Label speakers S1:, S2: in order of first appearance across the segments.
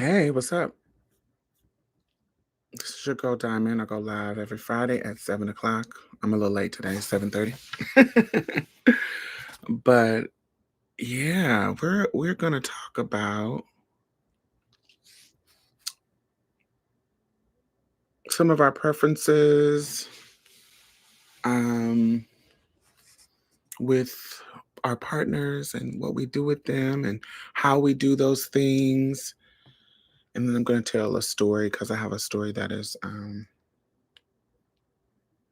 S1: Hey, what's up? This is your girl Diamond. I go live every Friday at 7 o'clock. I'm a little late today, 7:30. But yeah, we're gonna talk about some of our preferences um with our partners and what we do with them and how we do those things. And then I'm gonna tell a story because I have a story that is I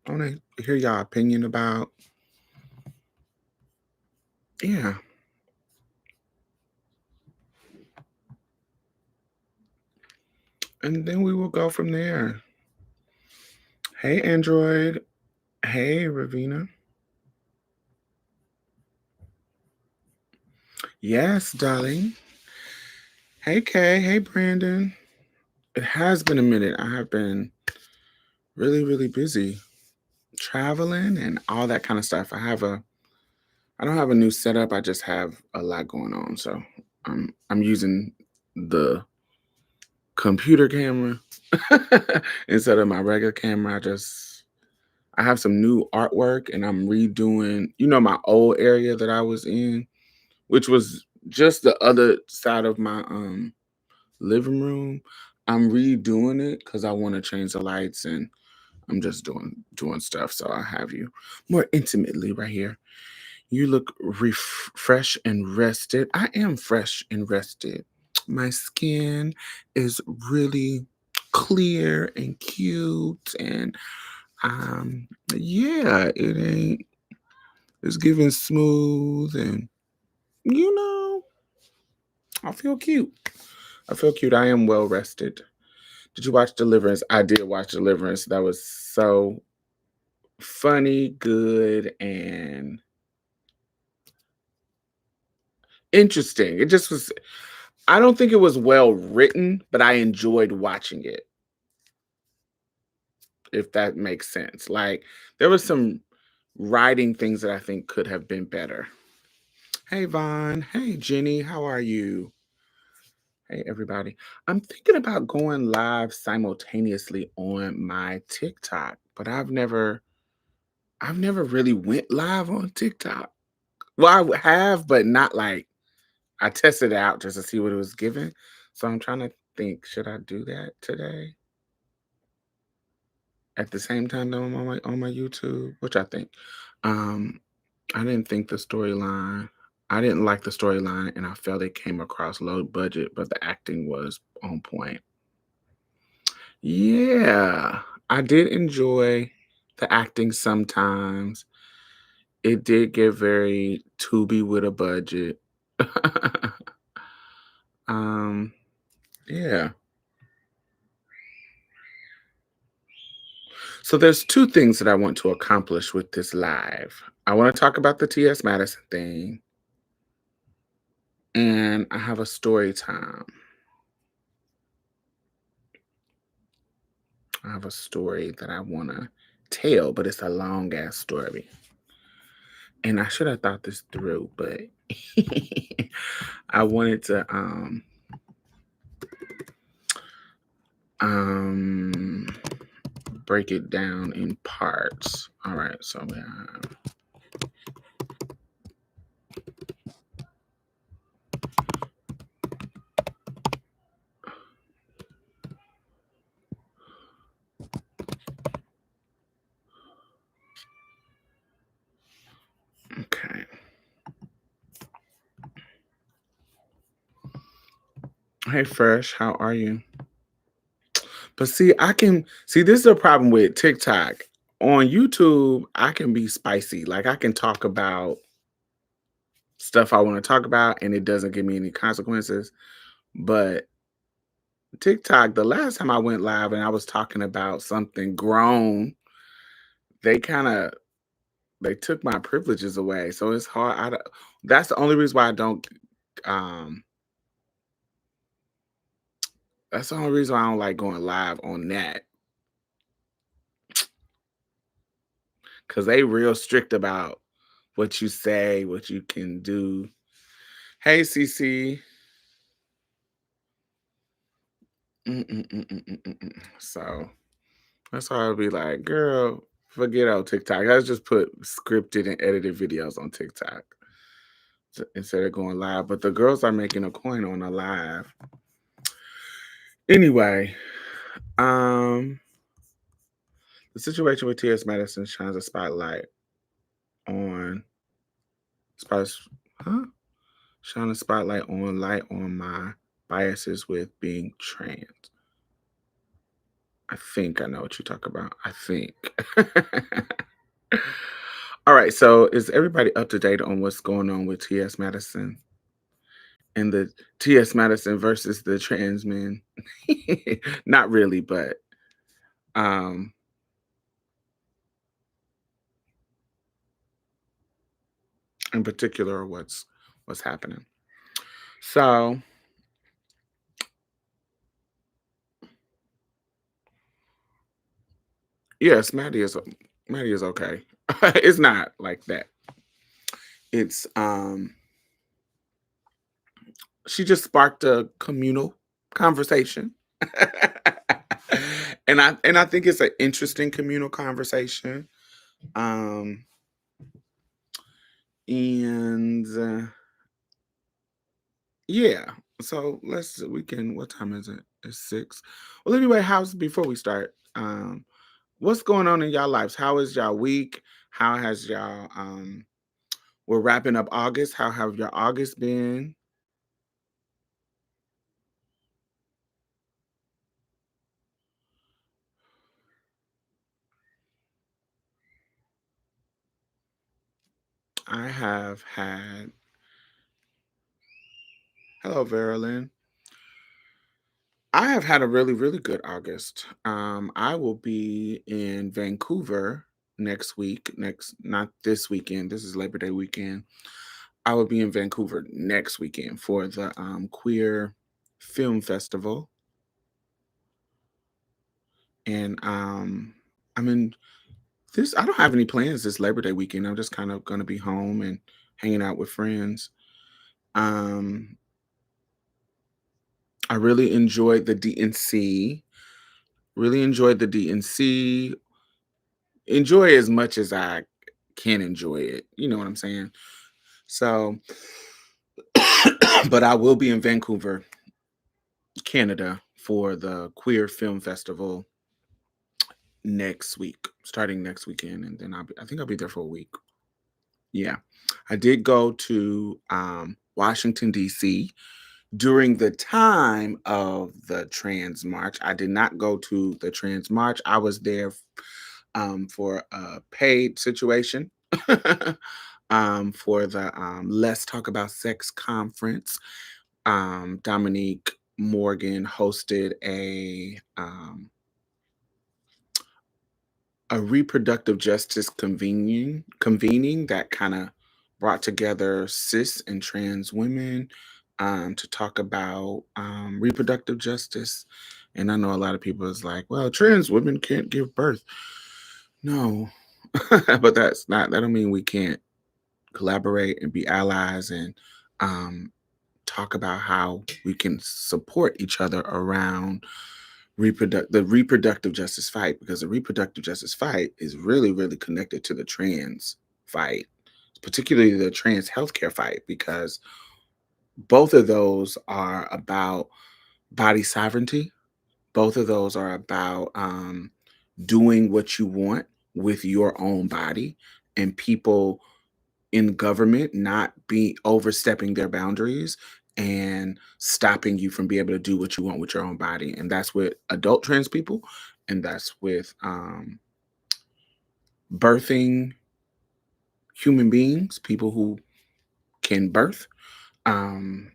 S1: wanna hear y'all opinion about. Yeah. And then we will go from there. Hey Android. Hey, Ravina. Yes, darling. Hey, Kay. Hey, Brandon. It has been a minute. I have been really, really busy traveling and all that kind of stuff. I don't have a new setup. I just have a lot going on. So I'm using the computer camera instead of my regular camera. I have some new artwork and I'm redoing, my old area that I was in, which was just the other side of my living room. I'm redoing it because I want to change the lights and I'm just doing stuff. So I have you more intimately right here. You look fresh and rested. I am fresh and rested. My skin is really clear and cute and yeah, it's giving smooth and you know, I feel cute. I feel cute. I am well rested. Did you watch Deliverance? I did watch Deliverance. That was so funny, good, and interesting. It just was, I don't think it was well written, but I enjoyed watching it, if that makes sense. Like, there was some writing things that I think could have been better. Hey, Vaughn. Hey, Jenny. How are you? Hey, everybody. I'm thinking about going live simultaneously on my TikTok, but I've never really went live on TikTok. Well, have, but not like I tested it out just to see what it was giving. So I'm trying to think, should I do that today at the same time that I'm on my YouTube? Which I think. Um, I didn't think the storyline. I didn't like the storyline, and I felt it came across low budget, but the acting was on point. Yeah, I did enjoy the acting sometimes. It did get very Tubi with a budget. um, yeah. So there's two things that I want to accomplish with this live. I want to talk about the TS Madison thing, and I have a story time. I have a story that I want to tell, but it's a long ass story. And I should have thought this through, but I wanted to um break it down in parts. All right, so we have okay. Hey Fresh, how are you? But see, I can see this is a problem with TikTok. On YouTube, I can be spicy. Like I can talk about stuff I want to talk about and it doesn't give me any consequences. But TikTok, the last time I went live and I was talking about something grown, they kind of they took my privileges away. So it's hard. That's the only reason why I don't um that's the only reason why I don't like going live on that. Cause they real strict about what you say, what you can do. Hey CC. So that's why I'll be like, girl, forget out TikTok. I just put scripted and edited videos on TikTok instead of going live. But the girls are making a coin on a live. Anyway, um, the situation with T.S. Madison shines a spotlight on spice, huh? Shine a spotlight on light on my biases with being trans. I think I know what you talk about. I think. All right. So is everybody up to date on what's going on with T.S. Madison and the T.S. Madison versus the trans men? Not really, but um in particular what's happening. So yes, Maddie is okay. It's not like that. It's she just sparked a communal conversation. And I think it's an interesting communal conversation. Um and yeah. So we can what time is it? It's 6. Well anyway, how's before we start, what's going on in y'all lives? How is y'all week? How has y'all we're wrapping up August. How have your August been? I have had hello, Verilyn. I have had a really, really good August. I will be in Vancouver next week. Next, not this weekend. This is Labor Day weekend. I will be in Vancouver next weekend for the Queer Film Festival, and I mean this. I don't have any plans this Labor Day weekend. I'm just kind of going to be home and hanging out with friends. Um, I really enjoyed the DNC. Really enjoyed the DNC. Enjoy as much as I can enjoy it. You know what I'm saying? So, but I will be in Vancouver, Canada for the Queer Film Festival next week, starting next weekend. And then I think I'll be there for a week. Yeah. I did go to Washington, D.C. during the time of the Trans March. I did not go to the Trans March. I was there for a paid situation for the Let's Talk About Sex conference. Dominique Morgan hosted a reproductive justice convening that kind of brought together cis and trans women to talk about reproductive justice. And I know a lot of people is like, well, trans women can't give birth. No, but that don't mean we can't collaborate and be allies and um, talk about how we can support each other around the reproductive justice fight, because the reproductive justice fight is really really connected to the trans fight, particularly the trans healthcare fight, because both of those are about body sovereignty. Both of those are about doing what you want with your own body, and people in government not be overstepping their boundaries and stopping you from being able to do what you want with your own body. And that's with adult trans people, and that's with birthing human beings, people who can birth. Um,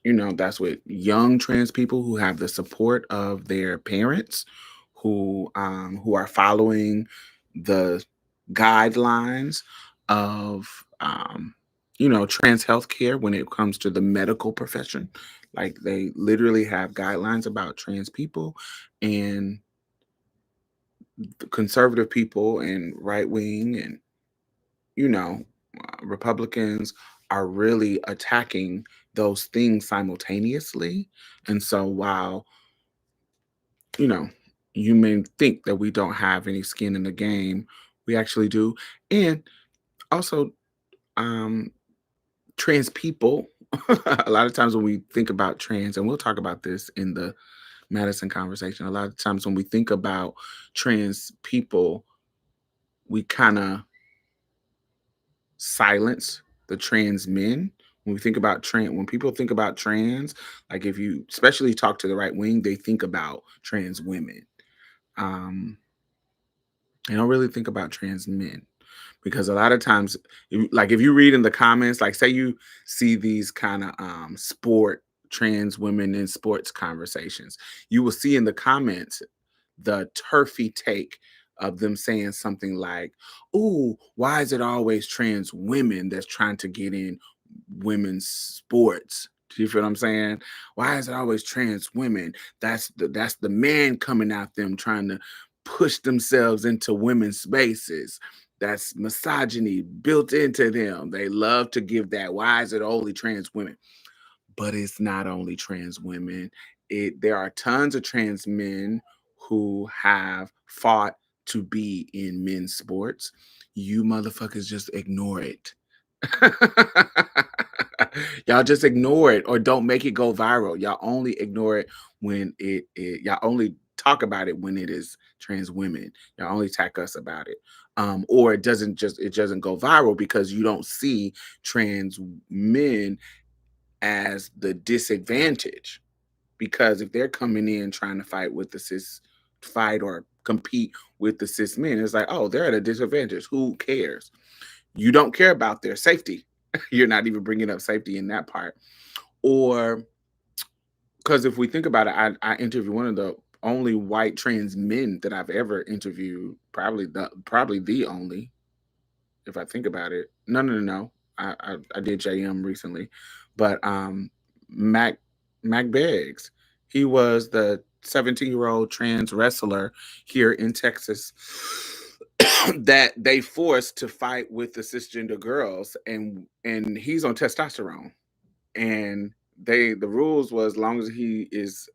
S1: that's with young trans people who have the support of their parents, who are following the guidelines of trans healthcare when it comes to the medical profession. Like they literally have guidelines about trans people, and the conservative people and right wing and you know Republicans are really attacking those things simultaneously. And so while you know, you may think that we don't have any skin in the game. We actually do. And also, um, trans people, a lot of times when we think about trans, and we'll talk about this in the Madison conversation, a lot of times when we think about trans people, we kind of silence the trans men. When we think about trans, when people think about trans, like if you especially talk to the right wing, they think about trans women. Um, they don't really think about trans men because a lot of times, like if you read in the comments, like say you see these kind of sport trans women in sports conversations, you will see in the comments the turfy take of them saying something like, "Ooh, why is it always trans women that's trying to get in women's sports?" Do you feel what I'm saying? Why is it always trans women? That's the man coming at them trying to push themselves into women's spaces. That's misogyny built into them. They love to give that. Why is it only trans women? But it's not only trans women. There are tons of trans men who have fought to be in men's sports. You motherfuckers just ignore it. Y'all just ignore it or don't make it go viral. Y'all only ignore it when y'all only talk about it when it is trans women. Y'all only attack us about it. Or it doesn't go viral because you don't see trans men as the disadvantage, because if they're coming in trying to fight or compete with the cis men, it's like, oh, they're at a disadvantage. Who cares? You don't care about their safety. You're not even bringing up safety in that part. Or because if we think about it, I interviewed one of the only white trans men that I've ever interviewed, probably the only, if I think about it. No, no, no, no. I did JM recently, but Mac Mac Beggs, he was the 17-year-old trans wrestler here in Texas that they forced to fight with the cisgender girls, and he's on testosterone, and the rules was as long as he is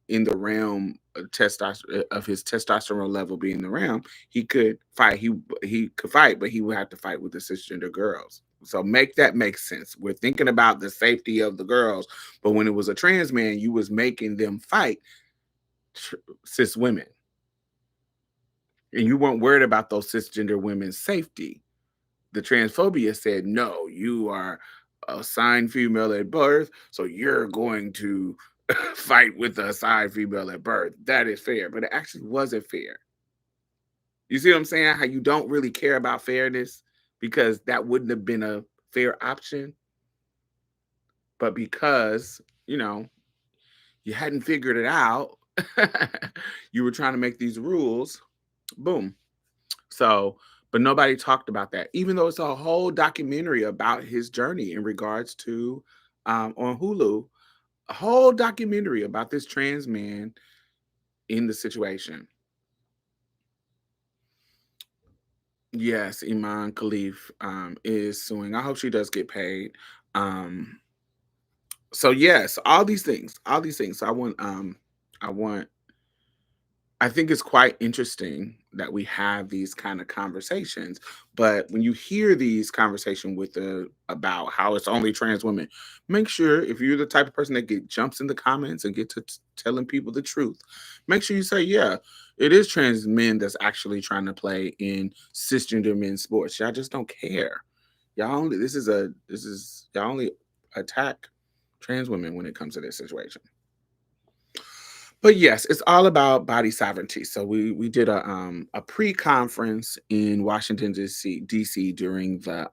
S1: in the realm of testosterone, of his testosterone level being in the realm, he could fight. He could fight, but he would have to fight with the cisgender girls. So make that make sense. We're thinking about the safety of the girls, but when it was a trans man, you was making them fight cis women, and you weren't worried about those cisgender women's safety. The transphobia said, no, you are assigned female at birth, so you're going to fight with the assigned female at birth. That is fair, but it actually wasn't fair. You see what I'm saying? How you don't really care about fairness because that wouldn't have been a fair option, but because, you hadn't figured it out, you were trying to make these rules, boom. So, but nobody talked about that, even though it's a whole documentary about his journey in regards to on Hulu, a whole documentary about this trans man in the situation. Yes, Iman Khalif is suing. I hope she does get paid. Um, so yes, all these things, all these things. So I want I think it's quite interesting that we have these kind of conversations. But when you hear these conversations about how it's only trans women, make sure if you're the type of person that jumps in the comments and get to telling people the truth, make sure you say, yeah, it is trans men that's actually trying to play in cisgender men's sports. Y'all just don't care. Y'all only attack trans women when it comes to this situation. But yes, it's all about body sovereignty. So we did a pre-conference in Washington DC during the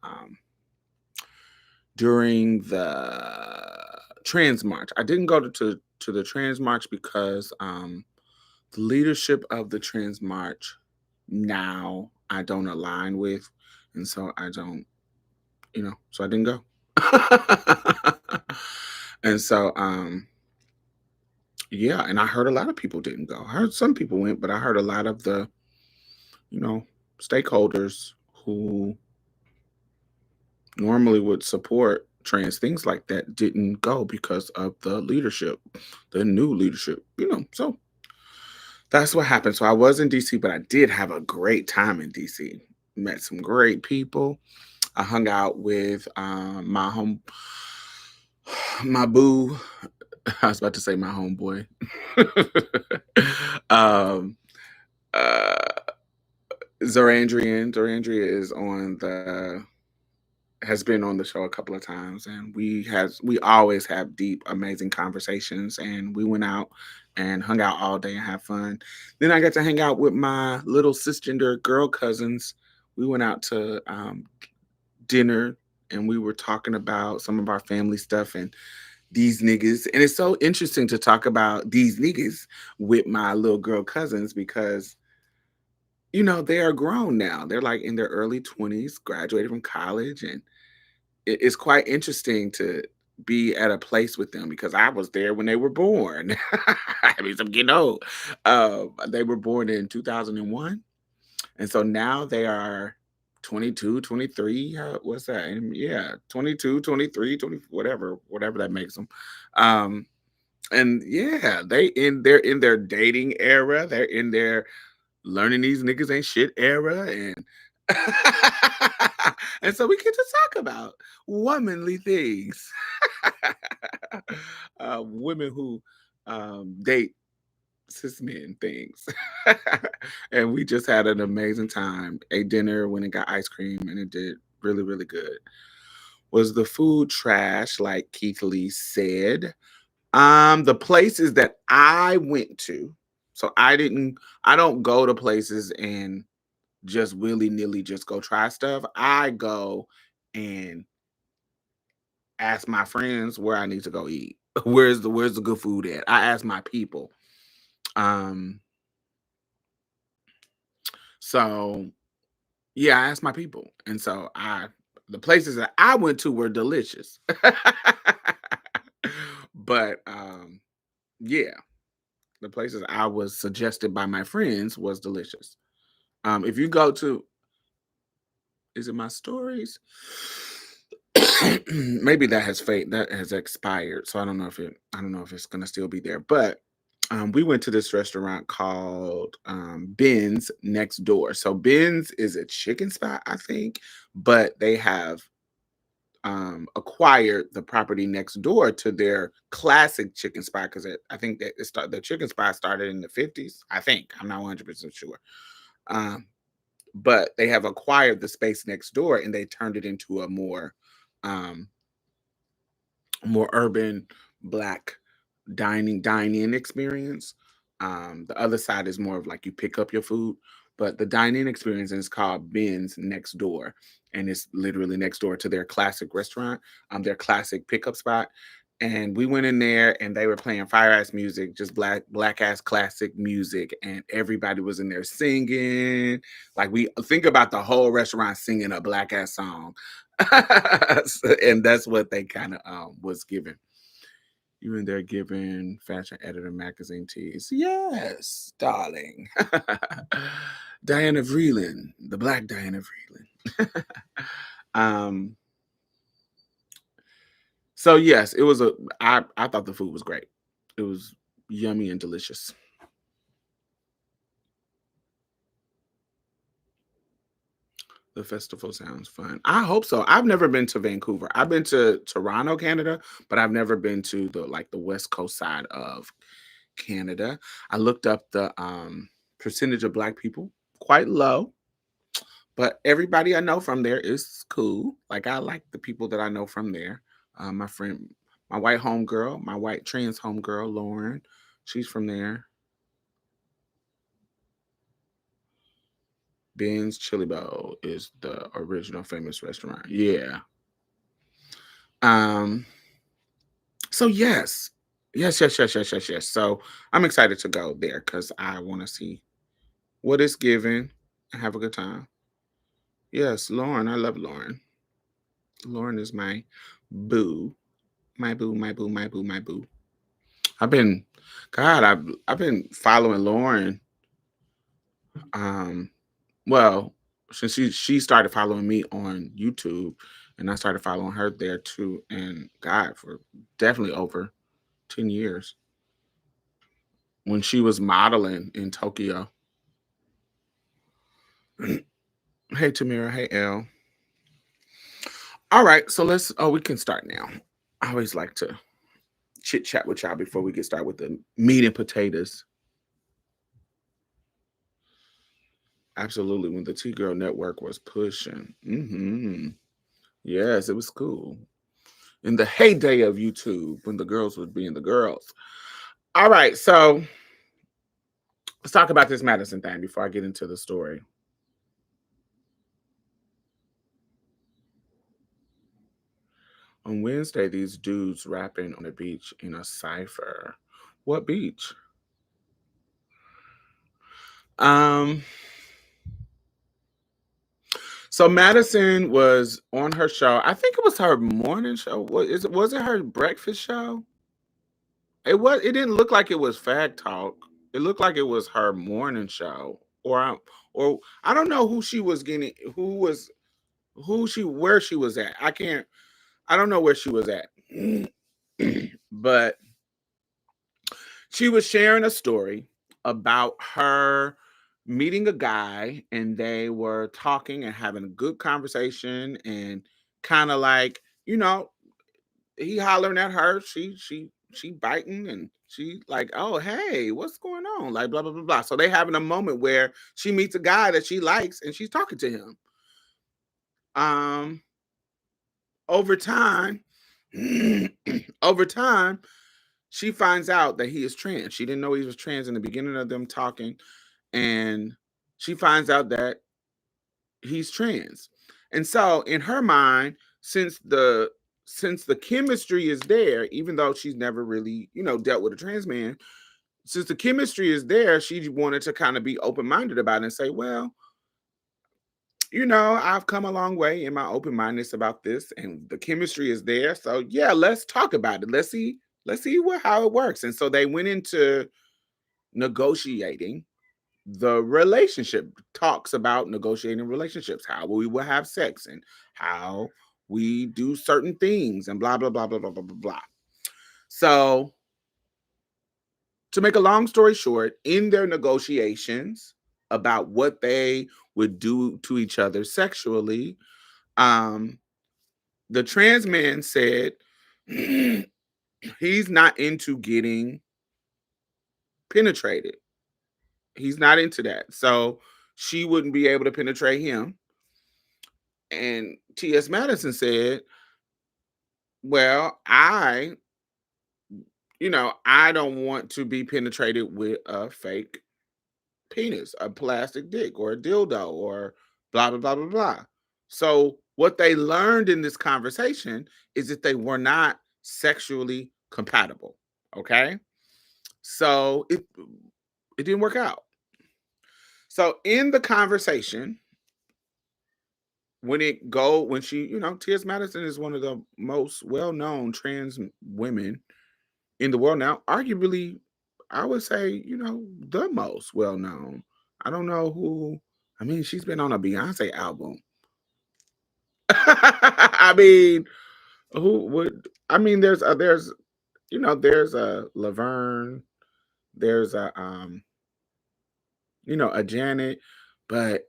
S1: trans march. I didn't go to the trans march because the leadership of the trans march now I don't align with, and so I don't, so I didn't go. And so yeah, and I heard a lot of people didn't go. I heard some people went, but I heard a lot of the, you know, stakeholders who normally would support trans things like that didn't go because of the leadership, the new leadership, So That's what happened. So I was in DC, but I did have a great time in DC. Met some great people. I hung out with my boo. I was about to say my homeboy. um, uh, Zorandrian. Zorandria is on the has been on the show a couple of times, and we always have deep, amazing conversations. And we went out and hung out all day and had fun. Then I got to hang out with my little cisgender girl cousins. We went out to dinner, and we were talking about some of our family stuff and these niggas. And it's so interesting to talk about these niggas with my little girl cousins because they are grown now. They're like in their early 20s, graduated from college, and it's quite interesting to be at a place with them because I was there when they were born. I mean, I'm getting old. They were born in 2001. And so now they are 22, 23. What's that? Yeah, 22, 23, 20, whatever that makes them. Um, and yeah, they're in their dating era. They're in their learning these niggas ain't shit era, and and so we get to talk about womanly things. Women who date cis men things. And we just had an amazing time. Ate dinner, went and got ice cream, and it did really, really good. Was the food trash, like Keith Lee said? The places that I went to, so I don't go to places and just willy-nilly just go try stuff. I go and ask my friends where I need to go eat. Where's the good food at? I ask my people. Um, so yeah, I asked my people. And so the places that I went to were delicious. But yeah, the places I was suggested by my friends was delicious. If you go to is it my stories? Maybe that has expired. So I don't know if it's gonna still be there. But we went to this restaurant called Ben's next door. So Ben's is a chicken spot, I think, but they have acquired the property next door to their classic chicken spot because I think that the chicken spot started in the 50s. I think I'm not 100% sure. Um, but they have acquired the space next door and they turned it into a um more urban black dine-in experience. The other side is more of like you pick up your food, but the dine-in experience is called Ben's Next Door, and it's literally next door to their classic restaurant, their classic pickup spot. And we went in there and they were playing fire ass music, just black ass classic music, and everybody was in there singing. Like we think about the whole restaurant singing a black ass song. And that's what they kind of was given. You in there giving fashion editor magazine teas. Yes, darling. Diana Vreeland, the black Diana Vreeland. um, so yes, it was I thought the food was great. It was yummy and delicious. The festival sounds fun. I hope so. I've never been to Vancouver. I've been to Toronto, Canada, but I've never been to the West Coast side of Canada. I looked up the percentage of black people, quite low, but everybody I know from there is cool. Like I like the people that I know from there. My friend, my white homegirl, my white trans homegirl, Lauren, she's from there. Ben's Chili Bowl is the original famous restaurant. Yeah. Um, so yes. Yes. So I'm excited to go there because I want to see what it's giving and have a good time. Yes, Lauren. I love Lauren. Lauren is my boo. My boo, my boo, my boo, my boo. I've been I've been following Lauren um well since she started following me on YouTube, and I started following her there too, and God, for definitely over 10 years. when she was modeling in Tokyo. Hey Tamira, hey Elle. All right, so we can start now. I always like to chit chat with y'all before we get started with the meat and potatoes. Absolutely, when the T Girl Network was pushing. Yes, it was cool. In the heyday of YouTube, when the girls would be in the girls. All right, so let's talk about this Madison thing before I get into the story. On Wednesday, these dudes rapping on the beach in a cipher. What beach? Um, so Madison was on her show. I think it was her morning show. Was it her breakfast show? It didn't look like it was Fag Talk. It looked like it was her morning show. Or I don't know who she was getting where she was at. I don't know where she was at. But she was sharing a story about her meeting a guy, and they were talking and having a good conversation, and kind of like, he hollering at her, she biting, and she like, oh hey, what's going on, like blah blah blah blah. So they having a moment where she meets a guy that she likes and she's talking to him. um Over time, over time, she finds out that he is trans. She didn't know he was trans in the beginning of them talking, and she finds out that he's trans. And so in her mind, since the chemistry is there, even though she's never really, dealt with a trans man, since the chemistry is there, she wanted to kind of be open-minded about it and say, well, I've come a long way in my open-mindedness about this, and the chemistry is there. So yeah, let's talk about it. Let's see how it works. And so they went into negotiating the relationship, talks about negotiating relationships, how we will have sex and how we do certain things and blah blah blah blah blah blah blah blah. So to make a long story short, in their negotiations about what they would do to each other sexually, um, the trans man said he's not into getting penetrated. He's not into that. So she wouldn't be able to penetrate him. And T.S. Madison said, well, I don't want to be penetrated with a fake penis, a plastic dick, or a dildo, or blah, blah, blah, blah, blah. So what they learned in this conversation is that they were not sexually compatible. Okay. So it didn't work out. So in the conversation, when she, T.S. Madison is one of the most well-known trans women in the world now, arguably, I would say, the most well-known. I don't know who. I mean, she's been on a Beyonce album. I mean, who would? I mean, there's a Laverne, there's a Janet, but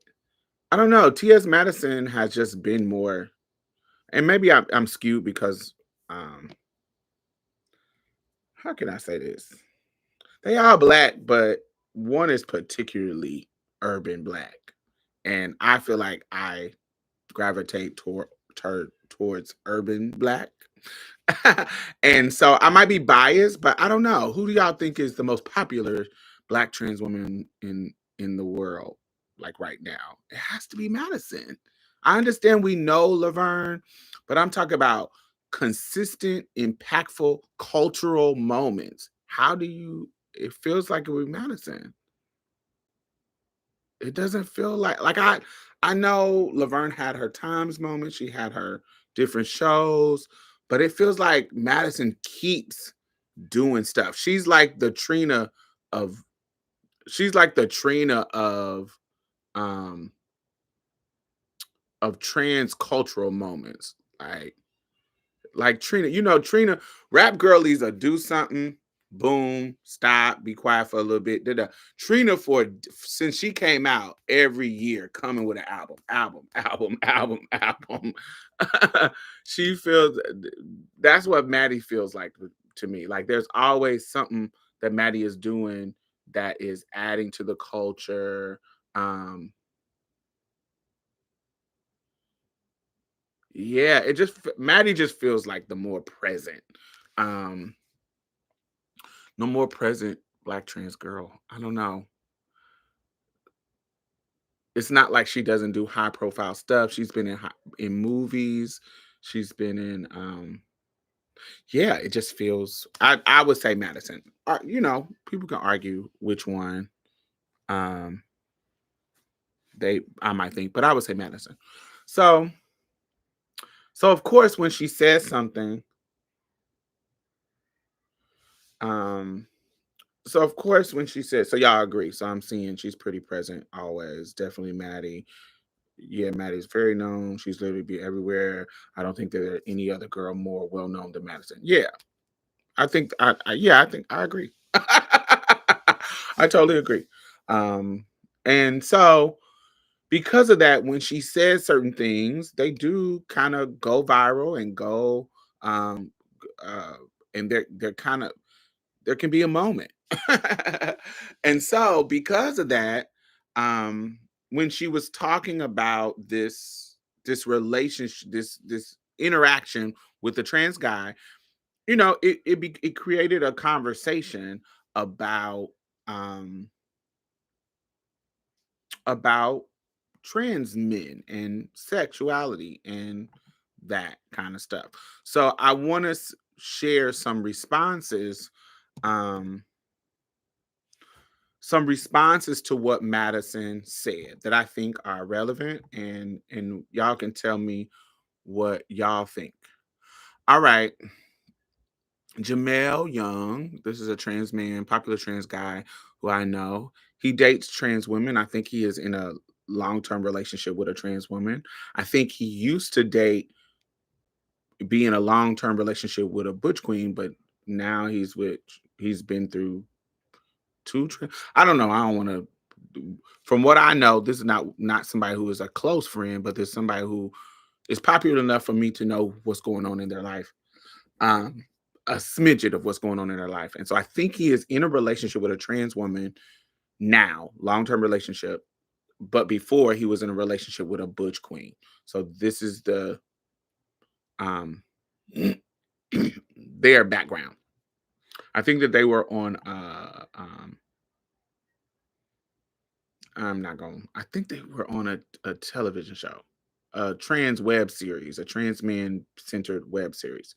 S1: I don't know. T.S. Madison has just been more, and maybe I'm skewed because, um, how can I say this? They are black, but one is particularly urban black, and I feel like I gravitate towards urban black. And so I might be biased, but I don't know. Who do y'all think is the most popular black trans woman in the world, like right now? It has to be Madison. I understand we know Laverne, but I'm talking about consistent, impactful cultural moments. How do you? It feels like it would be Madison. It doesn't feel like I know Laverne had her Times moment, she had her different shows, but it feels like Madison keeps doing stuff. Of she's like the Trina um of trans cultural moments. Like Trina, Trina, rap girlies will do something. Boom, stop, be quiet for a little bit. Da-da. Trina, since she came out, every year coming with an album. She feels that's what Maddie feels like to me. Like there's always something that Maddie is doing that is adding to the culture. Um, yeah, Maddie just feels like the more present. Um, no more present black trans girl. I don't know. It's not like she doesn't do high profile stuff. She's been in movies. She's been in yeah, it just feels I would say Madison. People can argue which one um they I might think, but I would say Madison. So so of course when she says something um so of course when she says so y'all agree. So I'm seeing she's pretty present always. Definitely Maddie. Yeah, Maddie's very known. She's literally be everywhere. I don't think there are any other girl more well known than Madison. Yeah, I think I agree. I totally agree. Um, and so because of that, when she says certain things, they do kind of go viral and go um uh and they're kind of there can be a moment. And so because of that, um, when she was talking about this relationship, this interaction with the trans guy, it created a conversation about um about trans men and sexuality and that kind of stuff. So I want to share um some responses to what Madison said that I think are relevant, and y'all can tell me what y'all think. All right. Jamel Young, this is a trans man, popular trans guy who I know. He dates trans women. I think he is in a long-term relationship with a trans woman. I think he used to be in a long-term relationship with a butch queen, but now he's been through I don't know. I don't want to. From what I know, this is not somebody who is a close friend, but there's somebody who is popular enough for me to know what's going on in their life, um, a smidget of what's going on in their life. And so I think he is in a relationship with a trans woman now, long term relationship. But before he was in a relationship with a butch queen. So this is um, their background. I think that they were on I'm not going. I think they were on a television show, a trans web series, a trans man centered web series.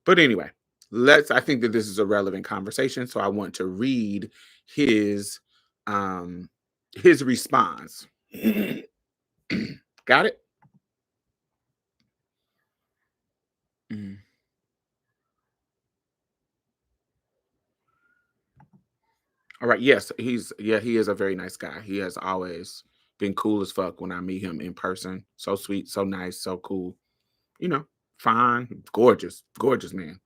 S1: But anyway, I think that this is a relevant conversation, so I want to read his um his response. Got it? Mhm. All right. Yes, he is a very nice guy. He has always been cool as fuck when I meet him in person. So sweet, so nice, so cool. You know, fine, gorgeous man.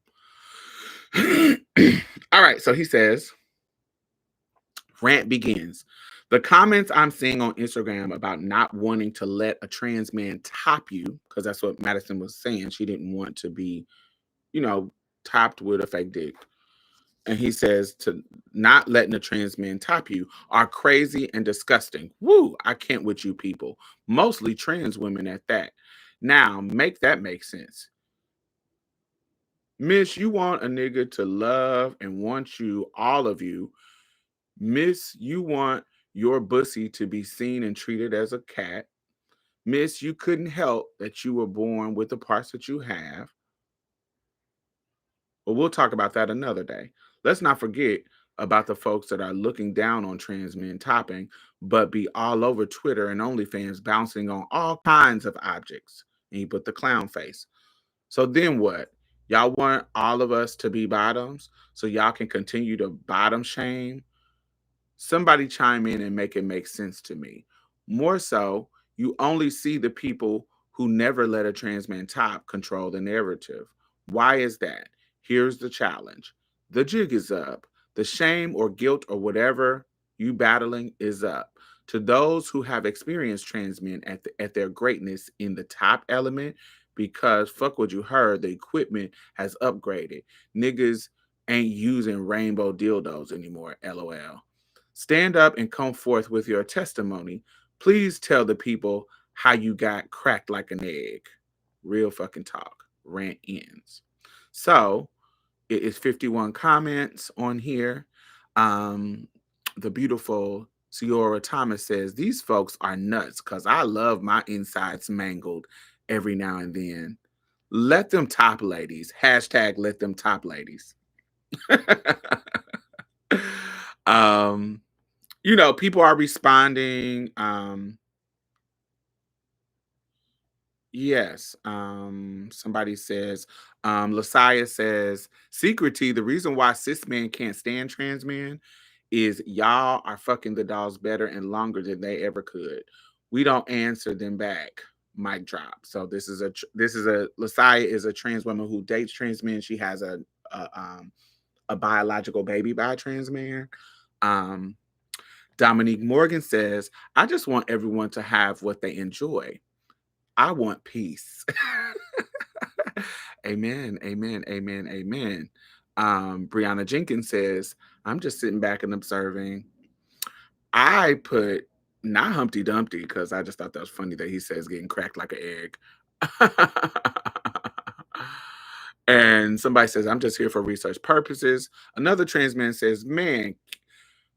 S1: All right, so he says, rant begins. The comments I'm seeing on Instagram about not wanting to let a trans man top you, because that's what Madison was saying. She didn't want to be, you know, topped with a fake dick. And he says to not letting a trans man top you are crazy and disgusting. Woo, I can't with you people. Mostly trans women at that. Now, make that make sense. Miss, you want a nigga to love and want you, all of you. Miss, you want your bussy to be seen and treated as a cat. Miss, you couldn't help that you were born with the parts that you have. But we'll talk about that another day. Let's not forget about the folks that are looking down on trans men topping, but be all over Twitter and OnlyFans bouncing on all kinds of objects. And he put the clown face. So then what? Y'all want all of us to be bottoms so y'all can continue to bottom shame? Somebody chime in and make it make sense to me. More so, you only see the people who never let a trans man top control the narrative. Why is that? Here's the challenge. The jig is up. The shame or guilt or whatever you battling is up. To those who have experienced trans men at their greatness in the top element, because fuck what you heard, the equipment has upgraded. Niggas ain't using rainbow dildos anymore, lol. Stand up and come forth with your testimony. Please tell the people how you got cracked like an egg. Real fucking talk. Rant ends. So, it is 51 comments on here. Um, the beautiful Ciora Thomas says, these folks are nuts because I love my insides mangled every now and then. Let them top ladies. Hashtag let them top ladies. um, people are responding. Yes. Somebody says, Lasaya says, Secrety, the reason why cis men can't stand trans men is y'all are fucking the dolls better and longer than they ever could. We don't answer them back. Mic drop. So this is a Lasaya is a trans woman who dates trans men. She has a biological baby by a trans man. Um, Dominique Morgan says, I just want everyone to have what they enjoy. I want peace. Amen. Amen. Amen. Amen. Brianna Jenkins says, I'm just sitting back and observing. I put not Humpty Dumpty because I just thought that was funny that he says getting cracked like an egg. And somebody says, I'm just here for research purposes. Another trans man says, man,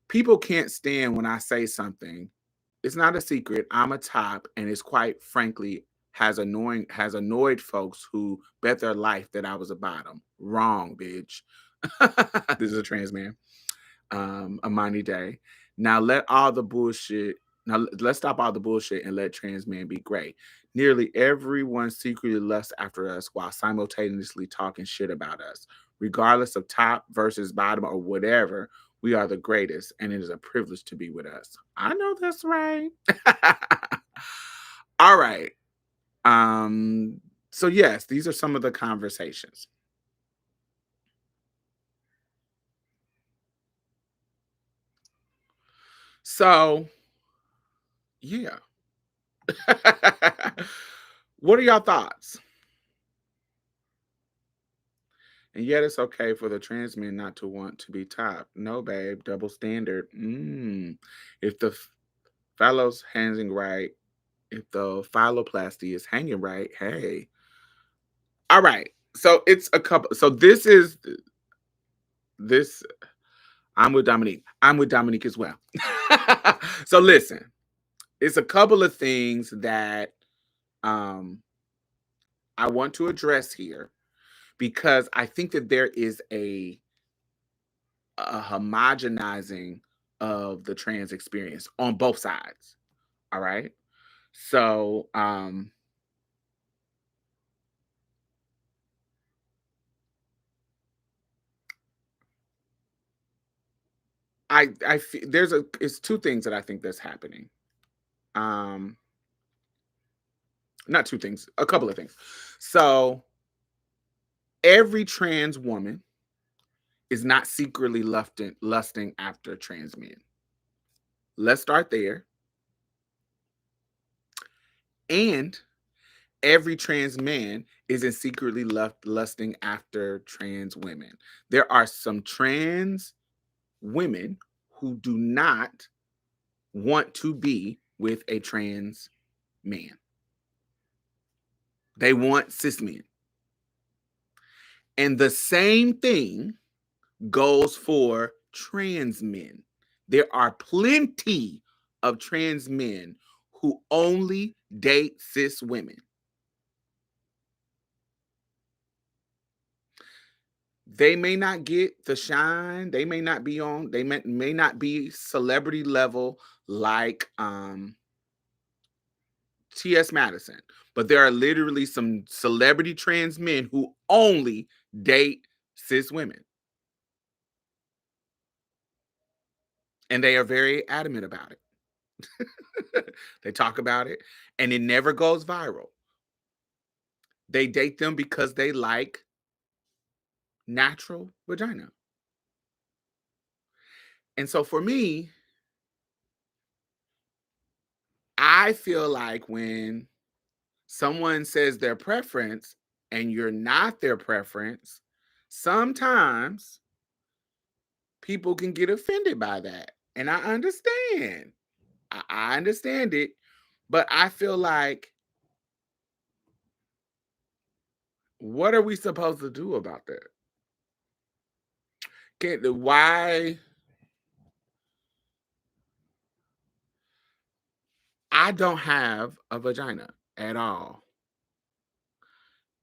S1: people can't stand when I say something. It's not a secret. I'm a top, and it's quite frankly has annoyed folks who bet their life that I was a bottom. Wrong, bitch. This is a trans man. Amani Day. Now let all the bullshit. Now let's stop all the bullshit and let trans men be great. Nearly everyone secretly lusts after us while simultaneously talking shit about us. Regardless of top versus bottom or whatever, we are the greatest, and it is a privilege to be with us. I know that's right. All right. So yes, these are some of the conversations. So, yeah. What are y'all thoughts? And yet it's okay for the trans men not to want to be top. No, babe, double standard. If the phallus hanging right, if the phalloplasty is hanging right, hey. All right. So it's a couple. So this. I'm with Dominique. I'm with Dominique as well. So listen, it's a couple of things that um I want to address here because I think that there is a homogenizing of the trans experience on both sides. All right. So I feel it's two things that I think that's happening. Um Not two things, a couple of things. So every trans woman is not secretly lusting after trans men. Let's start there. And every trans man isn't secretly lusting after trans women. There are some trans women who do not want to be with a trans man. They want cis men. And the same thing goes for trans men. There are plenty of trans men who only date cis women. They may not get the shine. They may not be on. They may not be celebrity level like T.S. Madison, but there are literally some celebrity trans men who only date cis women, and they are very adamant about it. They talk about it, and it never goes viral. They date them because they like natural vagina. And so for me, I feel like when someone says their preference and you're not their preference, sometimes people can get offended by that. And I understand. I understand it. But I feel like, what are we supposed to do about that? Why? I don't have a vagina at all.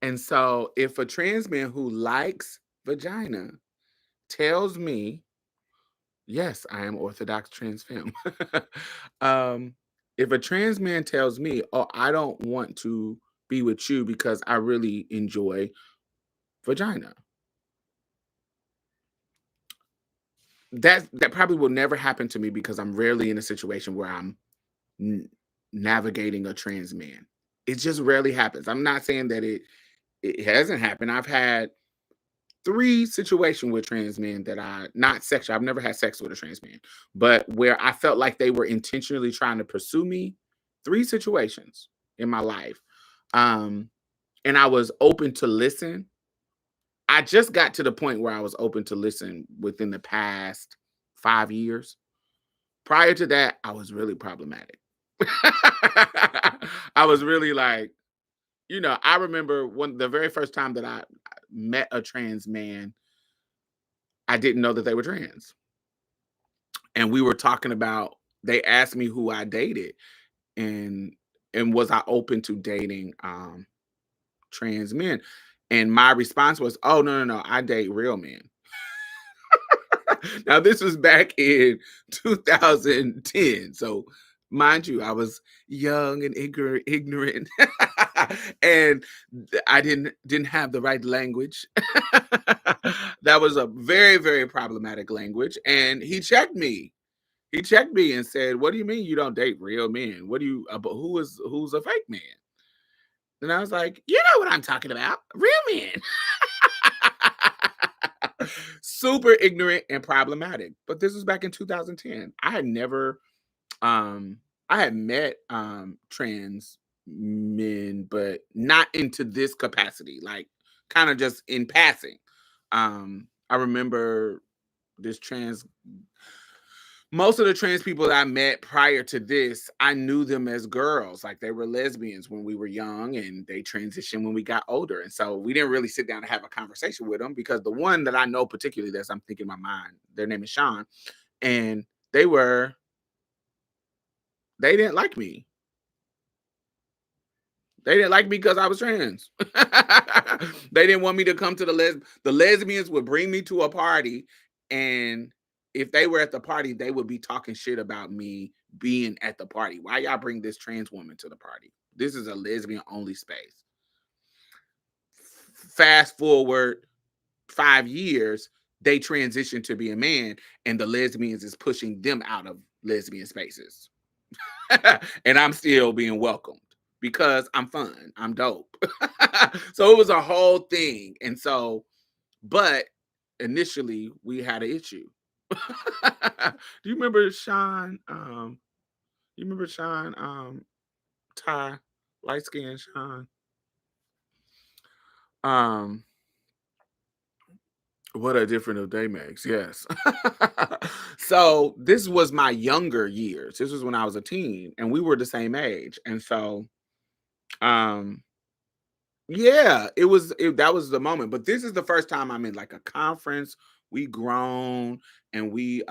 S1: And so if a trans man who likes vagina tells me, yes, I am Orthodox trans femme. um, if a trans man tells me, oh, I don't want to be with you because I really enjoy vagina, that probably will never happen to me because I'm rarely in a situation where I'm n- navigating a trans man. It just rarely happens. I'm not saying that it hasn't happened. I've had three situations with trans men that I not sexual. I've never had sex with a trans man, but where I felt like they were intentionally trying to pursue me. Three situations in my life. Um, and I was open to listen. I just got to the point where I was open to listen within the past 5 years. Prior to that, I was really problematic. I was really like, I remember the very first time that I met a trans man, I didn't know that they were trans. And we were talking about, they asked me who I dated and was I open to dating trans men. And my response was, oh no, I date real men. Now this was back in 2010. So mind you, I was young and ignorant and I didn't have the right language. That was a very, very problematic language. And he checked me. He checked me and said, "What do you mean you don't date real men? What do you? But who's a fake man?" And I was like, "You know what I'm talking about, real men." Super ignorant and problematic. But this was back in 2010. Um, I had met trans men, but not into this capacity. Like, kind of just in passing. I remember this trans most of the trans people that I met prior to this, I knew them as girls. Like, they were lesbians when we were young and they transitioned when we got older. And so we didn't really sit down and have a conversation with them because the one that I know particularly that's I'm thinking in my mind, their name is Sean. And they were, they didn't like me. They didn't like me because I was trans. They didn't want me to come to the lesbians would bring me to a party, and if they were at the party, they would be talking shit about me being at the party. Why y'all bring this trans woman to the party? This is a lesbian only space. Fast forward 5 years, they transition to be a man, and the lesbians is pushing them out of lesbian spaces. And I'm still being welcomed because I'm fun. I'm dope. So it was a whole thing. And so, but initially we had an issue. Do you remember Sean? You remember Sean? Ty, light skinned Sean. Um, what a difference a day makes. Yes. So this was my younger years. This was when I was a teen, and we were the same age. And so, um, yeah, that was the moment. But this is the first time I'm in like a conference. We grown and you get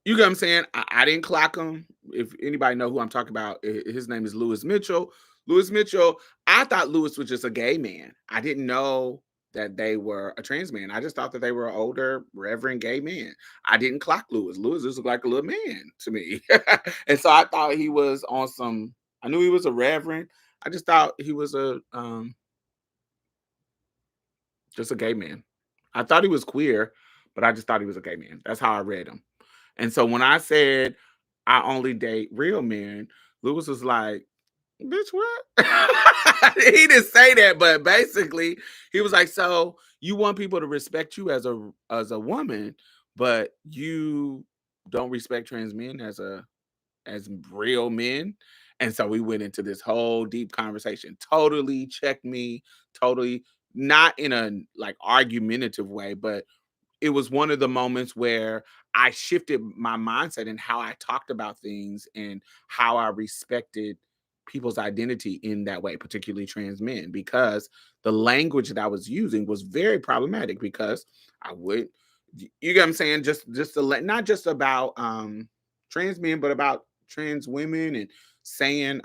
S1: what I'm saying? I didn't clock him. If anybody know who I'm talking about, his name is Lewis Mitchell. Lewis Mitchell, I thought Lewis was just a gay man. I didn't know that they were a trans man. I just thought that they were an older, reverend gay man. I didn't clock Lewis. Lewis just looked like a little man to me. And so I thought he was on some, I knew he was a reverend. I just thought he was just a gay man. I thought he was queer, but I just thought he was a gay man. That's how I read him. And so when I said I only date real men, Lewis was like, Bitch, what? He didn't say that, but basically, he was like, "So you want people to respect you as a woman, but you don't respect trans men as real men?" And so we went into this whole deep conversation. Totally checked me, totally not in a like argumentative way, but it was one of the moments where I shifted my mindset and how I talked about things and how I respected people's identity in that way, particularly trans men, because the language that I was using was very problematic because I would you get what I'm saying? Just to let not just about trans men, but about trans women and saying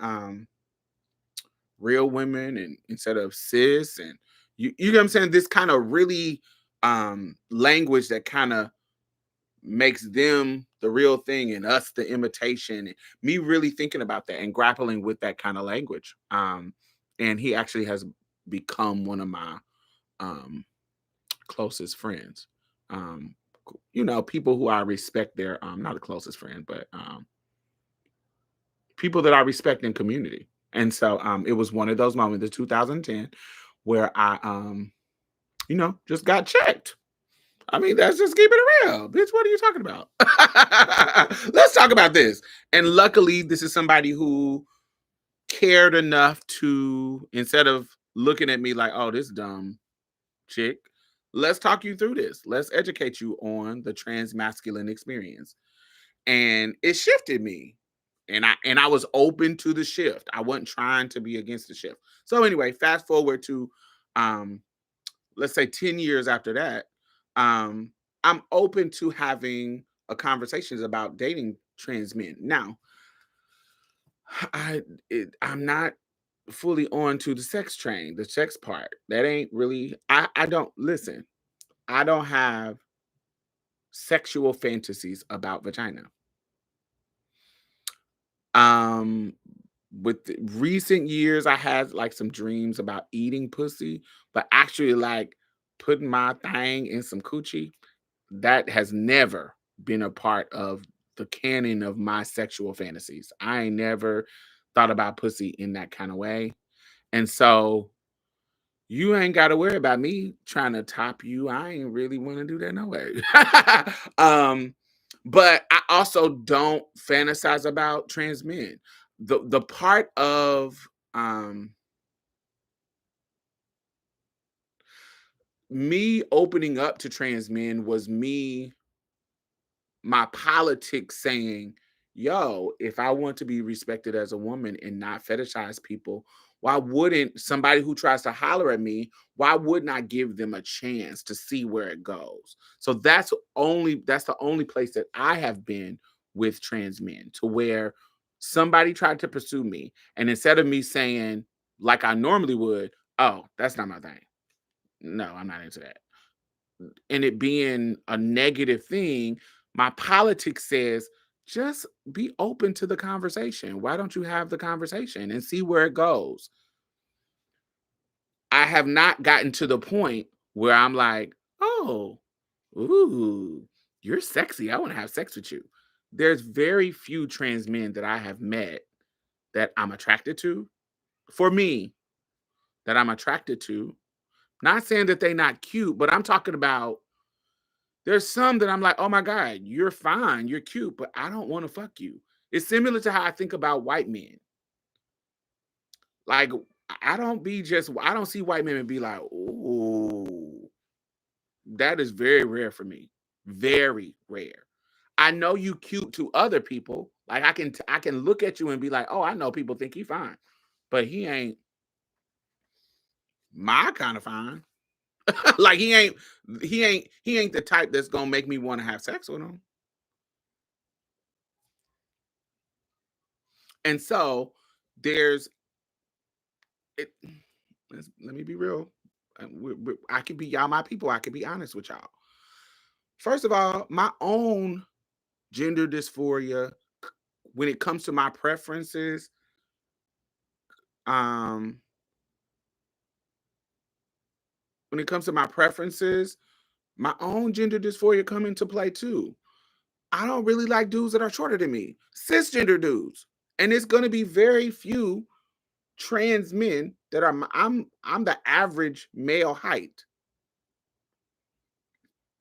S1: real women and instead of cis and you get what I'm saying? This kind of really language that kind of makes them the real thing and us the imitation and me really thinking about that and grappling with that kind of language. And he actually has become one of my um closest friends. Um people who I respect their not the closest friend, but people that I respect in community. And so it was one of those moments in 2010 where I just got checked. I mean, that's just keeping it real. Bitch, what are you talking about? Let's talk about this. And luckily, this is somebody who cared enough to, instead of looking at me like, oh, this dumb chick, let's talk you through this. Let's educate you on the trans masculine experience. And it shifted me. And I was open to the shift. I wasn't trying to be against the shift. So anyway, fast forward to um let's say 10 years after that, um, I'm open to having a conversations about dating trans men. Now, I'm not fully on to the sex train, the sex part. That ain't really I don't listen. I don't have sexual fantasies about vagina. Um with the recent years I had like some dreams about eating pussy, but actually like putting my thing in some coochie. That has never been a part of the canon of my sexual fantasies. I ain't never thought about pussy in that kind of way. And so you ain't got to worry about me trying to top you. I ain't really want to do that no way. um, but I also don't fantasize about trans men. The part of me opening up to trans men was me my politics saying, yo, if I want to be respected as a woman and not fetishize people, why wouldn't somebody who tries to holler at me, why wouldn't I give them a chance to see where it goes? So that's the only place that I have been with trans men to where somebody tried to pursue me. And instead of me saying, like I normally would, oh, that's not my thing. No, I'm not into that and it being a negative thing, my politics says just be open to the conversation. Why don't you have the conversation and see where it goes? I have not gotten to the point where I'm like, oh, ooh, you're sexy. I want to have sex with you. There's very few trans men that I have met that I'm attracted to. For me, that I'm attracted to. Not saying that they're not cute, but I'm talking about there's some that I'm like, "Oh my god, you're fine, you're cute, but I don't wanna fuck you." It's similar to how I think about white men. Like, I don't see white men and be like, "Ooh." That is very rare for me. Very rare. I know you cute to other people. Like, I can look at you and be like, "Oh, I know people think he fine," but he ain't my kinda fine. Like, he ain't the type that's gonna make me wanna have sex with him. And so, there's it let me be real. I could be y'all my people. I could be honest with y'all. First of all, my own gender dysphoria when it comes to my preferences, um, when it comes to my preferences, my own gender dysphoria come into play too. I don't really like dudes that are shorter than me, cisgender dudes, and it's going to be very few. trans men that are I'm the average male height.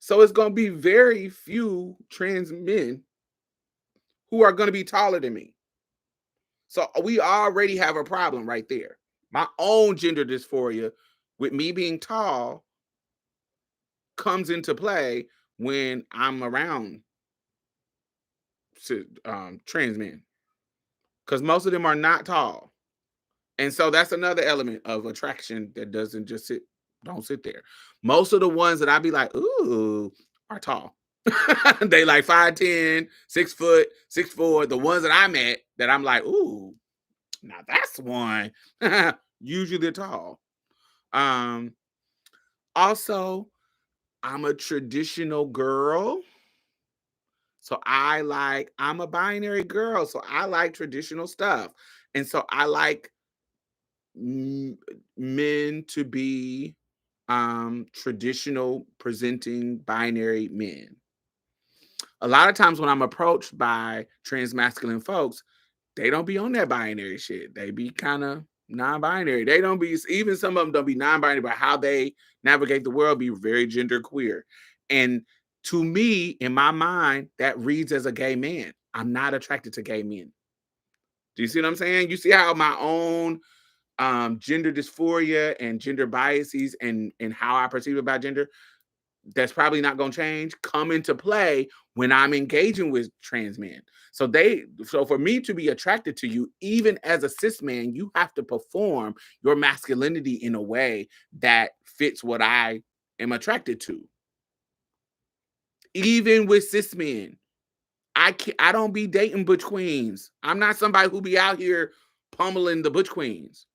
S1: So it's going to be very few trans men who are going to be taller than me. So we already have a problem right there. My own gender dysphoria with me being tall comes into play when I'm around trans men because most of them are not tall. And so that's another element of attraction that doesn't just don't sit there. Most of the ones that I be like, ooh, are tall. They like 5'10, 6 foot, 6'4. The ones that I met that I'm like, ooh, now that's one. Usually they're tall. Um, Also, I'm a traditional girl. So I'm a binary girl. So I like traditional stuff. And so I like men to be traditional presenting binary men. A lot of times when I'm approached by trans masculine folks, they don't be on that binary shit. They be kind of non-binary. They don't be, even some of them don't be non-binary, but how they navigate the world be very gender queer. And to me, in my mind, that reads as a gay man. I'm not attracted to gay men. Do you see what I'm saying? You see how my own gender dysphoria and gender biases and how I perceive about gender, that's probably not going to change, come into play when I'm engaging with trans men. So for me to be attracted to you, even as a cis man, you have to perform your masculinity in a way that fits what I am attracted to. Even with cis men, I don't be dating butch queens. I'm not somebody who be out here pummeling the butch queens.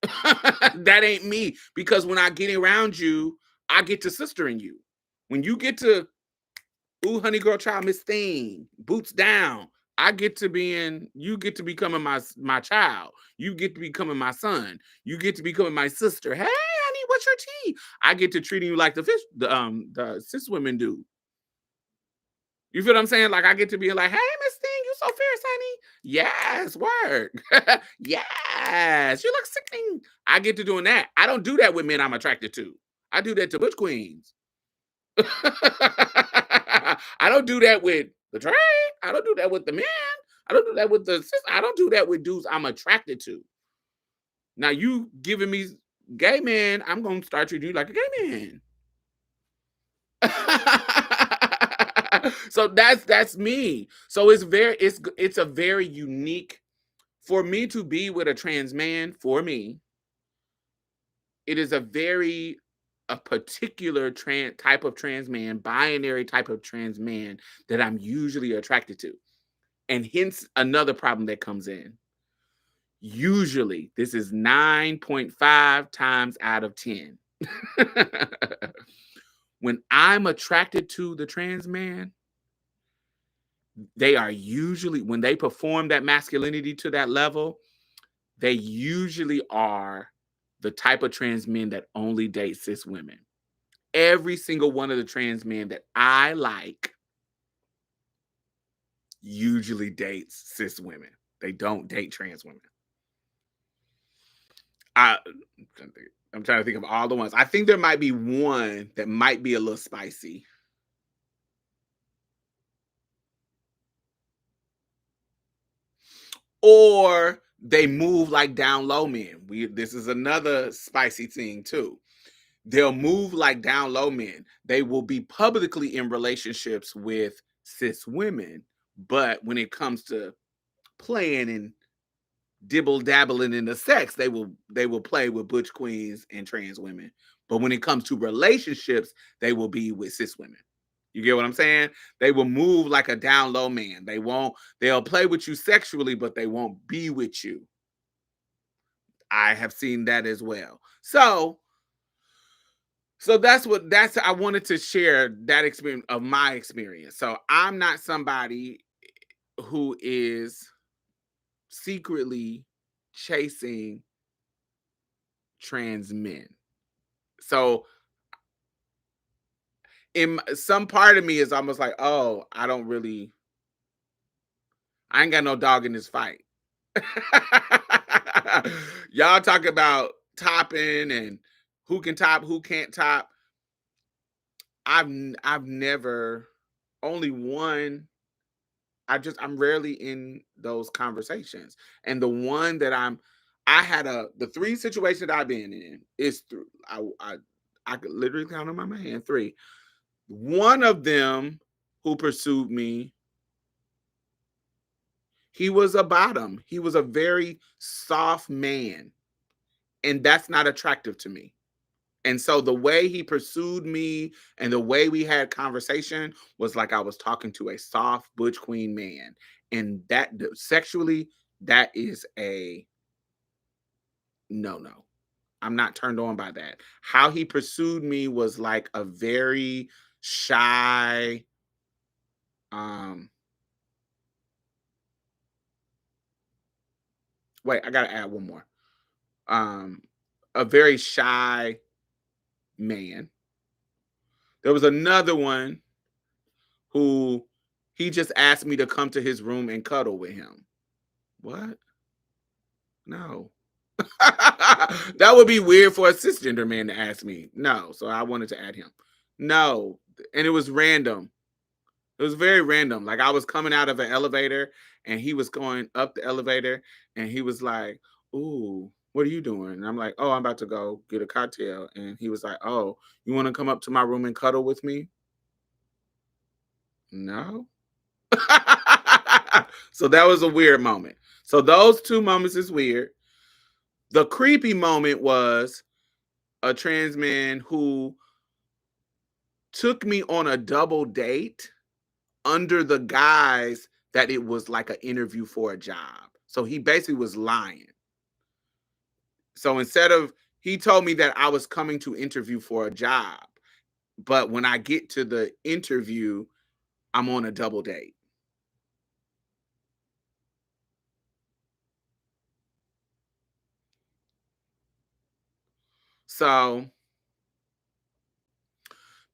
S1: That ain't me, because when I get around you, I get to sistering you. When you get to, ooh, honey girl child, Miss Thing, boots down, you get to becoming my child. You get to becoming my son. You get to becoming my sister. Hey, honey, what's your tea? I get to treating you like the cis women do. You feel what I'm saying? Like I get to be like, hey, Miss Thing, you so fierce, honey. Yes, work. Yes, you look sickening. I get to doing that. I don't do that with men I'm attracted to. I do that to butch queens. I don't do that with the drag. I don't do that with the men. I don't do that with the sis. I don't do that with dudes I'm attracted to. Now you giving me gay man, I'm gonna start treating you like a gay man. So that's me. So it's a very unique, for me to be with a trans man. For me, it is a particular type of trans man, binary type of trans man that I'm usually attracted to. And hence another problem that comes in. Usually, this is 9.5 times out of 10. When I'm attracted to the trans man, they are usually, when they perform that masculinity to that level, they usually are the type of trans men that only date cis women. Every single one of the trans men that I like usually dates cis women. They don't date trans women. I'm trying to think of all the ones. I think there might be one that might be a little spicy. Or they move like down low men. This is another spicy thing too. They'll move like down low men. They will be publicly in relationships with cis women, but when it comes to playing and dibble dabbling in the sex, they will play with butch queens and trans women. But when it comes to relationships, they will be with cis women. You get what I'm saying? They will move like a down low man. They'll play with you sexually, but they won't be with you. I have seen that as well. So I wanted to share that experience of my experience. So I'm not somebody who is secretly chasing trans men. So in some part of me is almost like, oh, I ain't got no dog in this fight. Y'all talk about topping and who can top, who can't top. I've never, only one. I'm rarely in those conversations. And the one that I had the three situations I've been in is through I could literally count on my hand three. One of them who pursued me, he was a bottom. He was a very soft man, and that's not attractive to me. And so the way he pursued me and the way we had conversation was like I was talking to a soft butch queen man. And that sexually, that is a no. I'm not turned on by that. How he pursued me was like a very shy, um, wait, I gotta add one more. Um, a very shy man. There was another one who he just asked me to come to his room and cuddle with him. What? No. That would be weird for a cisgender man to ask me. No. So I wanted to add him. No. And it was random. It was very random. Like I was coming out of an elevator and he was going up the elevator and he was like, "Ooh, what are you doing?" And I'm like, "Oh, I'm about to go get a cocktail." And he was like, "Oh, you want to come up to my room and cuddle with me?" No. So that was a weird moment. So those two moments is weird. The creepy moment was a trans man who took me on a double date under the guise that it was like an interview for a job. So he basically was lying. So he told me that I was coming to interview for a job. But when I get to the interview, I'm on a double date. So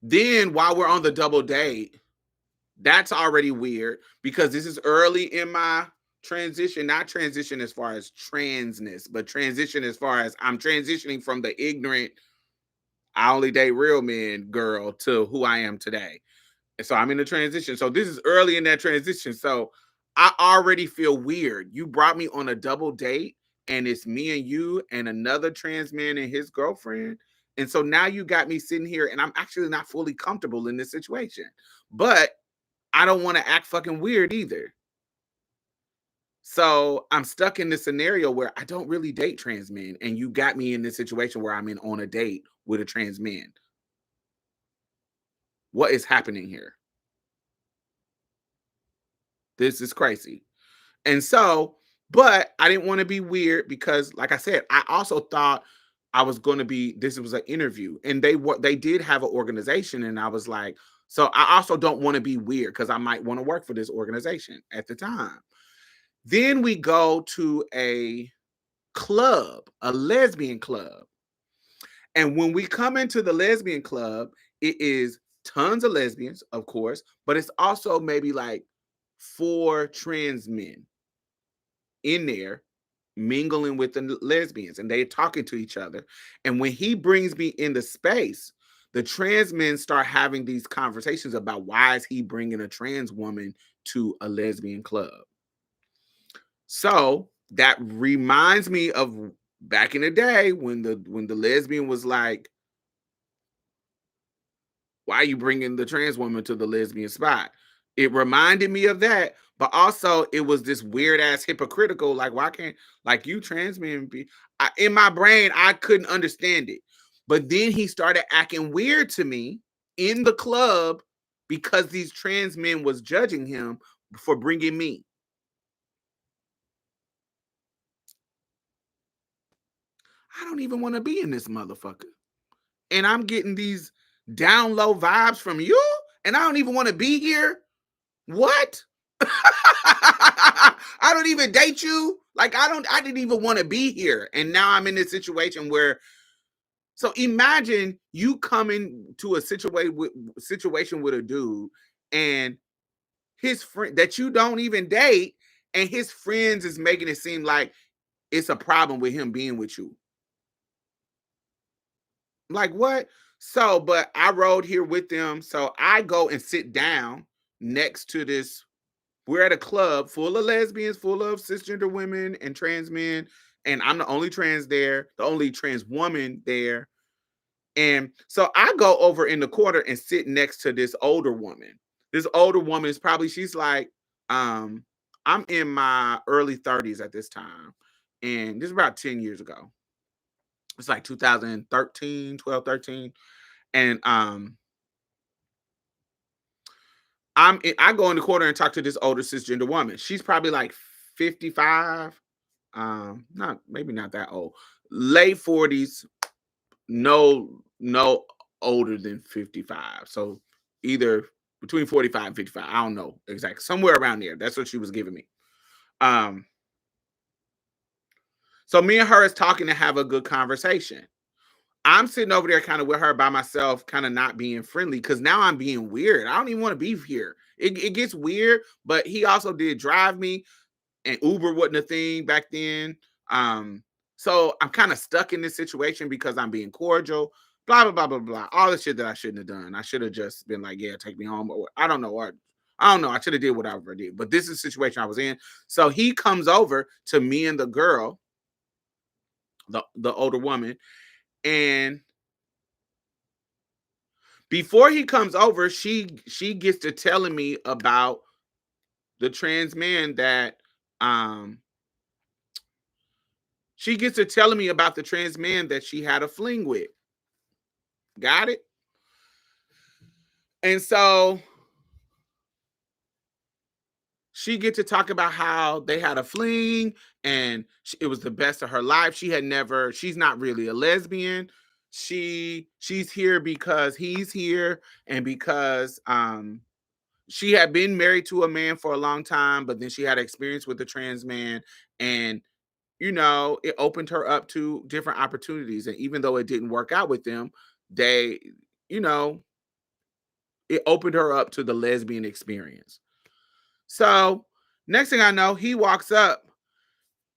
S1: then while we're on the double date, that's already weird because this is early in my transition, not transition as far as transness, but transition as far as I'm transitioning from the ignorant, I only date real men girl to who I am today. And so I'm in the transition. So this is early in that transition. So I already feel weird. You brought me on a double date and it's me and you and another trans man and his girlfriend. And so now you got me sitting here and I'm actually not fully comfortable in this situation. But I don't want to act fucking weird either. So I'm stuck in this scenario where I don't really date trans men, and you got me in this situation where I'm in on a date with a trans man. What is happening here? This is crazy. And so, but I didn't want to be weird because, like I said, I also thought I was going to be. This was an interview, and they did have an organization, and I was like, so I also don't want to be weird because I might want to work for this organization at the time. Then we go to a club, a lesbian club. And when we come into the lesbian club, it is tons of lesbians, of course, but it's also maybe like four trans men in there mingling with the lesbians and they're talking to each other. And when he brings me in the space, the trans men start having these conversations about why is he bringing a trans woman to a lesbian club. So that reminds me of back in the day when the lesbian was like, "Why are you bringing the trans woman to the lesbian spot?" It reminded me of that, but also it was this weird ass hypocritical. Like, why can't like you trans men be? In my brain, I couldn't understand it. But then he started acting weird to me in the club because these trans men was judging him for bringing me. I don't even want to be in this motherfucker. And I'm getting these down low vibes from you, and I don't even want to be here. What? I don't even date you. Like I didn't even want to be here. And now I'm in this situation where so imagine you coming to a situation with a dude and his friend that you don't even date and his friends is making it seem like it's a problem with him being with you. I'm like, what? So, but I rode here with them. So I go and sit down next to this. We're at a club full of lesbians, full of cisgender women and trans men. And I'm the only trans there, the only trans woman there. And so I go over in the corner and sit next to this older woman. This older woman is probably, she's like, um, I'm in my early 30s at this time. And this is about 10 years ago. It's like 2013, 12, 13. And I go in the corner and talk to this older cisgender woman. She's probably like 55. Not maybe not that old. Late 40s, no older than 55. So either between 45 and 55. I don't know exactly. Somewhere around there. That's what she was giving me. Um, so me and her is talking to have a good conversation. I'm sitting over there kind of with her by myself, kind of not being friendly because now I'm being weird. I don't even want to be here. It gets weird, but he also did drive me, and Uber wasn't a thing back then. So I'm kind of stuck in this situation because I'm being cordial, blah, blah, blah, blah, blah. All the shit that I shouldn't have done. I should have just been like, yeah, take me home. Or I don't know. Or I don't know. I should have did whatever I did. But this is the situation I was in. So he comes over to me and the girl, the older woman, and before he comes over, she gets to telling me about the trans man that she gets to telling me about the trans man that she had a fling with. Got it? And so she get to talk about how they had a fling and it was the best of her life. She's not really a lesbian. She's here because he's here and because she had been married to a man for a long time, but then she had experience with a trans man, and it opened her up to different opportunities. And even though it didn't work out with them, they, you know, it opened her up to the lesbian experience. So next thing I know, he walks up,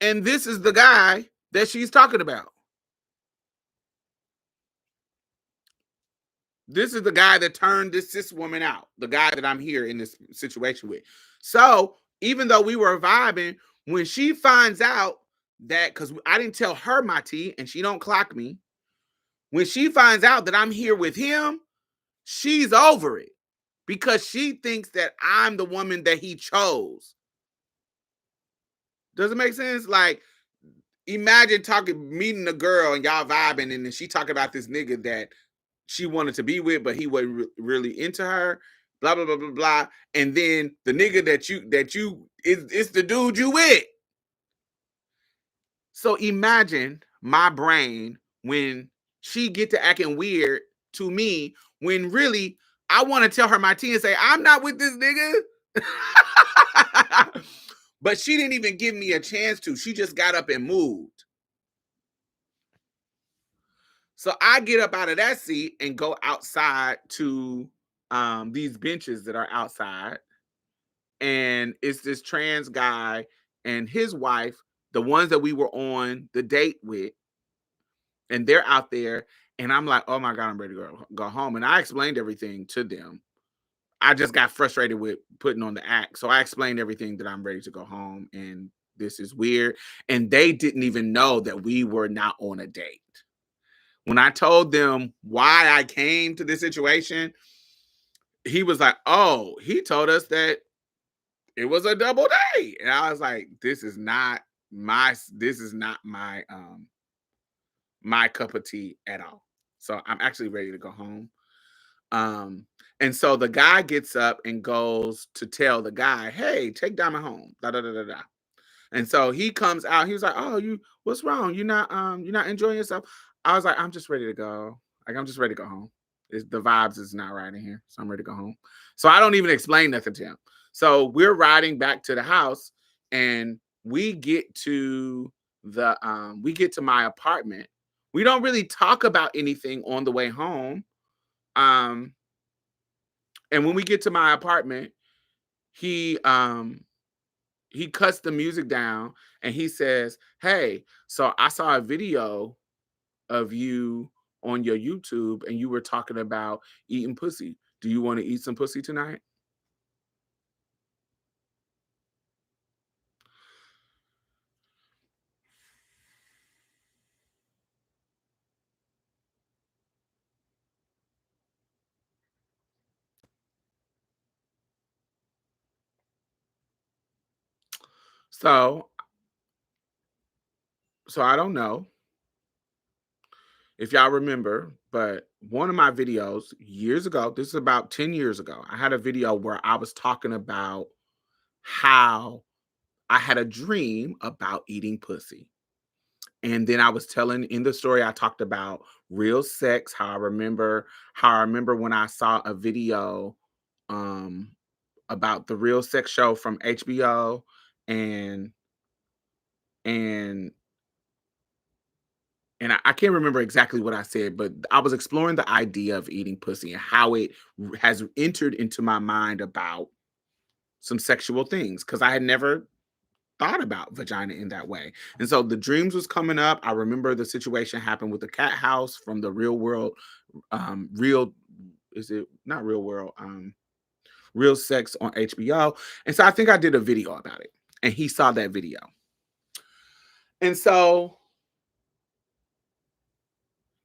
S1: and this is the guy that she's talking about. This is the guy that turned this cis woman out, the guy that I'm here in this situation with. So even though we were vibing, when she finds out that, because I didn't tell her my tea and she don't clock me, when she finds out that I'm here with him, she's over it because she thinks that I'm the woman that he chose. Does it make sense? Like, imagine meeting a girl and y'all vibing, and then she talking about this nigga that she wanted to be with, but he wasn't really into her. Blah blah blah blah blah. And then the nigga that you it's the dude you with. So imagine my brain when she get to acting weird to me when really I want to tell her my tea and say I'm not with this nigga. But she didn't even give me a chance to. She just got up and moved. So I get up out of that seat and go outside to these benches that are outside. And it's this trans guy and his wife, the ones that we were on the date with, and they're out there. And I'm like, oh my God, I'm ready to go home. And I explained everything to them. I just got frustrated with putting on the act. So I explained everything that I'm ready to go home and this is weird. And they didn't even know that we were not on a date. When I told them why I came to this situation, he was like, oh, he told us that it was a double date. And I was like, this is not my my cup of tea at all. So I'm actually ready to go home. And so the guy gets up and goes to tell the guy, hey, take Diamond home. Da da da da da. And so he comes out. He was like, "Oh, what's wrong? You're not enjoying yourself." I was like, "I'm just ready to go. Like, I'm just ready to go home. The vibes is not right in here, so I'm ready to go home." So I don't even explain nothing to him. So we're riding back to the house, and we get to my apartment. We don't really talk about anything on the way home. And when we get to my apartment, he he cuts the music down and he says, "Hey, so I saw a video of you on your YouTube and you were talking about eating pussy. Do you want to eat some pussy tonight?" So, so I don't know if y'all remember, but one of my videos years ago, this is about 10 years ago, I had a video where I was talking about how I had a dream about eating pussy. And then I was telling in the story, I talked about real sex, how I remember when I saw a video um about the real sex show from HBO, and and I can't remember exactly what I said, but I was exploring the idea of eating pussy and how it has entered into my mind about some sexual things because I had never thought about vagina in that way. And so the dreams was coming up. I remember the situation happened with the cat house from the real world, real is it not real world, real sex on HBO. And so I think I did a video about it. And he saw that video. And so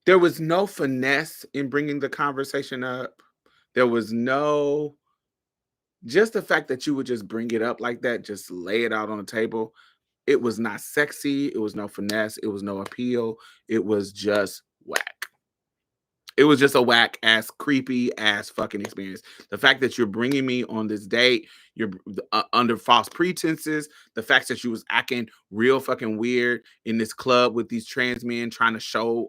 S1: there was no finesse in bringing the conversation up. There was no, just the fact that you would just bring it up like that, just lay it out on the table. It was not sexy. It was no finesse. It was no appeal. It was just whack. It was just a whack ass, creepy ass fucking experience. The fact that you're bringing me on this date, you're under false pretenses. The fact that you was acting real fucking weird in this club with these trans men, trying to show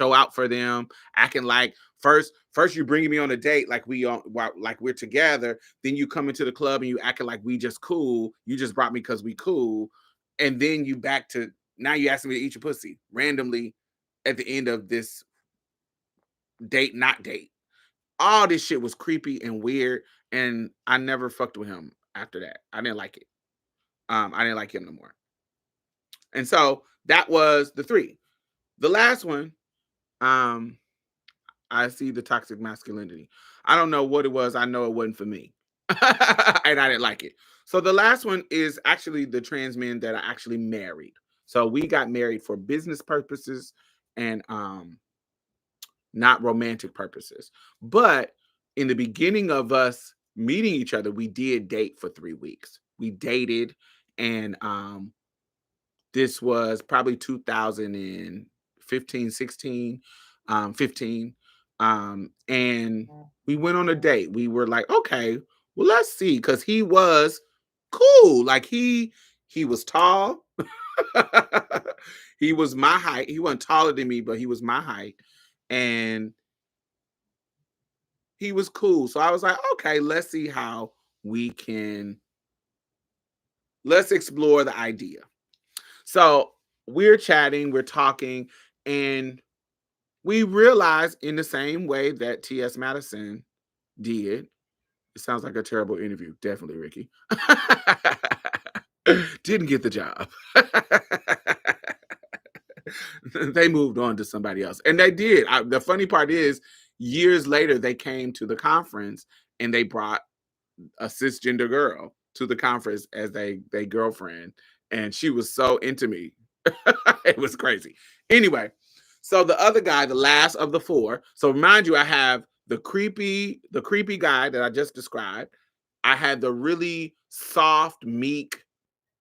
S1: out for them, acting like first you're bringing me on a date like like we're together. Then you come into the club and you acting like we just cool. You just brought me because we cool, and then you back to now you asking me to eat your pussy randomly at the end of this date, not date. All this shit was creepy and weird, and I never fucked with him after that. I didn't like it. I didn't like him no more. And so that was the three. The last one, um, I see the toxic masculinity. I don't know what it was. I know it wasn't for me. And I didn't like it. So the last one is actually the trans men that I actually married. So we got married for business purposes and not romantic purposes. But in the beginning of us meeting each other, we did date for 3 weeks. We dated, and this was probably 2015, 16, 15. And we went on a date. We were like, okay, well, let's see, because he was cool. Like he was tall. He was my height. He wasn't taller than me, but he was my height. And he was cool. So I was like, okay, let's see how we can let's explore the idea. So we're chatting, we're talking, and we realized in the same way that T.S. Madison did. It sounds like a terrible interview. Definitely, Ricky. Didn't get the job. They moved on to somebody else. And they did. The funny part is, years later, they came to the conference and they brought a cisgender girl to the conference as they girlfriend, and she was so into me. It was crazy. Anyway, so the other guy, the last of the four. So mind you, I have the creepy guy that I just described. I had the really soft, meek,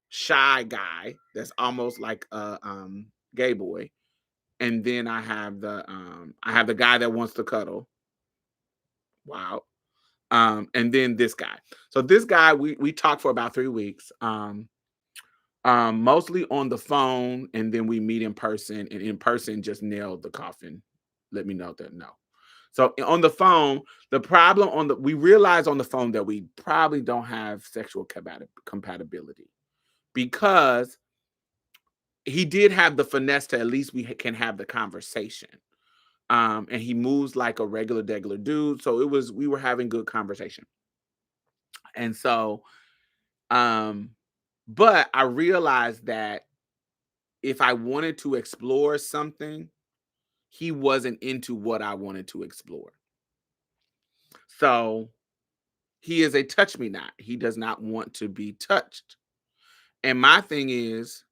S1: shy guy that's almost like a gay boy, and then I have the guy that wants to cuddle. Wow. And then this guy. So this guy, we talked for about 3 weeks, mostly on the phone, and then we meet in person, and in person just nailed the coffin. Let me know that no. So on the phone, the problem on the we realized on the phone that we probably don't have sexual compatibility because he did have the finesse to at least we can have the conversation. And he moves like a regular dude. So we were having good conversation. And so, um, But I realized that if I wanted to explore something, he wasn't into what I wanted to explore. So he is a touch me not. He does not want to be touched. And my thing is,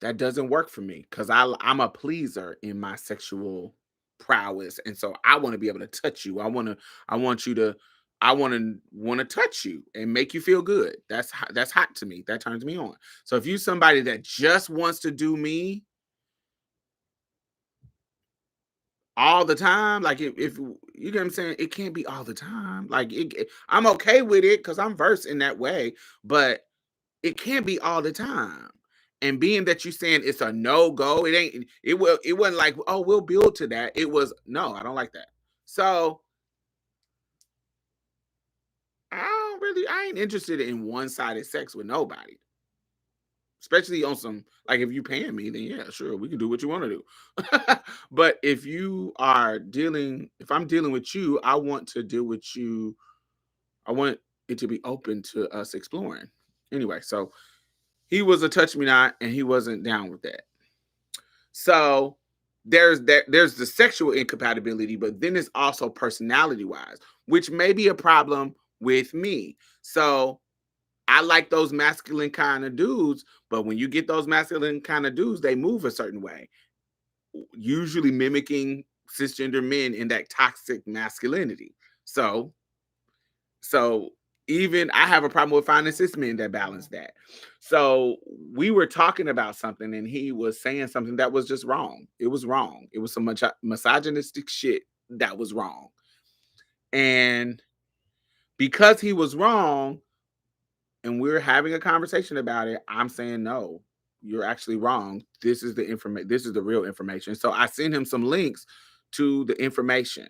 S1: that doesn't work for me because I'm a pleaser in my sexual prowess. And so I want to be able to touch you. I want you to, I want to touch you and make you feel good. That's hot to me. That turns me on. So if you somebody that just wants to do me all the time, like if you get what I'm saying, it can't be all the time. I'm okay with it because I'm versed in that way, but it can't be all the time. And being that you saying it's a no-go, it wasn't like, oh, we'll build to that. It was no, I don't like that. So I ain't interested in one-sided sex with nobody. Especially on some like if you paying me, then yeah, sure, we can do what you want to do. But if I'm dealing with you, I want to deal with you. I want it to be open to us exploring. Anyway, so he was a touch me not, and he wasn't down with that. So there's the sexual incompatibility, but then it's also personality wise, which may be a problem with me. So I like those masculine kind of dudes, but when you get those masculine kind of dudes, they move a certain way, usually mimicking cisgender men in that toxic masculinity. So even I have a problem with finding cis men that balance that. So we were talking about something and he was saying something that was just wrong. It was wrong. It was some misogynistic shit that was wrong. And because he was wrong and we're having a conversation about it, I'm saying no. You're actually wrong. This is the information. This is the real information. So I sent him some links to the information,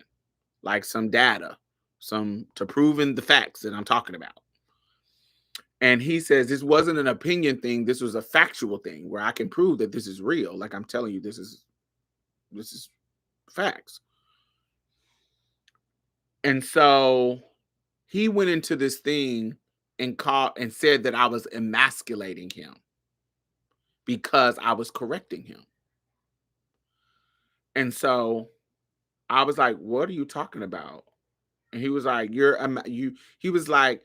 S1: like some data, some to proving the facts that I'm talking about. And he says this wasn't an opinion thing. This was a factual thing where I can prove that this is real. Like I'm telling you, this is facts. And so he went into this thing and called and said that I was emasculating him because I was correcting him. And so I was like, "What are you talking about?" And he was like, you." He was like,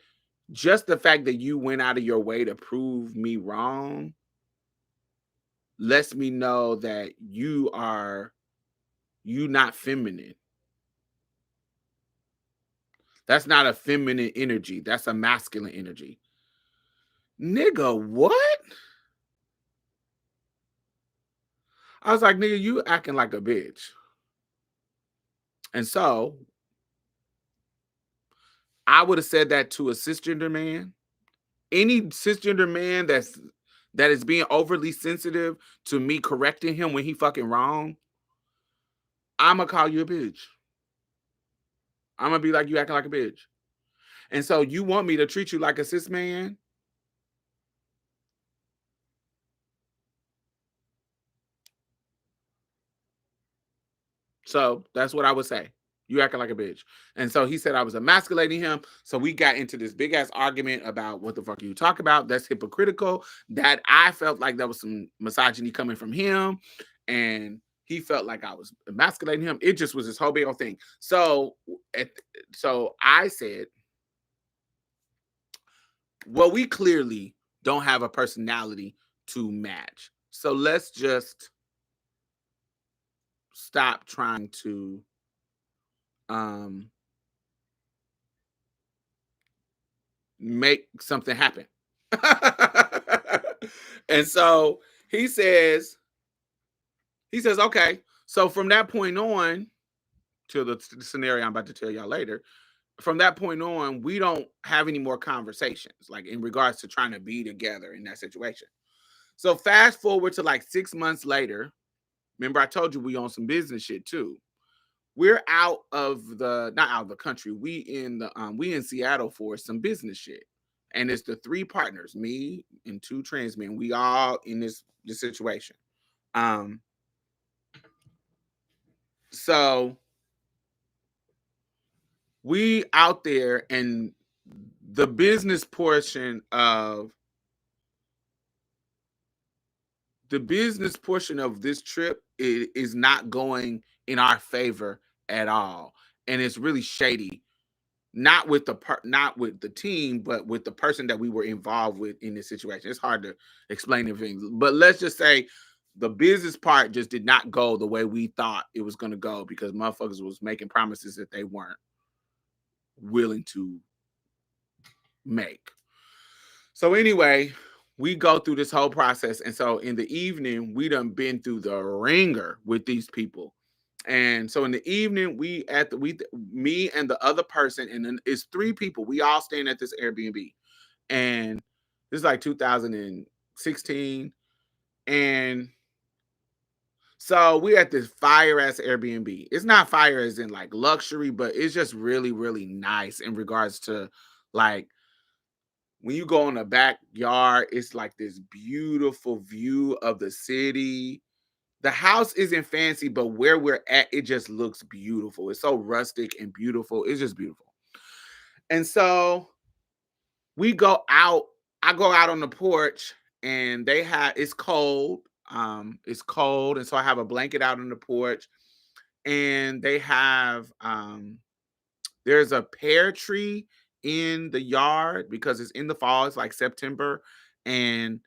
S1: "Just the fact that you went out of your way to prove me wrong lets me know that you not feminine. That's not a feminine energy. That's a masculine energy." Nigga, what? I was like, nigga, you acting like a bitch. And so I would have said that to a cisgender man. Any cisgender man that is being overly sensitive to me correcting him when he fucking wrong, I'ma call you a bitch. I'm gonna be like, you acting like a bitch. And so you want me to treat you like a cis man? So that's what I would say. You acting like a bitch. And so he said I was emasculating him. So we got into this big ass argument about what the fuck you talk about. That's hypocritical. That I felt like there was some misogyny coming from him. And he felt like I was emasculating him. It just was this whole big old thing. So I said, well, we clearly don't have a personality to match. So let's just stop trying to um make something happen. And so he says, okay. So from that point on, to the scenario I'm about to tell y'all later, from that point on, we don't have any more conversations, like in regards to trying to be together in that situation. So fast forward to like 6 months later. Remember, I told you we on some business shit too. We're out of the not out of the country. We in Seattle for some business shit. And it's the three partners, me and two trans men. We all in this situation. Um, so we out there and the business portion of this trip is not going in our favor at all, and it's really shady. Not with the team, but with the person that we were involved with in this situation. It's hard to explain everything, but let's just say the business part just did not go the way we thought it was going to go because motherfuckers was making promises that they weren't willing to make. So anyway, we go through this whole process, and so in the evening, we done been through the ringer with these people. And so in the evening, me and the other person, and then it's three people. We all staying at this Airbnb, and this is like 2016, and so we at this fire ass Airbnb. It's not fire as in like luxury, but it's just really, really nice in regards to like when you go in the backyard, it's like this beautiful view of the city. The house isn't fancy, but where we're at, it just looks beautiful. It's so rustic and beautiful. It's just beautiful. And so we go out. I go out on the porch, and it's cold. It's cold, and so I have a blanket out on the porch, and they have there's a pear tree in the yard because it's in the fall. It's like September, and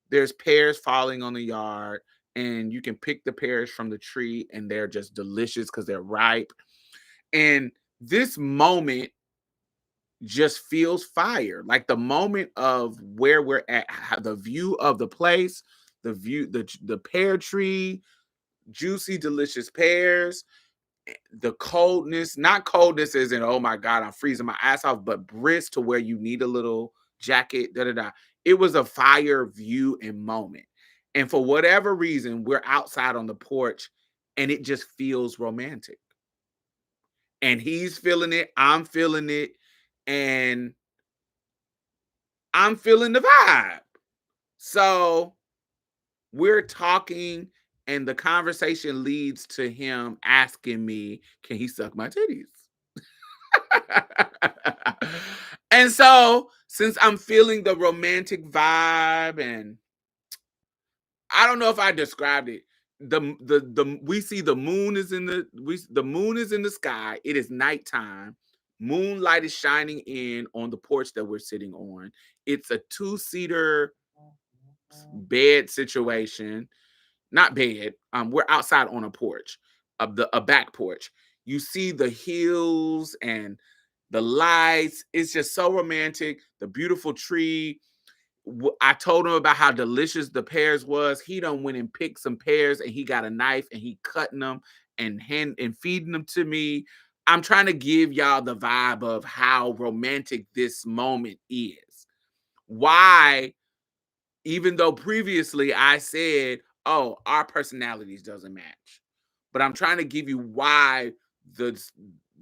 S1: there's pears falling on the yard, and you can pick the pears from the tree, and they're just delicious because they're ripe. And this moment just feels fire. Like the moment of where we're at, the view of the place, the pear tree, juicy, delicious pears, the coldness, not coldness as in, oh my God, I'm freezing my ass off, but brisk to where you need a little jacket, da da da. It was a fire view and moment. And for whatever reason, we're outside on the porch and it just feels romantic. And he's feeling it, I'm feeling it, and I'm feeling the vibe. So we're talking, and the conversation leads to him asking me, can he suck my titties? And so, since I'm feeling the romantic vibe, and I don't know if I described it, the we see the moon is in the moon is in the sky. It is nighttime. Moonlight is shining in on the porch that we're sitting on. It's a two-seater bed situation, not bed. We're outside on a porch, a back porch. You see the hills and the lights. It's just so romantic. The beautiful tree. I told him about how delicious the pears was. He done went and picked some pears, and he got a knife and he cutting them and feeding them to me. I'm trying to give y'all the vibe of how romantic this moment is. Why, even though previously I said, oh, our personalities doesn't match. But I'm trying to give you why the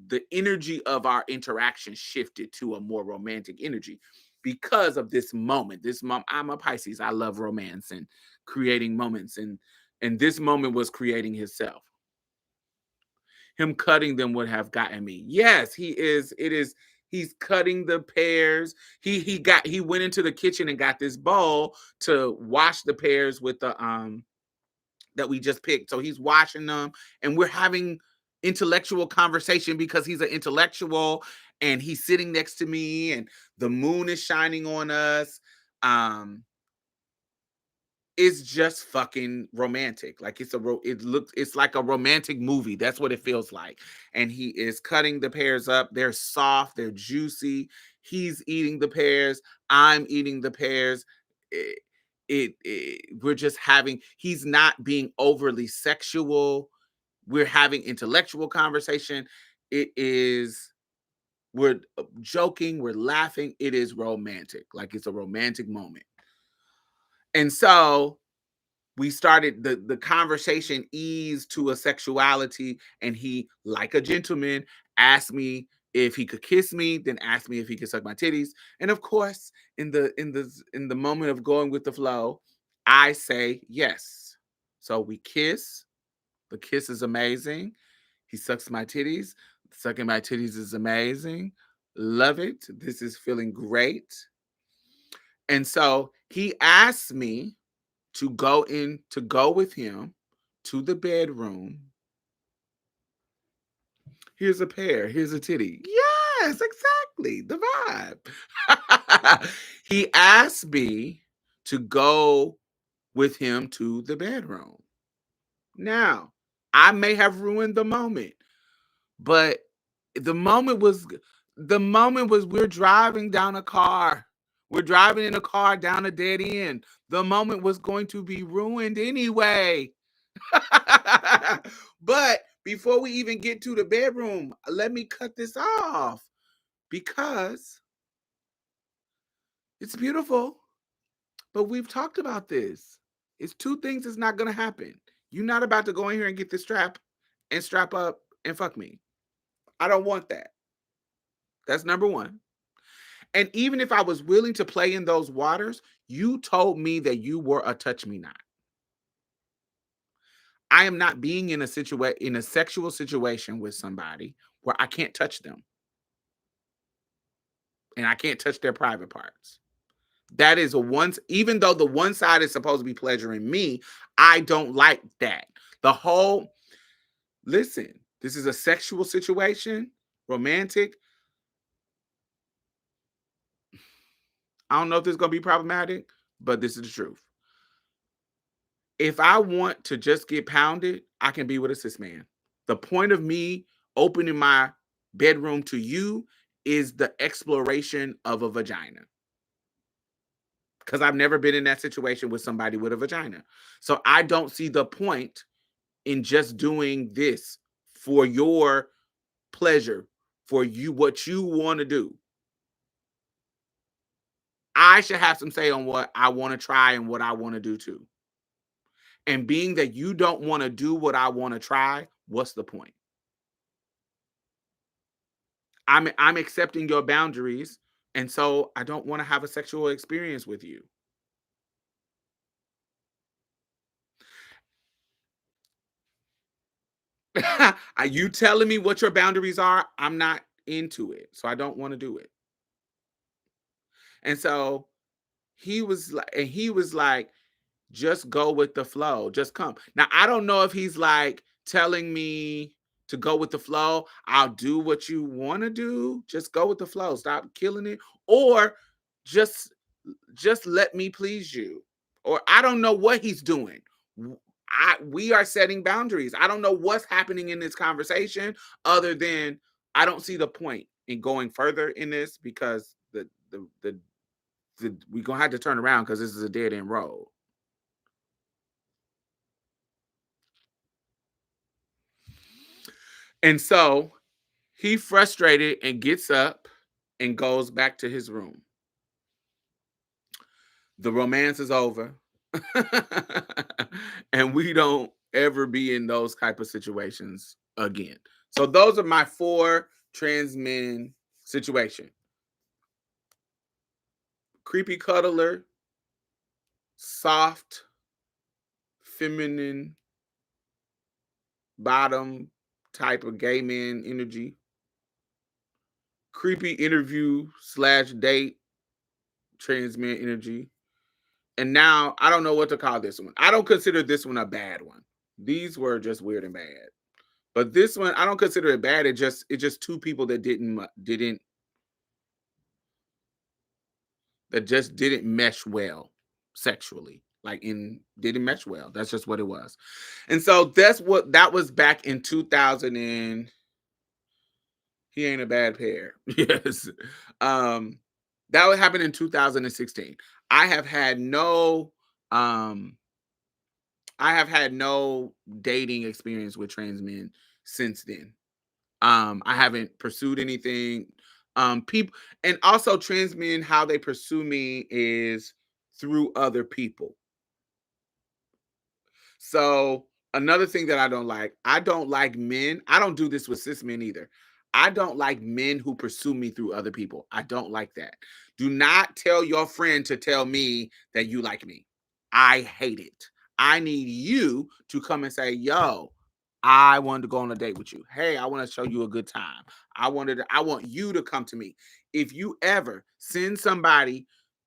S1: the energy of our interaction shifted to a more romantic energy because of this moment. This moment, I'm a Pisces. I love romance and creating moments, and this moment was creating himself. Him cutting them would have gotten me. Yes, he is. It is. He's cutting the pears. He went into the kitchen and got this bowl to wash the pears with the that we just picked. So he's washing them, and we're having intellectual conversation because he's an intellectual, and he's sitting next to me, and the moon is shining on us. Um, it's just fucking romantic. Like it's like a romantic movie. That's what it feels like. And he is cutting the pears up. They're soft, they're juicy. He's eating the pears. I'm eating the pears. It, we're just having, he's not being overly sexual. We're having intellectual conversation. It is, we're joking, we're laughing. It is romantic. Like it's a romantic moment. And so we started the conversation eased to a sexuality, and he, like a gentleman, asked me if he could kiss me, then asked me if he could suck my titties. And of course, in the moment of going with the flow, I say yes. So we kiss. The kiss is amazing. He sucks my titties. Sucking my titties is amazing. Love it. This is feeling great. And so he asked me to go with him to the bedroom. Here's a pear, here's a titty. Yes, exactly. The vibe. He asked me to go with him to the bedroom. Now, I may have ruined the moment, but the moment was we're driving down a car. We're driving in a car down a dead end. The moment was going to be ruined anyway. But before we even get to the bedroom, let me cut this off because it's beautiful. But we've talked about this. It's two things that's not going to happen. You're not about to go in here and get the strap and strap up and fuck me. I don't want that. That's number one. And even if I was willing to play in those waters, you told me that you were a touch me not. I am not being in a sexual situation with somebody where I can't touch them and I can't touch their private parts. That is even though the one side is supposed to be pleasuring me, I don't like that. Listen, this is a sexual situation, romantic. I don't know if this is going to be problematic, but this is the truth. If I want to just get pounded, I can be with a cis man. The point of me opening my bedroom to you is the exploration of a vagina. Because I've never been in that situation with somebody with a vagina. So I don't see the point in just doing this for your pleasure, for you, what you want to do. I should have some say on what I want to try and what I want to do too. And being that you don't want to do what I want to try, what's the point? I'm accepting your boundaries, and so I don't want to have a sexual experience with you. Are you telling me what your boundaries are? I'm not into it, so I don't want to do it. And so he was like, just go with the flow, just come. Now I don't know if he's like telling me to go with the flow. I'll do what you want to do. Just go with the flow. Stop killing it, or just let me please you. Or I don't know what he's doing. We are setting boundaries. I don't know what's happening in this conversation other than I don't see the point in going further in this because we're gonna have to turn around because this is a dead end road. And so he frustrated and gets up and goes back to his room. The romance is over. And we don't ever be in those type of situations again. So those are my 4 trans men situation. Creepy cuddler, soft, feminine, bottom type of gay man energy. Creepy interview / date, trans man energy. And now I don't know what to call this one. I don't consider this one a bad one. These were just weird and bad. But this one, I don't consider it bad. It's just two people that didn't mesh well sexually. Didn't mesh well. That's just what it was. And so that was back in 2000 and he ain't a bad pair. Yes. That would happen in 2016. I have had no dating experience with trans men since then. I haven't pursued anything. People, and also trans men, how they pursue me is through other people. So another thing that I don't like men. I don't do this with cis men either. I don't like men who pursue me through other people. I don't like that. Do not tell your friend to tell me that you like me. I hate it. I need you to come and say, yo, I wanted to go on a date with you. Hey, I want to show you a good time. I want you to come to me. If you ever send somebody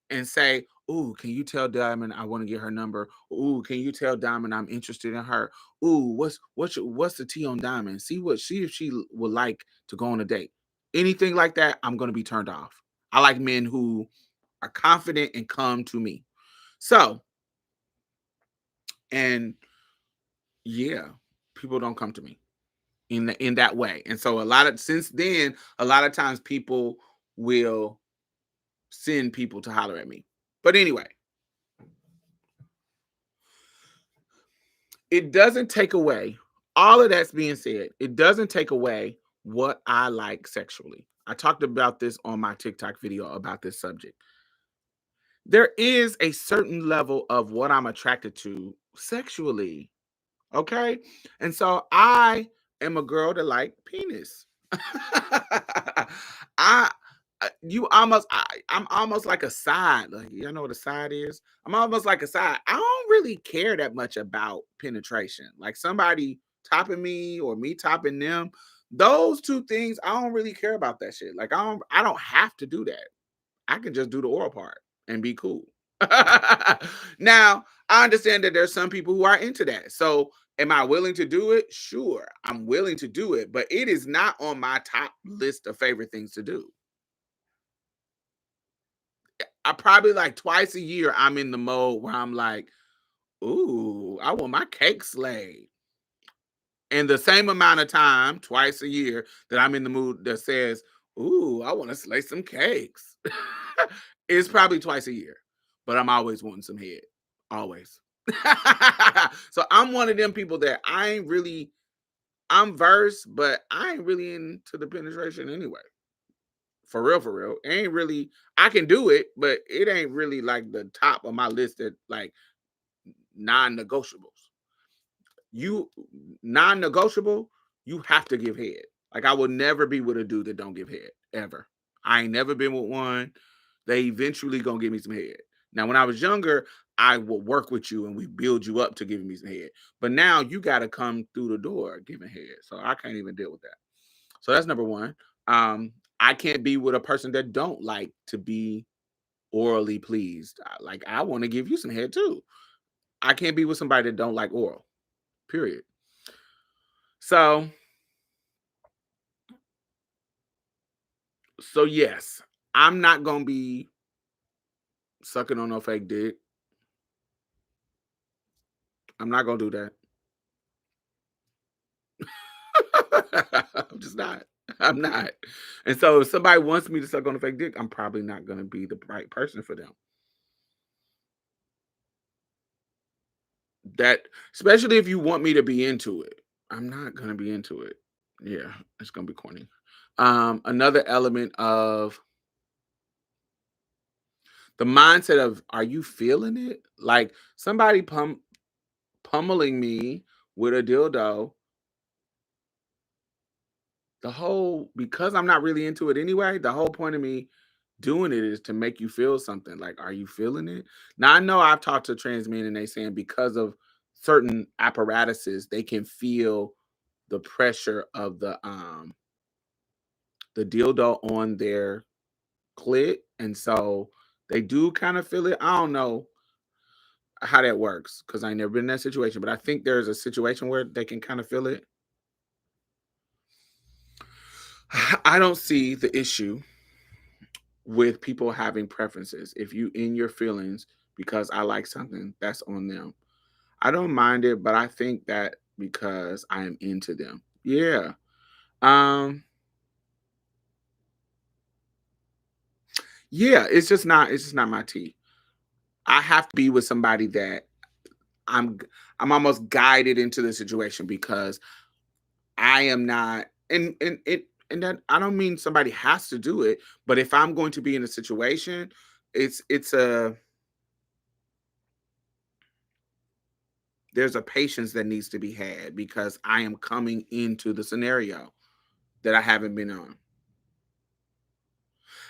S1: and say, "Ooh, can you tell Diamond I want to get her number? Ooh, can you tell Diamond I'm interested in her? Ooh, what's the tea on Diamond? See if she would like to go on a date." Anything like that, I'm going to be turned off. I like men who are confident and come to me. So, and yeah, people don't come to me in that way. And so since then, a lot of times people will send people to holler at me. But anyway, it doesn't take away all of that's being said. It doesn't take away what I like sexually. I talked about this on my TikTok video about this subject. There is a certain level of what I'm attracted to sexually. Okay. And so I am a girl that like penis. I I'm almost like a side. Like, you know what a side is? I'm almost like a side. I don't really care that much about penetration. Like somebody topping me or me topping them. Those two things, I don't really care about that shit. Like I don't have to do that. I can just do the oral part and be cool. Now, I understand that there's some people who are into that. So, am I willing to do it? Sure, I'm willing to do it, but it is not on my top list of favorite things to do. I probably like twice a year, I'm in the mode where I'm like, ooh, I want my cake slayed. And the same amount of time, twice a year, that I'm in the mood that says, ooh, I want to slay some cakes. It's probably twice a year, but I'm always wanting some head. Always. So I'm one of them people that I'm versed, but I ain't really into the penetration anyway. For real, for real. Ain't really, I can do it, but it ain't really like the top of my list that like non-negotiables. You non-negotiable, you have to give head. Like I will never be with a dude that don't give head ever. I ain't never been with one. They eventually gonna give me some head. Now, when I was younger, I will work with you and we build you up to giving me some head. But now you got to come through the door giving head. So I can't even deal with that. So that's number one. I can't be with a person that don't like to be orally pleased. Like I want to give you some head too. I can't be with somebody that don't like oral. Period. So yes, I'm not gonna be sucking on no fake dick. I'm not gonna do that. I'm just not. I'm not. And so if somebody wants me to suck on a fake dick, I'm probably not gonna be the right person for them. That especially if you want me to be into it. I'm not gonna be into it. Yeah, it's gonna be corny. Another element of the mindset of are you feeling it? Like somebody pummeling me with a dildo, because I'm not really into it anyway, the whole point of me doing it is to make you feel something. Like, are you feeling it? Now I know I've talked to trans men and they saying because of certain apparatuses, they can feel the pressure of the dildo on their clit. And so they do kind of feel it. I don't know how that works because I never been in that situation, but I think there's a situation where they can kind of feel it. I don't see the issue with people having preferences. If you in your feelings because I like something, that's on them. I don't mind it, but I think that because I am into them. Yeah. Um yeah, it's just not my tea. I have to be with somebody that I'm I'm almost guided into the situation because I am not and that I don't mean somebody has to do it, but if I'm going to be in a situation, it's a there's a patience that needs to be had because I am coming into the scenario that I haven't been on.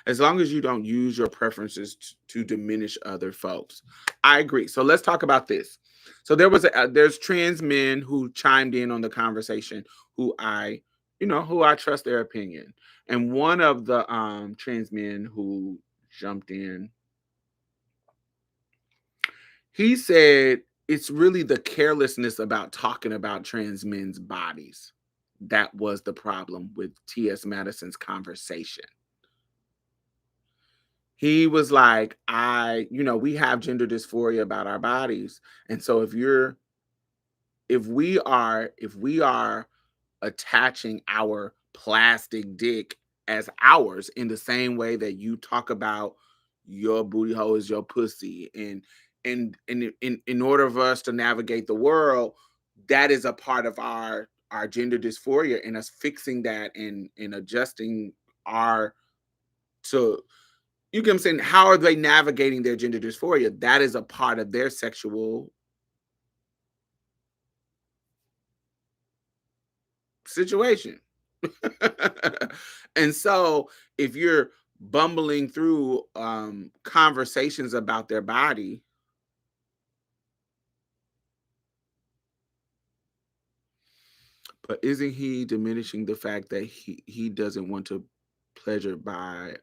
S1: As long as you don't use your preferences to diminish other folks. I agree. So let's talk about this. So there's trans men who chimed in on the conversation who I trust their opinion. And one of the trans men who jumped in, he said it's really the carelessness about talking about trans men's bodies that was the problem with T.S. Madison's conversation. He was like, we have gender dysphoria about our bodies. And so if we are attaching our plastic dick as ours in the same way that you talk about your booty hole is your pussy, and in order for us to navigate the world, that is a part of our gender dysphoria, and us fixing that and adjusting our to you get what I'm saying, how are they navigating their gender dysphoria? That is a part of their sexual situation. And so if you're bumbling through conversations about their body, but isn't he diminishing the fact that he doesn't want to pleasure by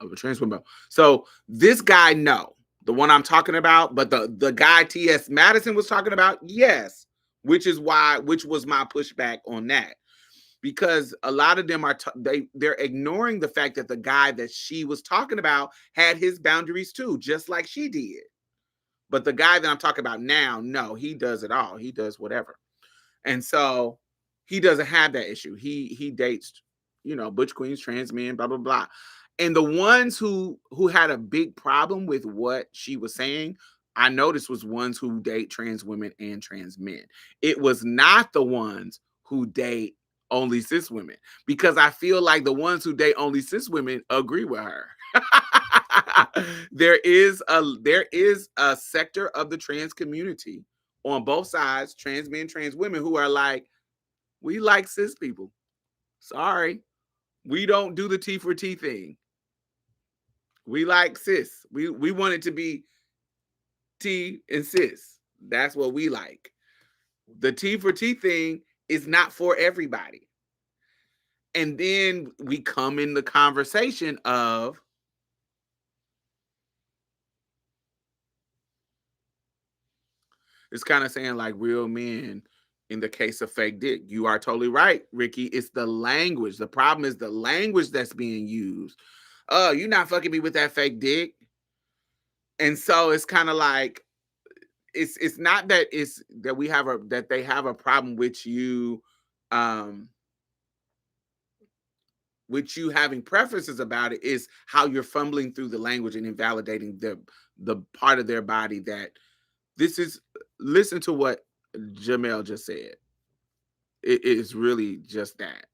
S1: of a trans woman? So this guy, no, the one I'm talking about, but the guy T.S. Madison was talking about, yes, which was my pushback on that, because a lot of them they're ignoring the fact that the guy that she was talking about had his boundaries too, just like she did. But the guy that I'm talking about now, no, he does it all. He does whatever. And so he doesn't have that issue. He dates, butch queens, trans men, blah blah blah. And the ones who had a big problem with what she was saying, I noticed was ones who date trans women and trans men. It was not the ones who date only cis women, because I feel like the ones who date only cis women agree with her. There is a sector of the trans community on both sides, trans men, trans women, who are like, we like cis people. Sorry, we don't do the T for T thing. We like cis. We want it to be T and cis. That's what we like. The T for T thing is not for everybody. And then we come in the conversation of, it's kind of saying like real men in the case of fake dick. You are totally right, Ricky. It's the language. The problem is the language that's being used. Oh, you're not fucking me with that fake dick. And so it's kind of like, it's not that it's that they have a problem um with you having preferences about it. Is how you're fumbling through the language and invalidating the part of their body that this is. Listen to what Jamel just said. It is really just that.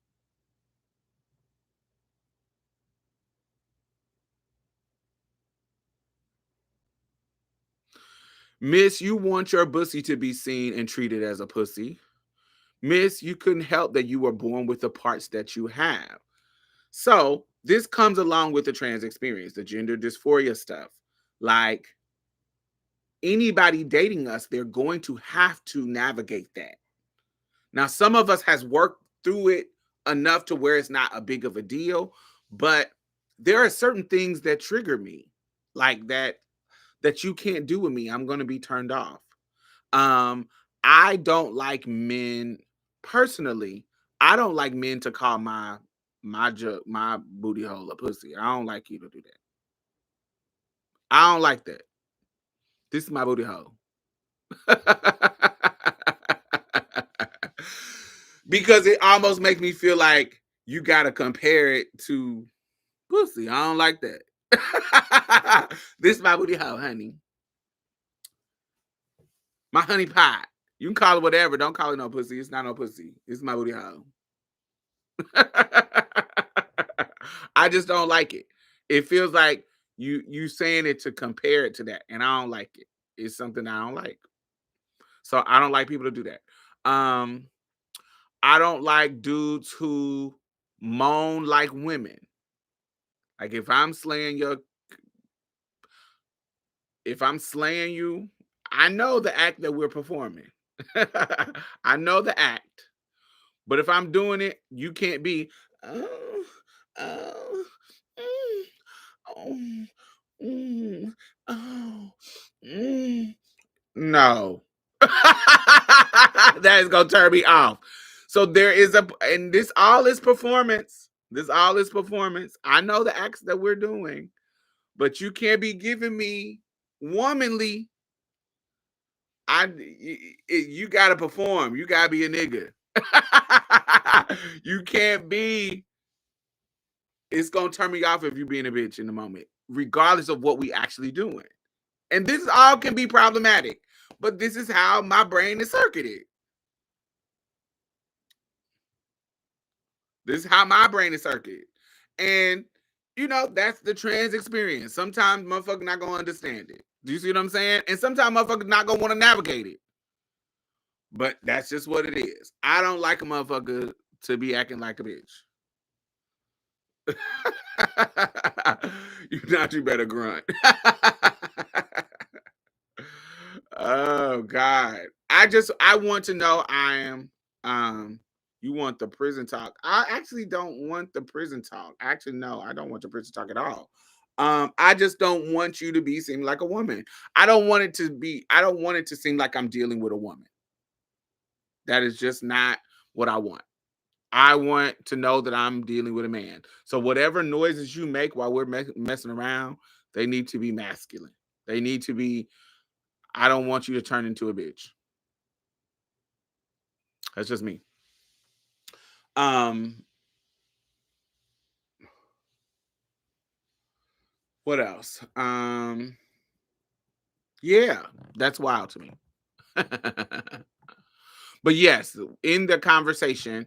S1: Miss, you want your pussy to be seen and treated as a pussy. Miss, you couldn't help that you were born with the parts that you have. So this comes along with the trans experience, the gender dysphoria stuff. Like, anybody dating us, they're going to have to navigate that. Now, some of us has worked through it enough to where it's not a big of a deal, but there are certain things that trigger me, like that you can't do with me. I'm going to be turned off. Um, I don't like men personally. I don't like men to call my booty hole a pussy. I don't like you to do that. I don't like that. This is my booty hole. Because it almost makes me feel like you got to compare it to pussy. I don't like that. This is my booty hole, honey. My honey pot. You can call it whatever. Don't call it no pussy. It's not no pussy. It's my booty hole. I just don't like it. It feels like you saying it to compare it to that, and I don't like it. It's something I don't like. So I don't like people to do that. Um, I don't like dudes who moan like women. Like if I'm slaying you, I know the act that we're performing. I know the act. But if I'm doing it, you can't be, oh, oh, mm, oh, mm, oh, mm. No. That is gonna turn me off. So there is and this all is performance. This all is performance. I know the acts that we're doing, but you can't be giving me womanly. You gotta perform. You gotta be a nigga. You can't be. It's gonna turn me off if you being a bitch in the moment, regardless of what we actually doing. And this all can be problematic, but this is how my brain is circuited. This is how my brain is circuited. And that's the trans experience. Sometimes motherfuckers not gonna understand it. Do you see what I'm saying? And sometimes motherfuckers not gonna want to navigate it. But that's just what it is. I don't like a motherfucker to be acting like a bitch. You better grunt. Oh God. I want to know you want the prison talk. I actually don't want the prison talk. Actually, no, I don't want the prison talk at all. I just don't want you to seem like a woman. I don't want it to seem like I'm dealing with a woman. That is just not what I want. I want to know that I'm dealing with a man. So whatever noises you make while we're messing around, they need to be masculine. They need to be. I don't want you to turn into a bitch. That's just me. What else? Yeah, that's wild to me. But yes, in the conversation,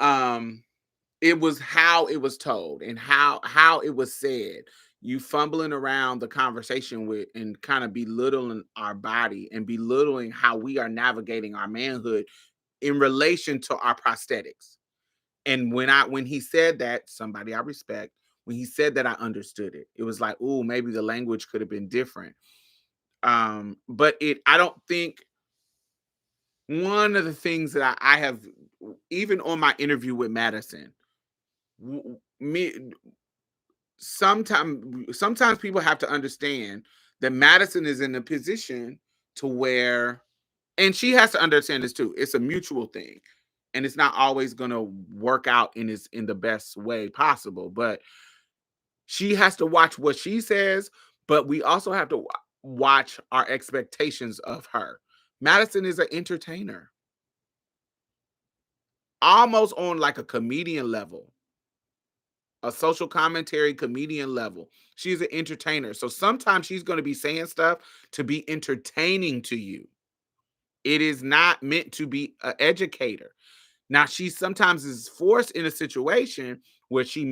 S1: it was how it was told and how it was said. You fumbling around the conversation with and kind of belittling our body and belittling how we are navigating our manhood in relation to our prosthetics. And when he said that, somebody I respect, when he said that, I understood it. It was like, oh, maybe the language could have been different. But I don't think one of the things that I have, even on my interview with Madison, me sometimes people have to understand that Madison is in a position to where, and she has to understand this too. It's a mutual thing, and it's not always going to work out in the best way possible. But she has to watch what she says, but we also have to watch our expectations of her. Madison is an entertainer, almost on like a comedian level, a social commentary comedian level. She's an entertainer. So sometimes she's going to be saying stuff to be entertaining to you. It is not meant to be an educator. Now, she sometimes is forced in a situation where she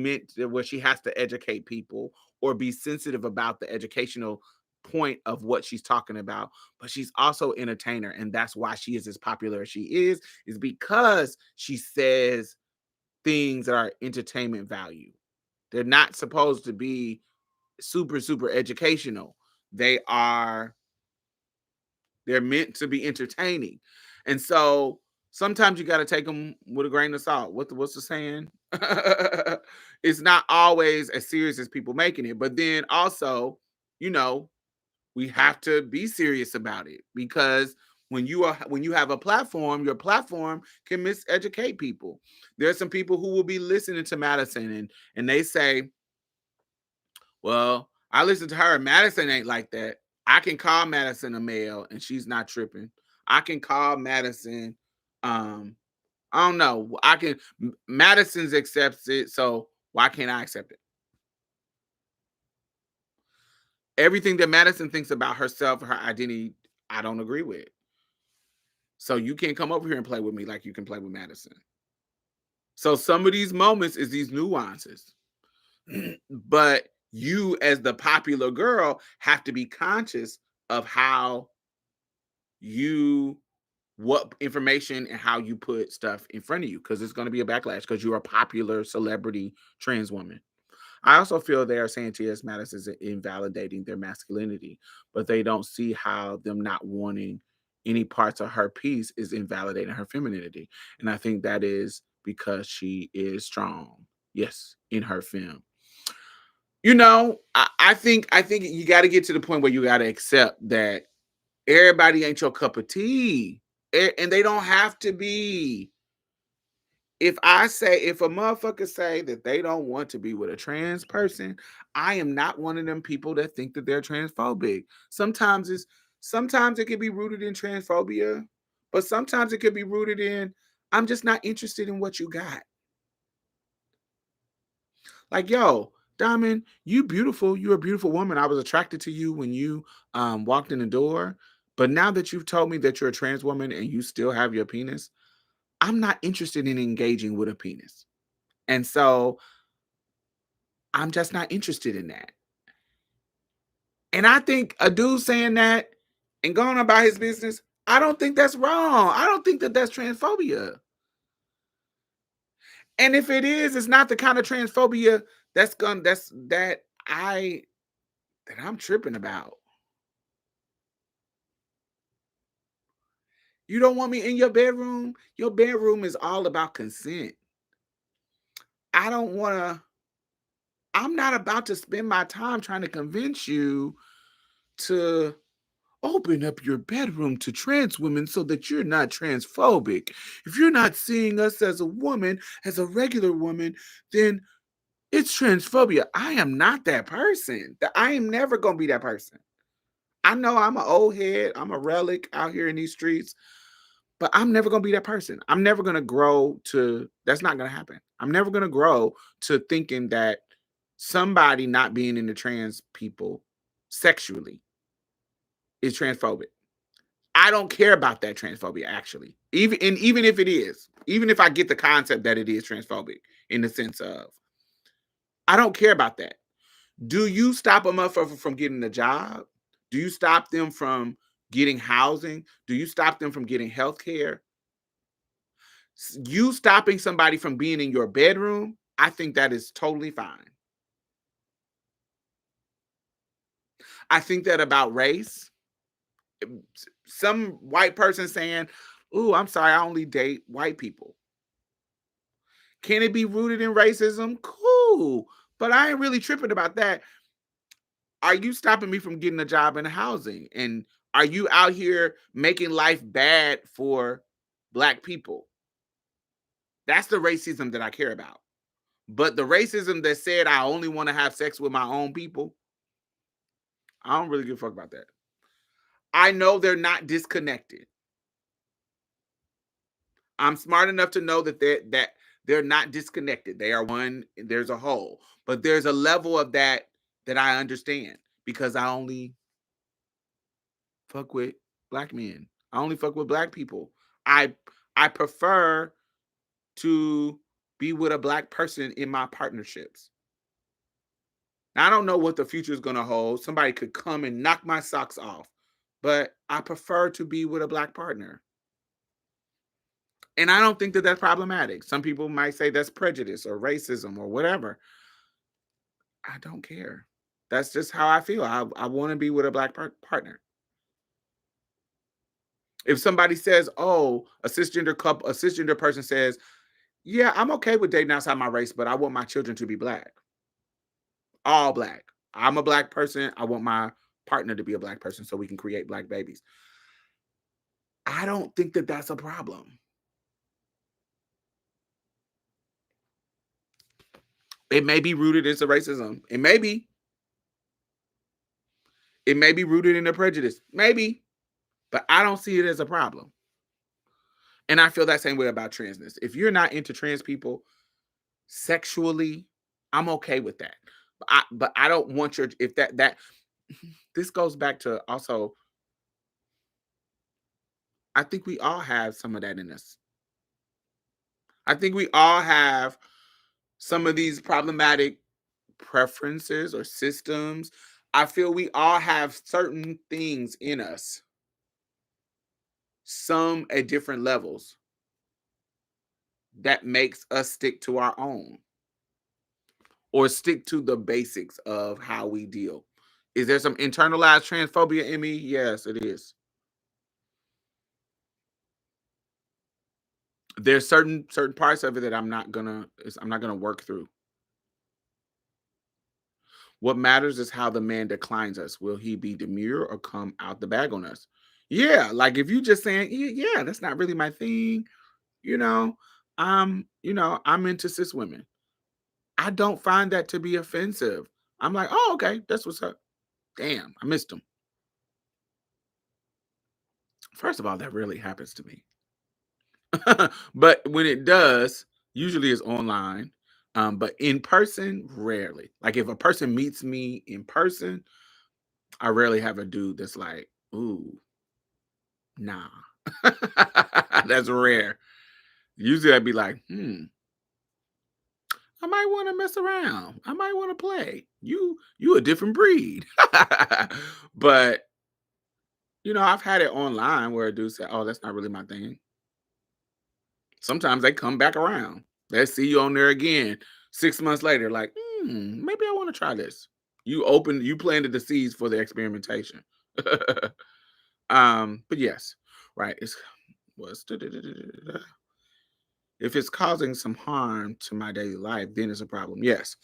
S1: has to educate people or be sensitive about the educational point of what she's talking about, but she's also entertainer, and that's why she is as popular as she is because she says things that are entertainment value. They're not supposed to be super super educational. They're meant to be entertaining. And so sometimes you got to take them with a grain of salt. What's the saying? It's not always as serious as people making it. But then also, you know, we have to be serious about it because when you have a platform, your platform can miseducate people. There's some people who will be listening to Madison and they say, well, I listen to her. Madison ain't like that. I can call Madison a male and she's not tripping. I can call Madison. I don't know. Madison's accepts it, so why can't I accept it? Everything that Madison thinks about herself, her identity, I don't agree with. So you can't come over here and play with me like you can play with Madison. So some of these moments is these nuances. But you, as the popular girl, have to be conscious of what information and how you put stuff in front of you because it's going to be a backlash because you're a popular celebrity trans woman. I also feel they are saying T.S. Madison is invalidating their masculinity, but they don't see how them not wanting any parts of her piece is invalidating her femininity. And I think that is because she is strong. Yes, in her film. I think you got to get to the point where you got to accept that everybody ain't your cup of tea. And they don't have to be. If a motherfucker say that they don't want to be with a trans person, I am not one of them people that think that they're transphobic. Sometimes it can be rooted in transphobia, but sometimes it could be rooted in I'm just not interested in what you got. Like, yo, Diamond, you beautiful. You're a beautiful woman. I was attracted to you when you walked in the door. But now that you've told me that you're a trans woman and you still have your penis, I'm not interested in engaging with a penis. And so I'm just not interested in that. And I think a dude saying that and going about his business, I don't think that's wrong. I don't think that that's transphobia. And if it is, it's not the kind of transphobia I that I'm tripping about. You don't want me in your bedroom? Your bedroom is all about consent. I don't want to I'm not about to spend my time trying to convince you to open up your bedroom to trans women so that you're not transphobic. If you're not seeing us as a woman, as a regular woman, then it's transphobia. I am not that person. I am never going to be that person. I know I'm an old head, I'm a relic out here in these streets, but I'm never going to be that person. I'm never going to grow to, that's not going to happen. I'm never going to grow to thinking that somebody not being into trans people sexually is transphobic. I don't care about that transphobia, actually. Even if it is, even if I get the concept that it is transphobic in the sense of, I don't care about that. Do you stop a motherfucker from getting a job? Do you stop them from getting housing? Do you stop them from getting health care? You stopping somebody from being in your bedroom, I think that is totally fine. I think that about race. Some white person saying, "Ooh, I'm sorry, I only date white people." Can it be rooted in racism? Cool. But I ain't really tripping about that. Are you stopping me from getting a job in housing? And are you out here making life bad for Black people? That's the racism that I care about. But the racism that said I only want to have sex with my own people, I don't really give a fuck about that. I know they're not disconnected. I'm smart enough to know that they're not disconnected. They are one, there's a whole. But there's a level of that I understand because I only fuck with Black men. I only fuck with Black people. I I prefer to be with a Black person in my partnerships. Now, I don't know what the future is going to hold. Somebody could come and knock my socks off, but I prefer to be with a Black partner. And I don't think that that's problematic. Some people might say that's prejudice or racism or whatever. I don't care. That's just how I feel. I want to be with a Black partner. If somebody says, "Oh, a cisgender person says, yeah, I'm okay with dating outside my race, but I want my children to be Black, all Black. I'm a Black person. I want my partner to be a Black person so we can create Black babies." I don't think that that's a problem. It may be rooted in some racism. It may be rooted in a prejudice. Maybe, but I don't see it as a problem. And I feel that same way about transness. If you're not into trans people sexually, I'm okay with that. But I don't want your if that this goes back to also I think we all have some of that in us. I think we all have some of these problematic preferences or systems. I feel we all have certain things in us, some at different levels, that makes us stick to our own. or stick to the basics of how we deal. Is there some internalized transphobia in me? Yes, it is. There's certain parts of it that I'm not gonna work through. What matters is how the man declines us. Will he be demure or come out the bag on us? Yeah, like if you just saying, yeah, that's not really my thing, you know, I'm into cis women. I don't find that to be offensive. I'm like, oh, okay, that's what's up. Damn, I missed him. First of all, that really happens to me. But when it does, usually it's online. But in person, rarely. Like if a person meets me in person, I rarely have a dude that's like, ooh, nah. That's rare. Usually I'd be like, I might want to mess around. I might want to play. You a different breed. But I've had it online where a dude said, oh, that's not really my thing. Sometimes they come back around. They see you on there again 6 months later, like, maybe I want to try this. You planted the seeds for the experimentation. But yes, right. What's if it's causing some harm to my daily life, then it's a problem. Yes.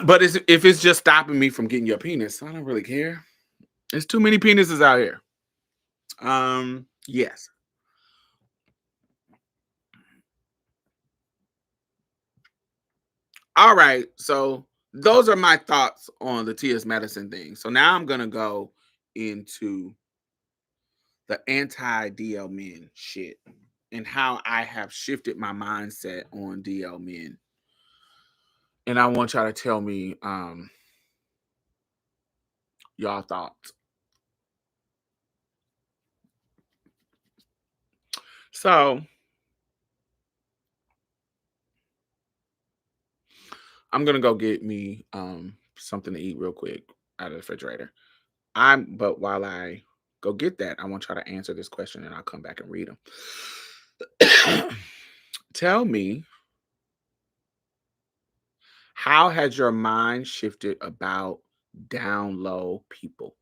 S1: But if it's just stopping me from getting your penis, I don't really care. There's too many penises out here. Yes. All right. So those are my thoughts on the T.S. Madison thing. So now I'm gonna go into the anti DL men shit and how I have shifted my mindset on DL men. And I want y'all to tell me y'all thoughts. So I'm gonna go get me something to eat real quick out of the refrigerator. But while I go get that, I want y'all to answer this question and I'll come back and read them. Tell me, how has your mind shifted about down low people?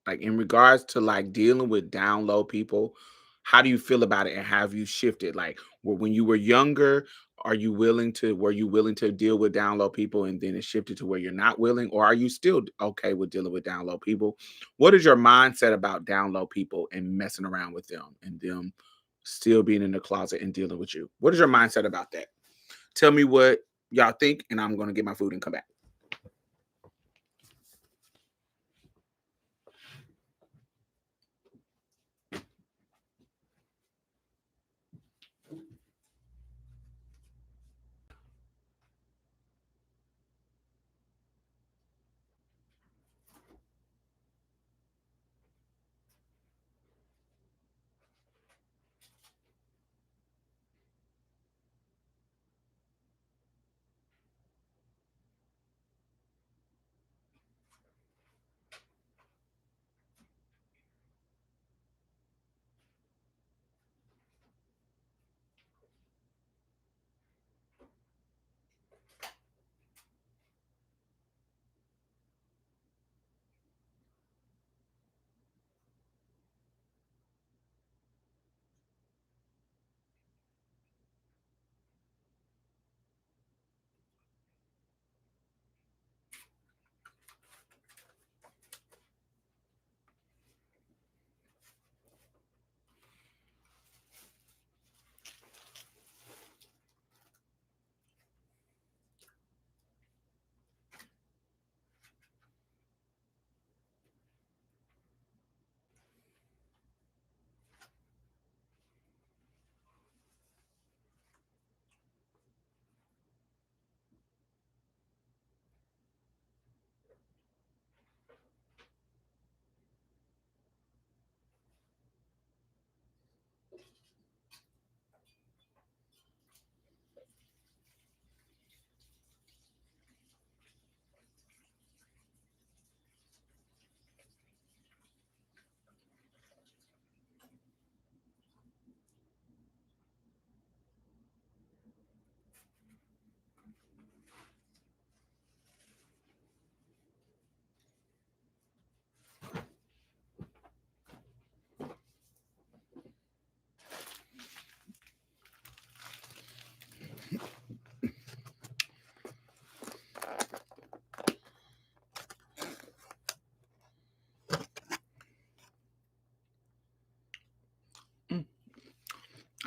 S1: Like in regards to like dealing with down low people, how do you feel about it and have you shifted? Like when you were younger, were you willing to deal with down low people and then it shifted to where you're not willing, or are you still okay with dealing with down low people? What is your mindset about down low people and messing around with them and them still being in the closet and dealing with you? What is your mindset about that? Tell me what y'all think, and I'm gonna get my food and come back.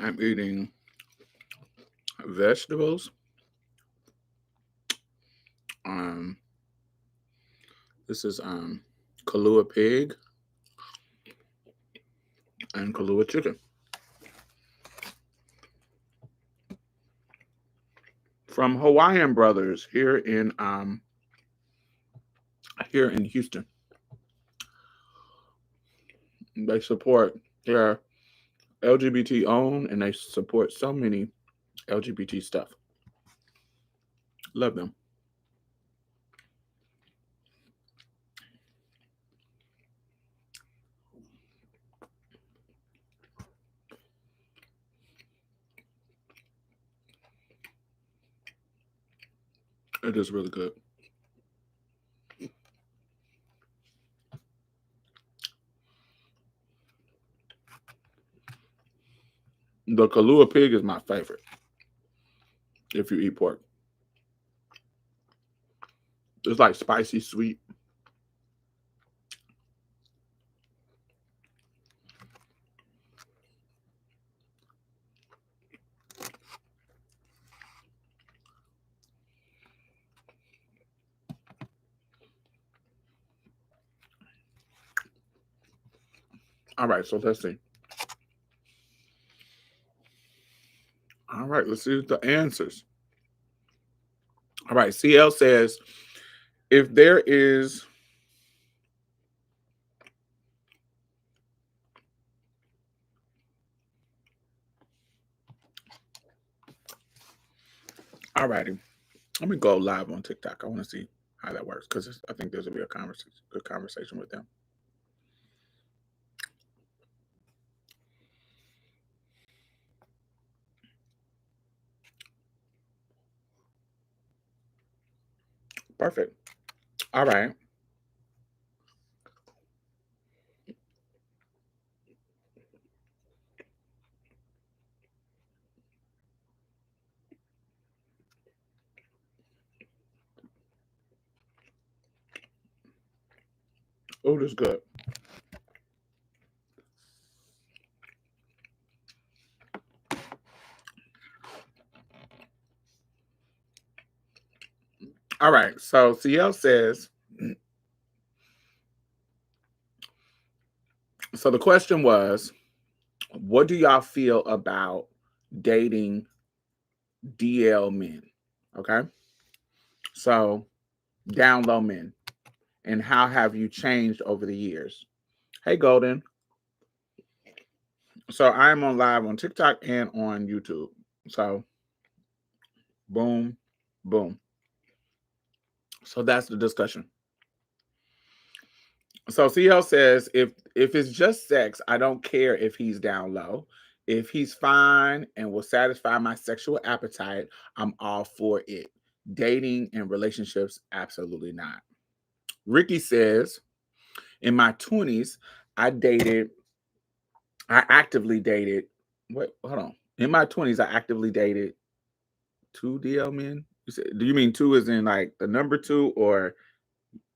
S1: I'm eating vegetables. Um, this is Kahlua pig and Kahlua chicken from Hawaiian Brothers here in Houston. They support they're LGBT owned and they support so many LGBT stuff. Love them. It is really good. The Kahlua pig is my favorite if you eat pork. It's like spicy sweet. All right, so let's see. All right, let's see the answers. All right, CL says if there is all righty. Let me go live on TikTok. I want to see how that works because I think there's gonna be a good conversation with them. Perfect. All right. Oh, this is good. All right. So CL says, so the question was, what do y'all feel about dating DL men? Okay. So down low men. And how have you changed over the years? Hey, Golden. So I'm on live on TikTok and on YouTube. So boom, boom. So that's the discussion. So CL says if it's just sex, I don't care if he's down low. If he's fine and will satisfy my sexual appetite, I'm all for it. Dating and relationships, absolutely not. Ricky says, in my 20s, I actively dated. Wait, hold on. In my 20s, I actively dated two DL men. Do you mean two as in like the number two, or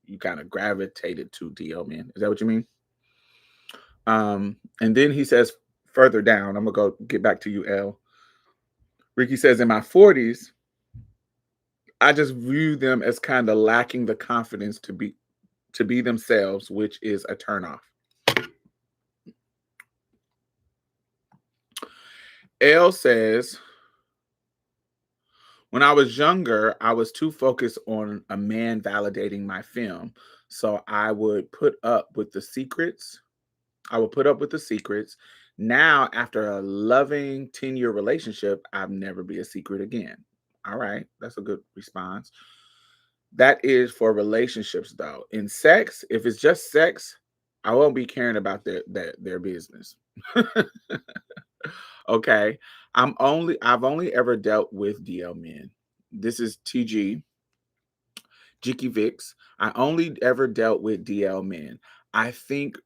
S1: you kind of gravitated to DL men? Is that what you mean? And then he says further down, I'm gonna go get back to you, L. Ricky says, in my 40s, I just view them as kind of lacking the confidence to be themselves, which is a turnoff. L says, when I was younger, I was too focused on a man validating my film. So I would put up with the secrets. Now, after a loving 10-year relationship, I'll never be a secret again. All right. That's a good response. That is for relationships, though. In sex, if it's just sex, I won't be caring about their business. Okay. I've only ever dealt with DL men. This is TG, Jicky Vix. I only ever dealt with DL men. I think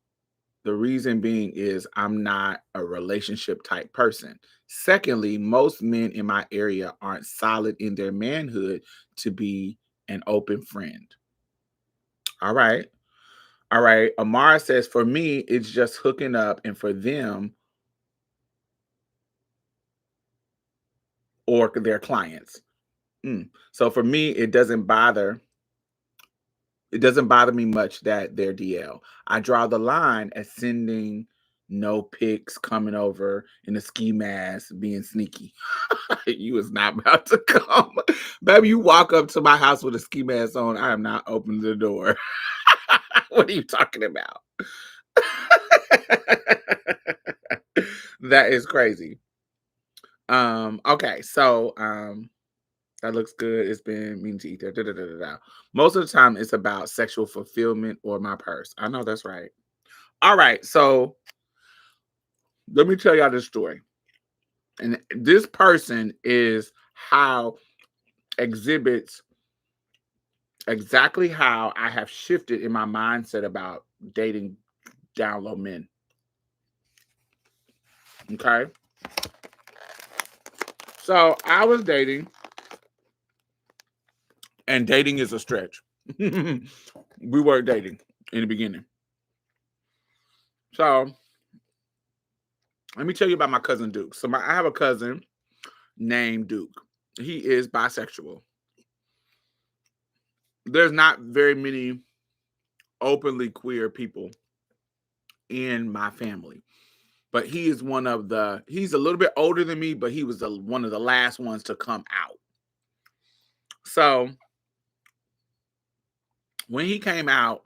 S1: the reason being is I'm not a relationship type person. Secondly, most men in my area aren't solid in their manhood to be an open friend. All right. All right. Amara says, for me, it's just hooking up. And for them, or their clients. So for me, it doesn't bother me much that they're DL. I draw the line at sending no pics, coming over in a ski mask, being sneaky. You is not about to come. Baby, you walk up to my house with a ski mask on, I am not opening the door. What are you talking about? That is crazy. Okay, so that looks good. It's been mean to eat there. Da, da, da, da, da. Most of the time, it's about sexual fulfillment or my purse. I know that's right. All right, so let me tell y'all this story. And this person is how exhibits exactly how I have shifted in my mindset about dating down low men. Okay. So I was dating, and dating is a stretch. We weren't dating in the beginning. So let me tell you about my cousin Duke. So I have a cousin named Duke. He is bisexual. There's not very many openly queer people in my family, but he is he's a little bit older than me, but he was one of the last ones to come out. So when he came out,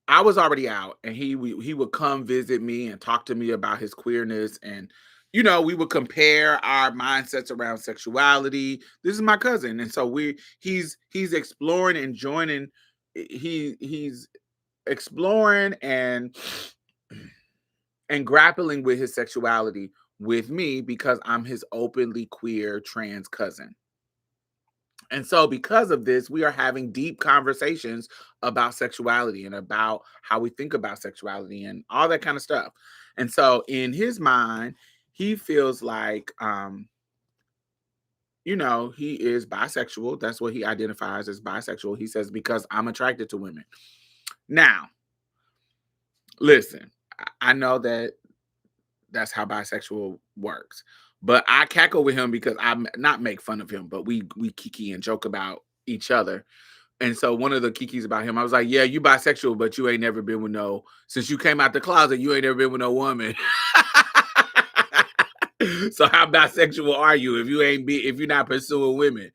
S1: I was already out, and he would come visit me and talk to me about his queerness, and we would compare our mindsets around sexuality. This is my cousin, and so he's exploring and joining. He's exploring and grappling with his sexuality with me because I'm his openly queer trans cousin. And so, because of this, we are having deep conversations about sexuality and about how we think about sexuality and all that kind of stuff. And so, in his mind, he feels like, he is bisexual. That's what he identifies as bisexual. He says, because I'm attracted to women. Now, listen, I know that that's how bisexual works. But I cackle with him because I'm not make fun of him, but we kiki and joke about each other. And so one of the kikis about him, I was like, yeah, you bisexual, but you ain't never been with since you came out the closet, you ain't never been with no woman. So how bisexual are you if you're not pursuing women?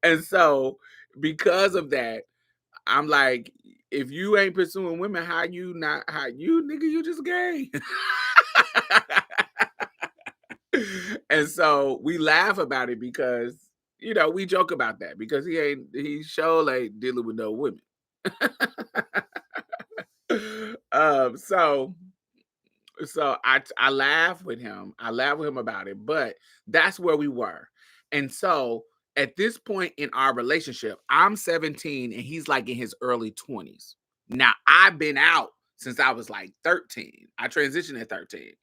S1: And so because of that, I'm like, if you ain't pursuing women, how you nigga, you just gay. And so we laugh about it because we joke about that because he sure ain't dealing with no women. So I laugh with him. I laugh with him about it, but that's where we were. And so at this point in our relationship, I'm 17 and he's like in his early 20s. Now I've been out since I was like 13. I transitioned at 13.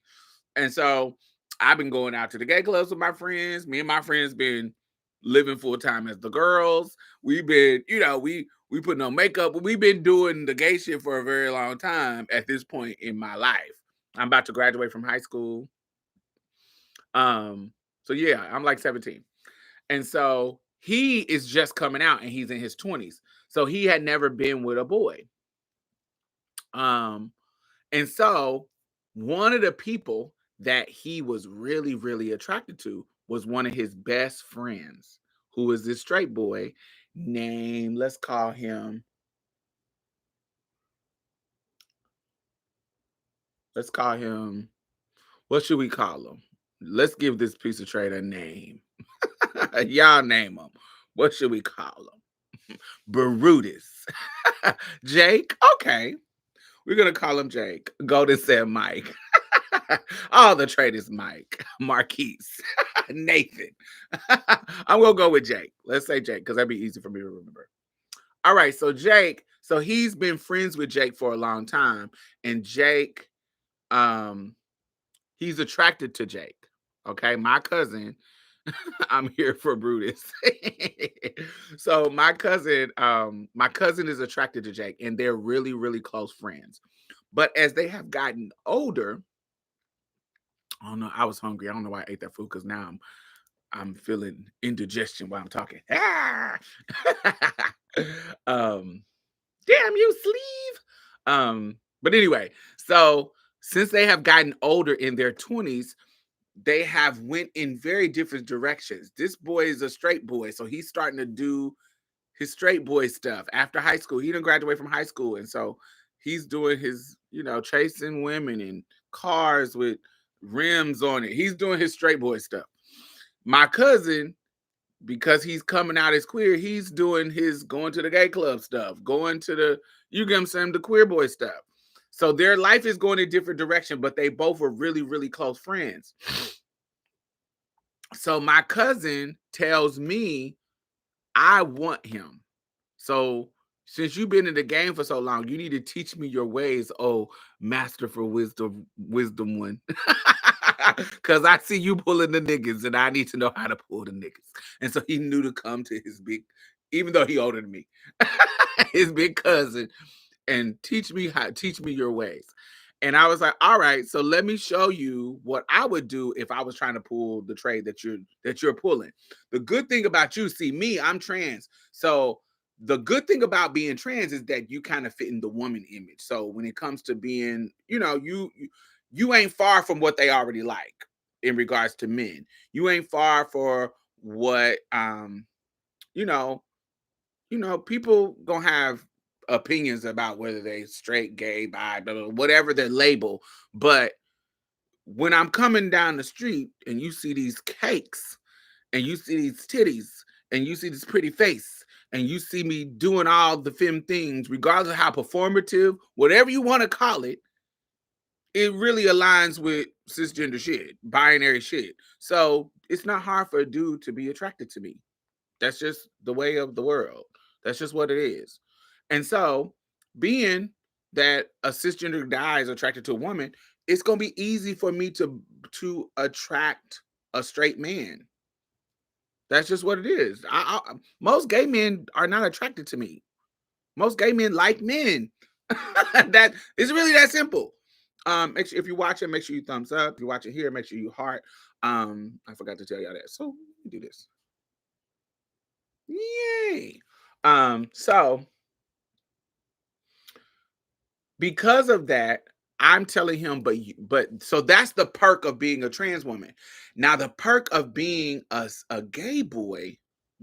S1: And so I've been going out to the gay clubs with my friends. Me and my friends been living full time as the girls. We've been, we put on makeup, but we've been doing the gay shit for a very long time at this point in my life. I'm about to graduate from high school. So yeah, I'm like 17. And so he is just coming out and he's in his 20s. So he had never been with a boy. Um, and so one of the people that he was really, really attracted to was one of his best friends, who was this straight boy named, let's call him, what should we call him? Let's give this piece of trade a name. Y'all name him. What should we call him? Brutus. Jake? Okay. We're going to call him Jake. Golden said Mike. Oh, the trade is Mike. Marquise. Nathan. I'm going to go with Jake. Let's say Jake because that'd be easy for me to remember. All right. So Jake, he's been friends with Jake for a long time. And Jake, he's attracted to Jake. Okay. My cousin, I'm here for Brutus. So my cousin is attracted to Jake and they're really, really close friends. But as they have gotten older, I don't know. I was hungry. I don't know why I ate that food because now I'm feeling indigestion while I'm talking. Ah! um, damn you, sleeve. But anyway, so since they have gotten older in their 20s, they have went in very different directions. This boy is a straight boy, so he's starting to do his straight boy stuff after high school. He didn't graduate from high school, and so he's doing his, chasing women in cars with rims on it. He's doing his straight boy stuff. My cousin, because he's coming out as queer, he's doing his going to the gay club stuff, going to the, you get what I'm saying, the queer boy stuff. So their life is going in different direction, but they both were really, really close friends. So my cousin tells me I want him. So since you've been in the game for so long, you need to teach me your ways, oh master for wisdom one. Cause I see you pulling the niggas and I need to know how to pull the niggas. And so he knew to come to his big, even though he older than me, his big cousin, and teach me your ways. And I was like, all right, so let me show you what I would do if I was trying to pull the trade that you're pulling. The good thing about you, see me, I'm trans. So the good thing about being trans is that you kind of fit in the woman image. So when it comes to being, you ain't far from what they already like in regards to men. You ain't far for what you know, people gonna have opinions about whether they straight, gay, bi, blah, blah, whatever their label. But when I'm coming down the street and you see these cakes and you see these titties and you see this pretty face and you see me doing all the femme things, regardless of how performative, whatever you want to call it, it really aligns with cisgender shit, binary shit. So it's not hard for a dude to be attracted to me. That's just the way of the world. That's just what it is. And so, being that a cisgender guy is attracted to a woman, it's gonna be easy for me to attract a straight man. That's just what it is. Most gay men are not attracted to me. Most gay men like men. That it's really that simple. Make sure if you're watching, make sure you thumbs up. If you're watching here, make sure you heart. I forgot to tell y'all that. So let me do this. Yay. So because of that, I'm telling him, but so that's the perk of being a trans woman. Now, the perk of being a gay boy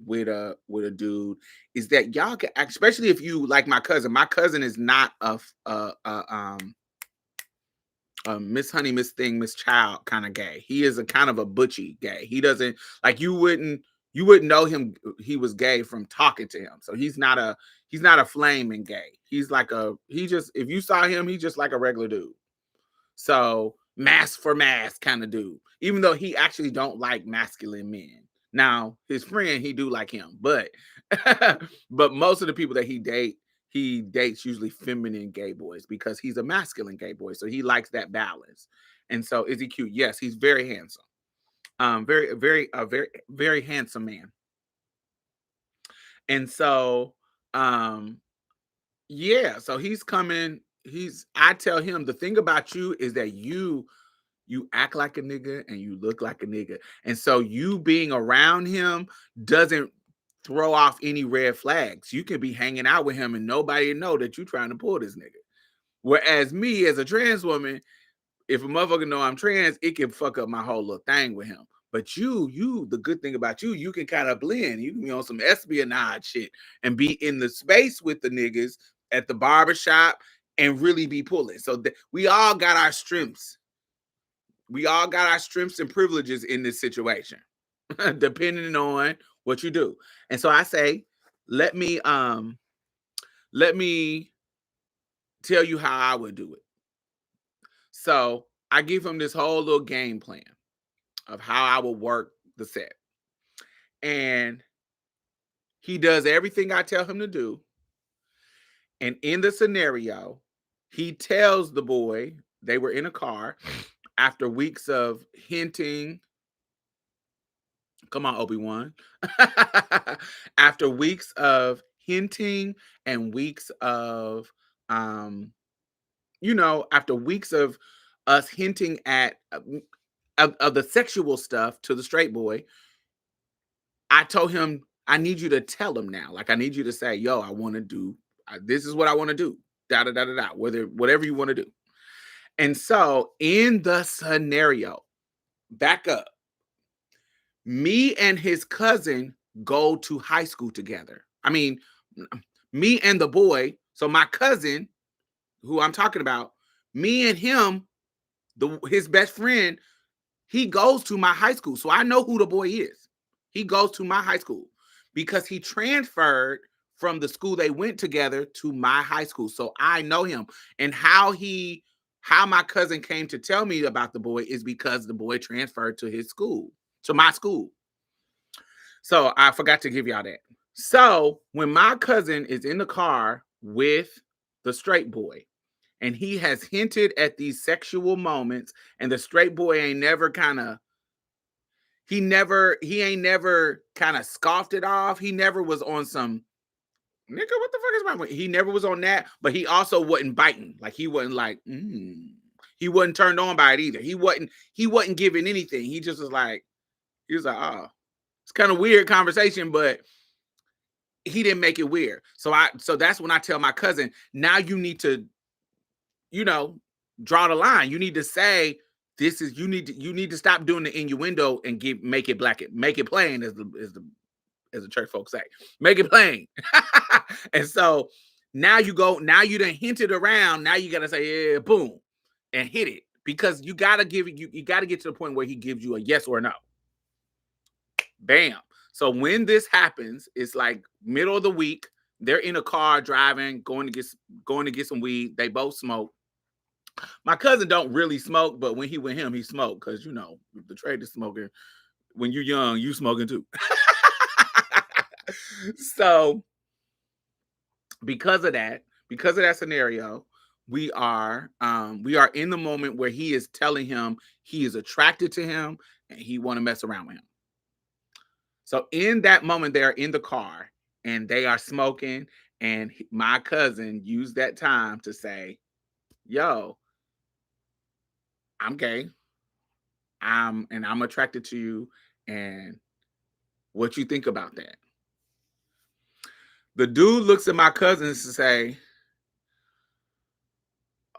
S1: with a dude is that y'all can, especially if you like my cousin. My cousin is not Miss Honey, Miss Thing, Miss Child kind of gay. He is a kind of a butchy gay. He doesn't like you wouldn't know him he was gay from talking to him. So he's not a flaming gay. He just if you saw him, he's just like a regular dude. So mask for mask kind of dude. Even though he actually don't like masculine men. Now, his friend, he do like him, but but most of the people that he dates usually feminine gay boys because he's a masculine gay boy. So he likes that balance. And so is he cute? Yes, he's very handsome. Very, very handsome man. And so um yeah, so he's coming. I tell him the thing about you is that you act like a nigga and you look like a nigga. And so you being around him doesn't throw off any red flags. You can be hanging out with him and nobody know that you trying to pull this nigga. Whereas me as a trans woman, if a motherfucker know I'm trans, it can fuck up my whole little thing with him. But the good thing about you can kind of blend. You can be on some espionage shit and be in the space with the niggas at the barbershop and really be pulling. So we all got our strengths. We all got our strengths and privileges in this situation, depending on what you do. And so I say, let me tell you how I would do it. So I give him this whole little game plan of how I will work the set. And he does everything I tell him to do. And in the scenario, he tells the boy they were in a car after weeks of hinting. Come on, Obi-Wan. After weeks of hinting and weeks of after weeks of us hinting at of the sexual stuff to the straight boy, I told him, I need you to tell him now. Like, I need you to say, yo, I want to do, this is what I want to do. Da da da da da. Whatever you want to do. And so in the scenario, back up, me and his cousin go to high school together. I mean, me and the boy. So my cousin, who I'm talking about, me and him, his best friend, he goes to my high school. So I know who the boy is. He goes to my high school because he transferred from the school they went together to my high school. So I know him. And how my cousin came to tell me about the boy is because the boy transferred to his school, to my school. So I forgot to give y'all that. So when my cousin is in the car with the straight boy, and he has hinted at these sexual moments, and the straight boy ain't never kind of, he ain't never kind of scoffed it off. He never was on some, nigga, what the fuck is my, he never was on that, but he also wasn't biting. Like, he wasn't like, he wasn't turned on by it either. He wasn't giving anything. He just was like, oh, it's kind of weird conversation, but he didn't make it weird. So that's when I tell my cousin, now you need to, draw the line. You need to say, this is, you need to stop doing the innuendo and make it plain, as the church folks say. Make it plain. And so now you done hinted around. Now you gotta say, yeah, boom, and hit it. Because you gotta you gotta get to the point where he gives you a yes or no. Bam. So when this happens, it's like middle of the week. They're in a car driving, going to get some weed. They both smoke. My cousin don't really smoke, but when he with him, he smoked, because the trade is smoking. When you're young, you smoking too. So because of that scenario, we are in the moment where he is telling him he is attracted to him and he want to mess around with him. So in that moment, they're in the car and they are smoking, and my cousin used that time to say, yo, I'm gay. I'm attracted to you, and what you think about that? The dude looks at my cousins to say,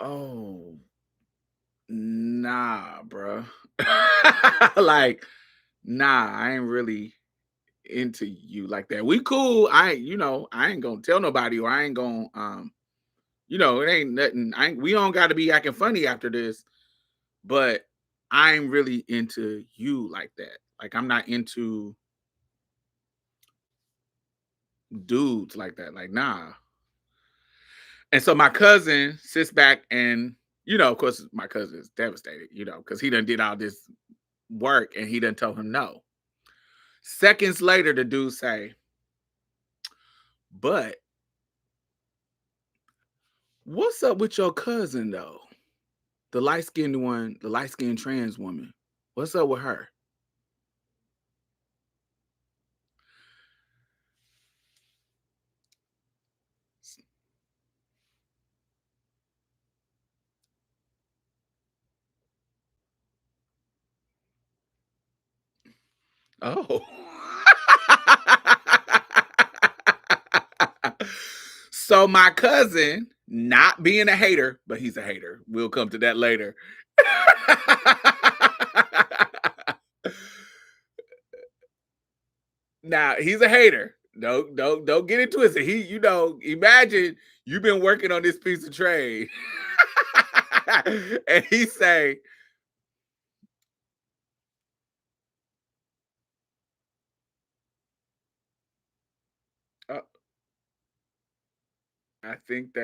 S1: oh, nah, bro. Like, nah, I ain't really into you like that. We cool. I ain't gonna tell nobody, or I ain't gonna it ain't nothing. We don't gotta be acting funny after this, but I'm really into you like that. Like, I'm not into dudes like that. Like, nah. And so my cousin sits back and, of course, my cousin is devastated, because he done did all this work and he done told him no. Seconds later, the dude say, but what's up with your cousin, though? The light-skinned one, the light-skinned trans woman. What's up with her? Oh. So my cousin, not being a hater, but he's a hater. We'll come to that later. Now, he's a hater. Don't get it twisted. He, imagine you've been working on this piece of trade. And he say, I think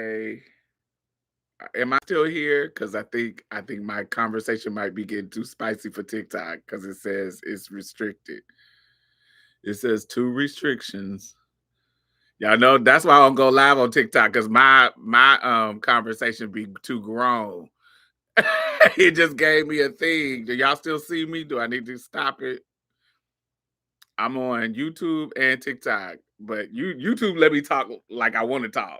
S1: am I still here? Because I think my conversation might be getting too spicy for TikTok, because it says it's restricted. It says 2 restrictions. Y'all know that's why I don't go live on TikTok, because my conversation be too grown. It just gave me a thing. Do y'all still see me? Do I need to stop it? I'm on YouTube and TikTok, but YouTube let me talk like I want to talk.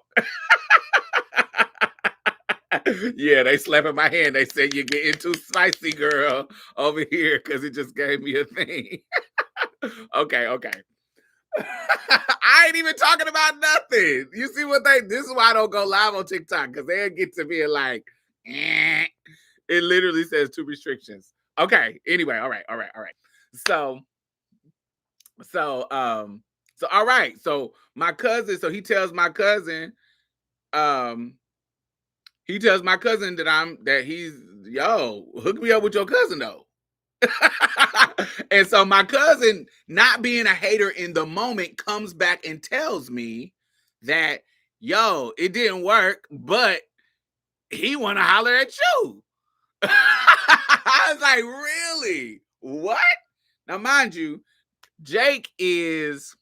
S1: Yeah, they slapping my hand. They said you're getting too spicy, girl, over here because it just gave me a thing. Okay, okay. I ain't even talking about nothing. You see what they? This is why I don't go live on TikTok because they'll get to being like, eh. It literally says two restrictions. Okay. Anyway, all right, all right, all right. So, so, all right. So my cousin. So um, he tells my cousin that he's hook me up with your cousin though. And so my cousin, not being a hater in the moment, comes back and tells me that it didn't work, but he want to holler at you. I was like, really? What? Now, mind you, Jake is,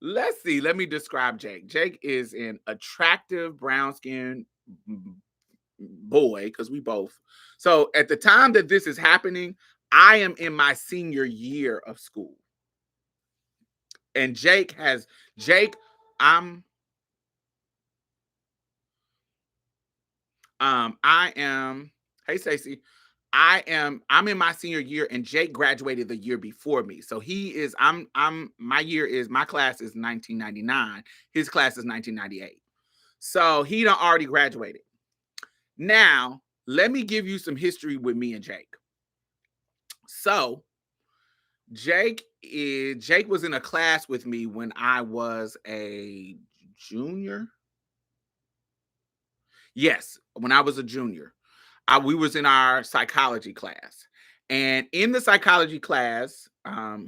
S1: let's see, let me describe Jake. Jake is an attractive brown skinned boy, because we both. So at the time that this is happening, I am in my senior year of school. And I'm I am, hey Stacey, I'm in my senior year and Jake graduated the year before me. So my class is 1999. His class is 1998. So he done already graduated. Now, let me give you some history with me and Jake. So, Jake was in a class with me when I was a junior. Yes, when I was a junior. We was in our psychology class. And in the psychology class,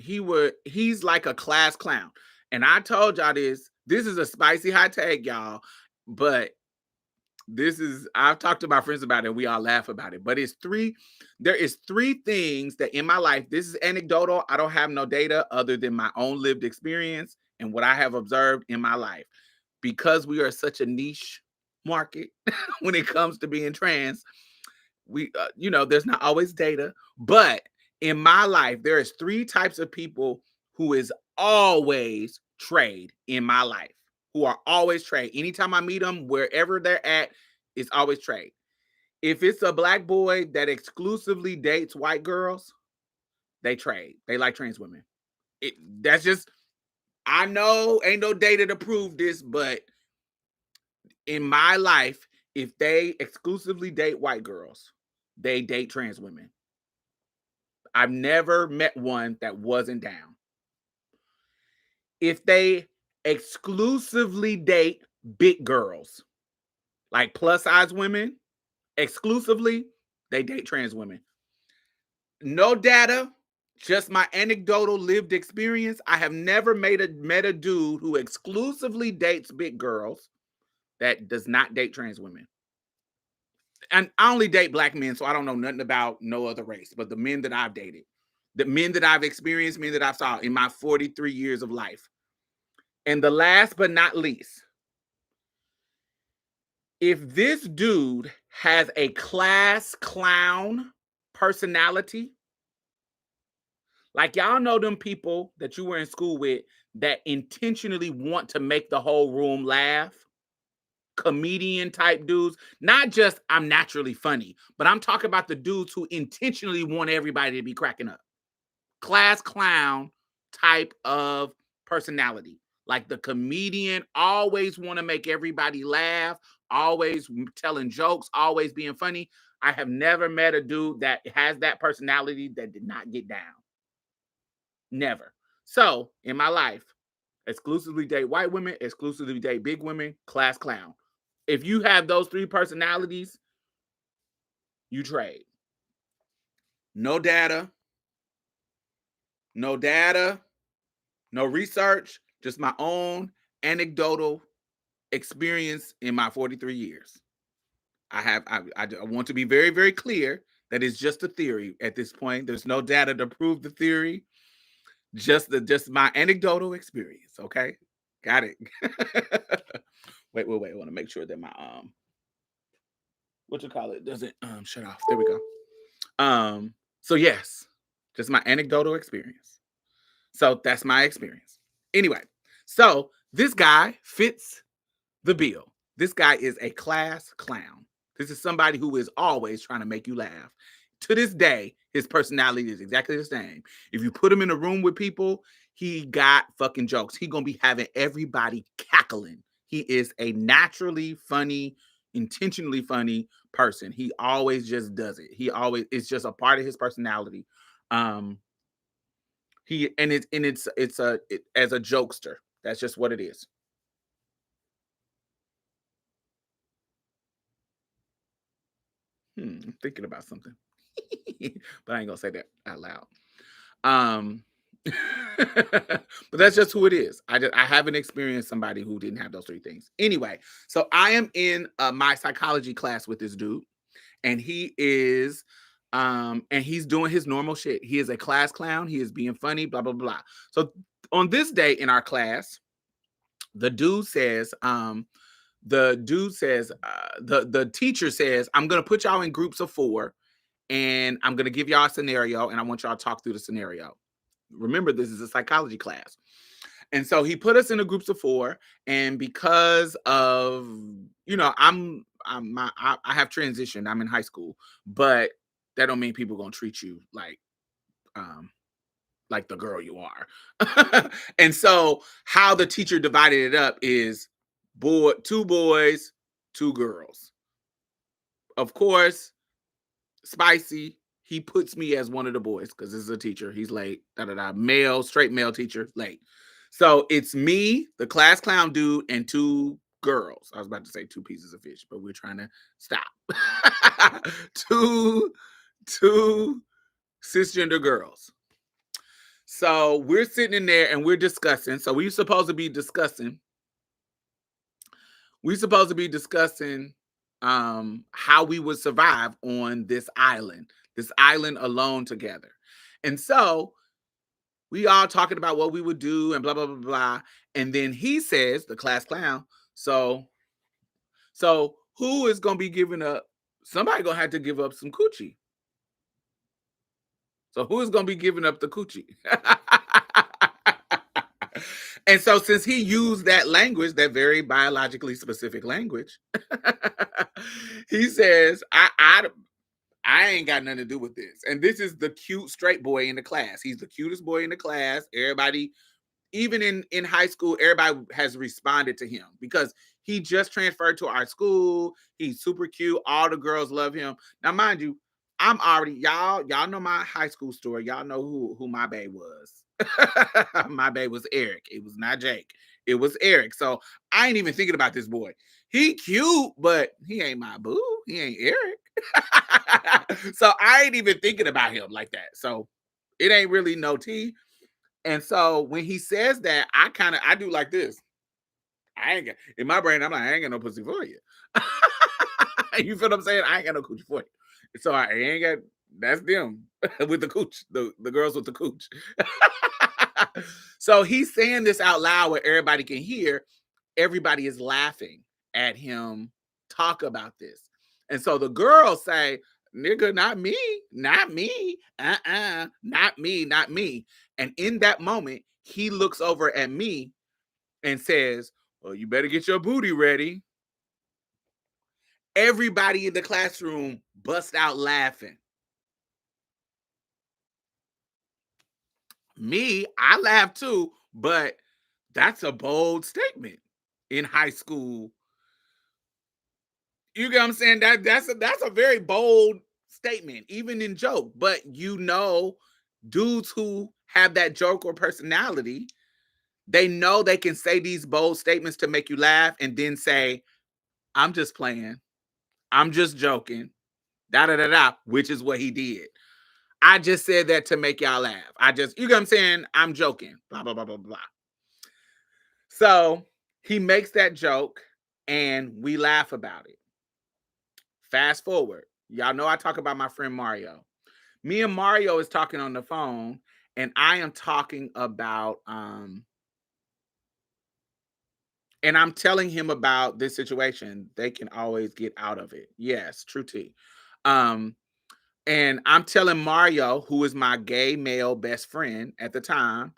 S1: he's like a class clown. And I told y'all this is a spicy hot take, y'all, but I've talked to my friends about it and we all laugh about it. But there is three things that in my life, this is anecdotal. I don't have no data other than my own lived experience and what I have observed in my life. Because we are such a niche market when it comes to being trans, there's not always data, but in my life, there is three types of people who is always trade in my life, who are always trade. Anytime I meet them, wherever they're at, it's always trade. If it's a black boy that exclusively dates white girls, they trade. They like trans women. That's just, I know ain't no data to prove this, but in my life, if they exclusively date white girls, they date trans women. I've never met one that wasn't down. If they exclusively date big girls, like plus size women, exclusively, they date trans women. No data, just my anecdotal lived experience. I have never met a dude who exclusively dates big girls that does not date trans women. And I only date black men, so I don't know nothing about no other race. But the men that I've dated, the men that I've experienced, men that I've saw in my 43 years of life. And the last but not least, if this dude has a class clown personality, like y'all know them people that you were in school with that intentionally want to make the whole room laugh, comedian type dudes, not just I'm naturally funny, but I'm talking about the dudes who intentionally want everybody to be cracking up. Class clown type of personality. Like the comedian, always want to make everybody laugh, always telling jokes, always being funny. I have never met a dude that has that personality that did not get down. Never. So in my life, exclusively date white women, exclusively date big women, class clown. If you have those three personalities, you trade. No data, no research, just my own anecdotal experience in my 43 years. I want to be very, very clear that it's just a theory at this point. There's no data to prove the theory. Just my anecdotal experience. Okay, got it. wait. I want to make sure that my what you call it doesn't shut off. There we go. So yes, just my anecdotal experience. So that's my experience. Anyway, so this guy fits the bill. This guy is a class clown. This is somebody who is always trying to make you laugh. To this day, his personality is exactly the same. If you put him in a room with people, he got fucking jokes. He gonna be having everybody cackling. He is a naturally funny, intentionally funny person. He always just does it. He always, it's just a part of his personality. Um, as a jokester. That's just what it is. I'm thinking about something, but I ain't gonna say that out loud. Um, but that's just who it is. I haven't experienced somebody who didn't have those three things. Anyway, so I am in my psychology class with this dude, and he's doing his normal shit. He is a class clown. He is being funny. Blah blah blah. So on this day in our class, the dude says, the teacher says, I'm gonna put y'all in groups of 4, and I'm gonna give y'all a scenario, and I want y'all to talk through the scenario. Remember, this is a psychology class. And so he put us in the groups of 4, and because of, I have transitioned. I'm in high school, but that don't mean people gonna treat you um like the girl you are. And so how the teacher divided it up is 2 boys, 2 girls. Of course, Spicy, he puts me as one of the boys because this is a teacher. He's late. Da da da. Male, straight male teacher, late. So it's me, the class clown dude, and 2 girls. I was about to say 2 pieces of fish, but we're trying to stop. two, two cisgender girls. So we're sitting in there and we're discussing. So we're supposed to be discussing. How we would survive on this island alone together. And so we all talking about what we would do and blah blah blah blah. And then he says, the class clown, so who is gonna be giving up? Somebody gonna have to give up some coochie. So who is gonna be giving up the coochie? And so since he used that language, that very biologically specific language, he says, I ain't got nothing to do with this. And this is the cute straight boy in the class. He's the cutest boy in the class. Everybody, even in high school, everybody has responded to him because he just transferred to our school. He's super cute. All the girls love him. Now, mind you, I'm already, y'all know my high school story. Y'all know who my bae was. My bae was Eric. It was not Jake. It was Eric. So I ain't even thinking about this boy. He cute, but he ain't my boo. He ain't Eric. So I ain't even thinking about him like that. So it ain't really no tea. And so when he says that, I do like this. I ain't got, in my brain, I'm like, I ain't got no pussy for you. You feel what I'm saying? I ain't got no coochie for you. So I ain't got, that's them with the cooch, the girls with the cooch. So he's saying this out loud where everybody can hear. Everybody is laughing at him talk about this. And so the girls say, nigga, not me, not me, not me, not me. And in that moment, he looks over at me and says, well, you better get your booty ready. Everybody in the classroom bust out laughing. Me, I laugh too, but that's a bold statement in high school. You get what I'm saying? That's a very bold statement, even in joke. But dudes who have that joke or personality, they know they can say these bold statements to make you laugh and then say, I'm just playing. I'm just joking. Da da da da, which is what he did. I just said that to make y'all laugh. You get what I'm saying? I'm joking. Blah, blah, blah, blah, blah. So he makes that joke and we laugh about it. Fast forward. Y'all know I talk about my friend Mario. Me and Mario is talking on the phone, and I am talking about and I'm telling him about this situation. They can always get out of it. Yes, true tea. And I'm telling Mario, who is my gay male best friend at the time,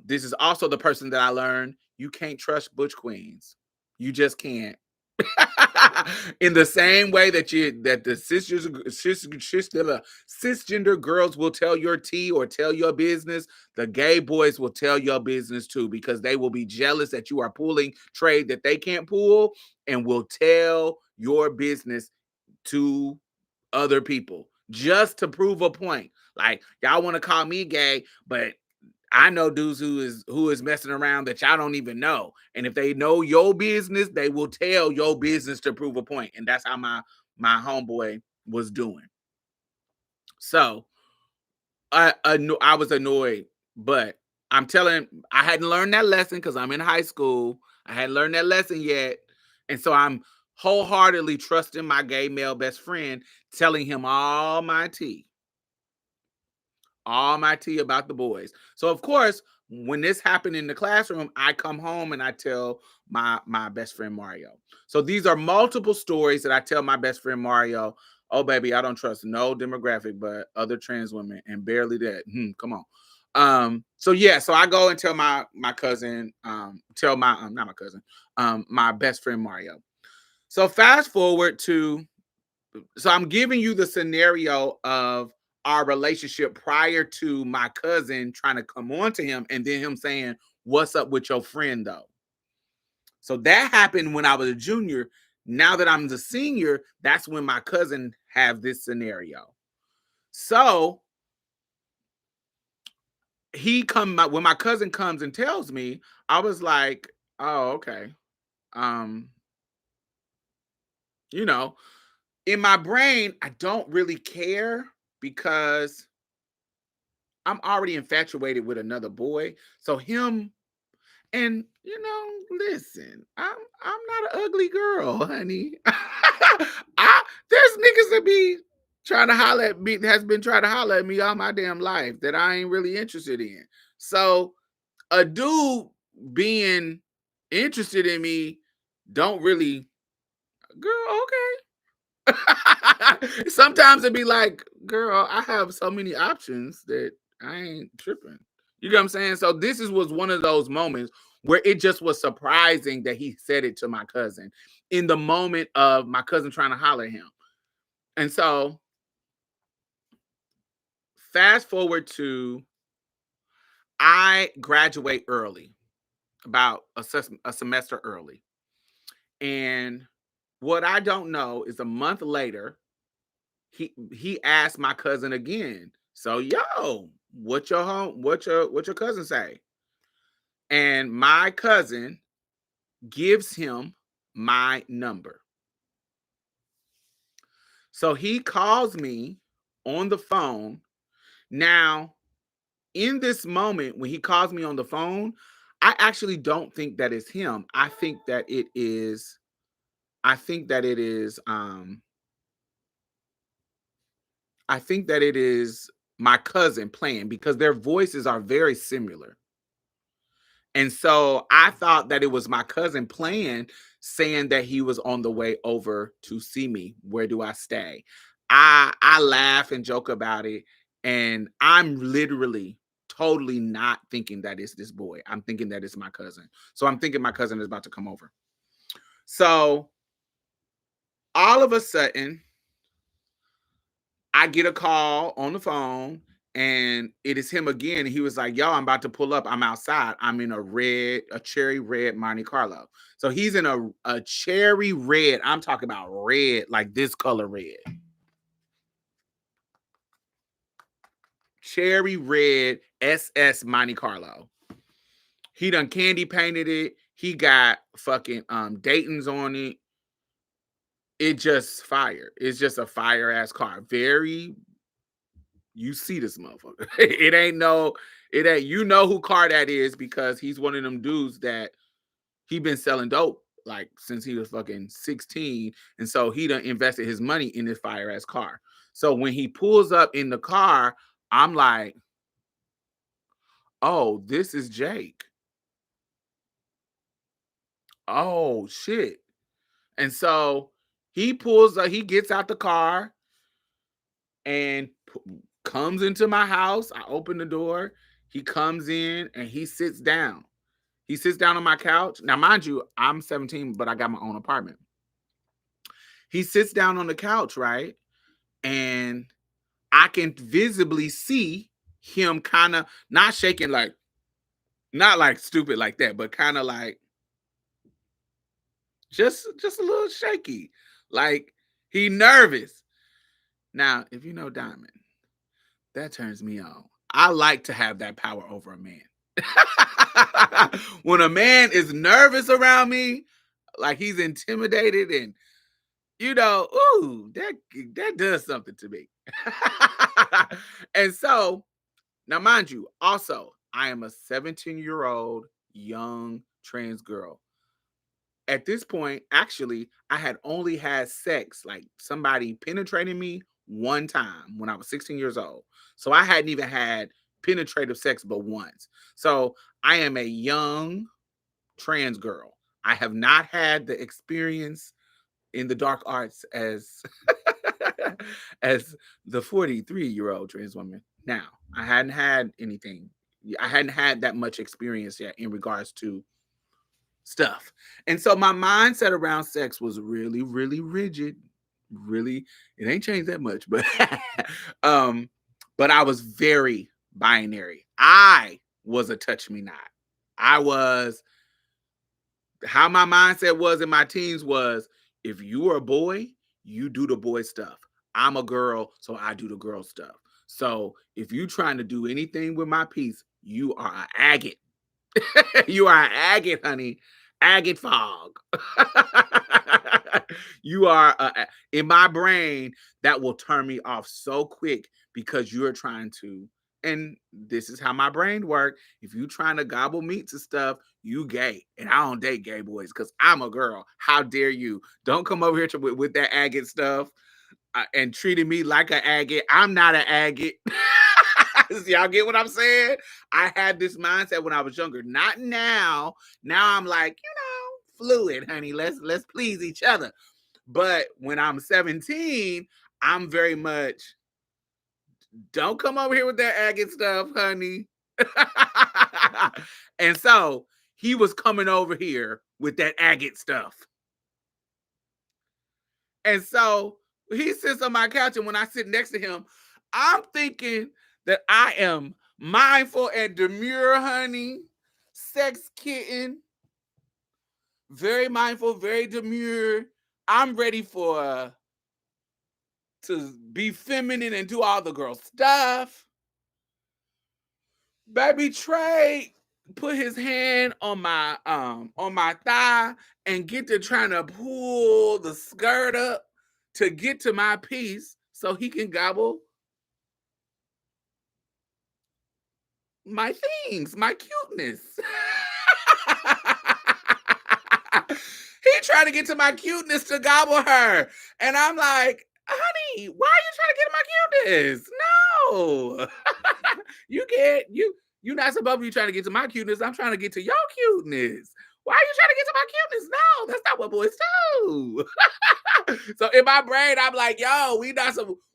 S1: this is also the person that I learned you can't trust butch queens. You just can't. In the same way that the cisgender girls will tell your tea or tell your business, the gay boys will tell your business too, because they will be jealous that you are pulling trade that they can't pull, and will tell your business to other people just to prove a point. Like, y'all want to call me gay, but I know dudes who is messing around that y'all don't even know. And if they know your business, they will tell your business to prove a point. And that's how my homeboy was doing. So I was annoyed, but I hadn't learned that lesson because I'm in high school. I hadn't learned that lesson yet. And so I'm wholeheartedly trusting my gay male best friend, telling him all my tea about the boys. So of course, when this happened in the classroom, I come home and I tell my best friend Mario. So these are multiple stories that I tell my best friend Mario. Oh baby, I don't trust no demographic but other trans women, and barely that. Come on. So yeah, so I go and tell my cousin, tell my not my cousin, my best friend Mario. So fast forward to, so I'm giving you the scenario of our relationship prior to my cousin trying to come on to him and then him saying, "What's up with your friend though?" So that happened when I was a junior. Now that I'm the senior, that's when my cousin have this scenario. So when my cousin comes and tells me, I was like, "Oh, okay." Um, you know, in my brain, I don't really care because I'm already infatuated with another boy. So him, and listen, I'm not an ugly girl, honey. There's niggas that be trying to holler at me, has been trying to holler at me all my damn life that I ain't really interested in. So a dude being interested in me don't really, girl, okay. Sometimes it'd be like, girl, I have so many options that I ain't tripping. You get what I'm saying? So was one of those moments where it just was surprising that he said it to my cousin in the moment of my cousin trying to holler at him. And so fast forward to, I graduate early, about a semester early. And what I don't know is a month later, he asked my cousin again. So, yo, what your cousin say? And my cousin gives him my number. So he calls me on the phone. Now, in this moment, when he calls me on the phone, I actually don't think that it's him. I think that it is I think that it is my cousin playing, because their voices are very similar. And so I thought that it was my cousin playing, saying that he was on the way over to see me. Where do I stay? I laugh and joke about it, and I'm literally totally not thinking that it's this boy. I'm thinking that it's my cousin. So I'm thinking my cousin is about to come over. So all of a sudden, I get a call on the phone, and it is him again. He was like, "Yo, I'm about to pull up. I'm outside. I'm in a cherry red Monte Carlo." So he's in a cherry red. I'm talking about red, like this color red. Cherry red SS Monte Carlo. He done candy painted it. He got fucking Dayton's on it. It just fire. It's just a fire ass car. Very, you see this motherfucker. It ain't, you know who car that is, because he's one of them dudes that he been selling dope like since he was fucking 16. And so he done invested his money in this fire ass car. So when he pulls up in the car, I'm like, oh, this is Jake. Oh shit. And so he pulls up, he gets out the car and comes into my house. I open the door. He comes in and he sits down. He sits down on my couch. Now, mind you, I'm 17, but I got my own apartment. He sits down on the couch, right? And I can visibly see him kind of not shaking, like, not like stupid like that, but kind of like just a little shaky. Like he nervous. Now, if you know Diamond, that turns me on. I like to have that power over a man. When a man is nervous around me, like he's intimidated and ooh, that does something to me. And so, now mind you, also, I am a 17-year-old young trans girl. At this point, actually, I had only had sex, like somebody penetrating me one time when I was 16 years old. So I hadn't even had penetrative sex but once. So I am a young trans girl. I have not had the experience in the dark arts as as the 43-year-old trans woman. Now, I hadn't had anything. I hadn't had that much experience yet in regards to stuff. And so my mindset around sex was really, really rigid. Really, it ain't changed that much, but um, but I was very binary. I was a touch me not. I was how my mindset was in my teens was if you are a boy, you do the boy stuff. I'm a girl, so I do the girl stuff. So if you trying to do anything with my piece, you are an agate. You are an agate, honey. Agate fog. You are in my brain that will turn me off so quick because you're trying to. And this is how my brain works. If you trying to gobble meats and stuff, you gay. And I don't date gay boys because I'm a girl. How dare you? Don't come over here with that agate stuff and treating me like an agate. I'm not an agate. Y'all get what I'm saying? I had this mindset when I was younger. Not now. Now I'm like, fluid, honey. Let's please each other. But when I'm 17, I'm very much, don't come over here with that agate stuff, honey. And so he was coming over here with that agate stuff. And so he sits on my couch, and when I sit next to him, I'm thinking that I am mindful and demure, honey. Sex kitten. Very mindful, very demure. I'm ready to be feminine and do all the girl stuff. Baby Trey put his hand on my thigh and get to trying to pull the skirt up to get to my piece so he can gobble my things, my cuteness. He tried to get to my cuteness to gobble her. And I'm like, honey, why are you trying to get to my cuteness? No. You're not supposed to be trying to get to my cuteness. I'm trying to get to your cuteness. Why are you trying to get to my cuteness? No, that's not what boys do. So in my brain, I'm like, yo,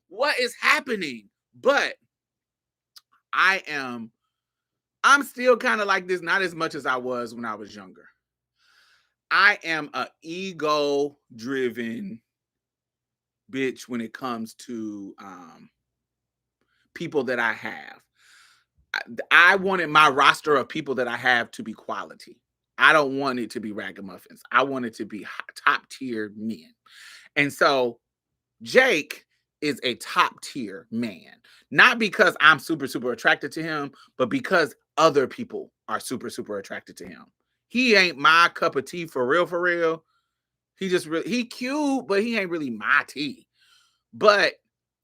S1: what is happening? But I'm still kind of like this, not as much as I was when I was younger. I am a ego-driven bitch when it comes to people that I have. I wanted my roster of people that I have to be quality. I don't want it to be ragamuffins. I want it to be top tier men. And so Jake is a top tier man, not because I'm super, super attracted to him, but because other people are super, super attracted to him. He ain't my cup of tea for real, for real. He cute, but he ain't really my tea. But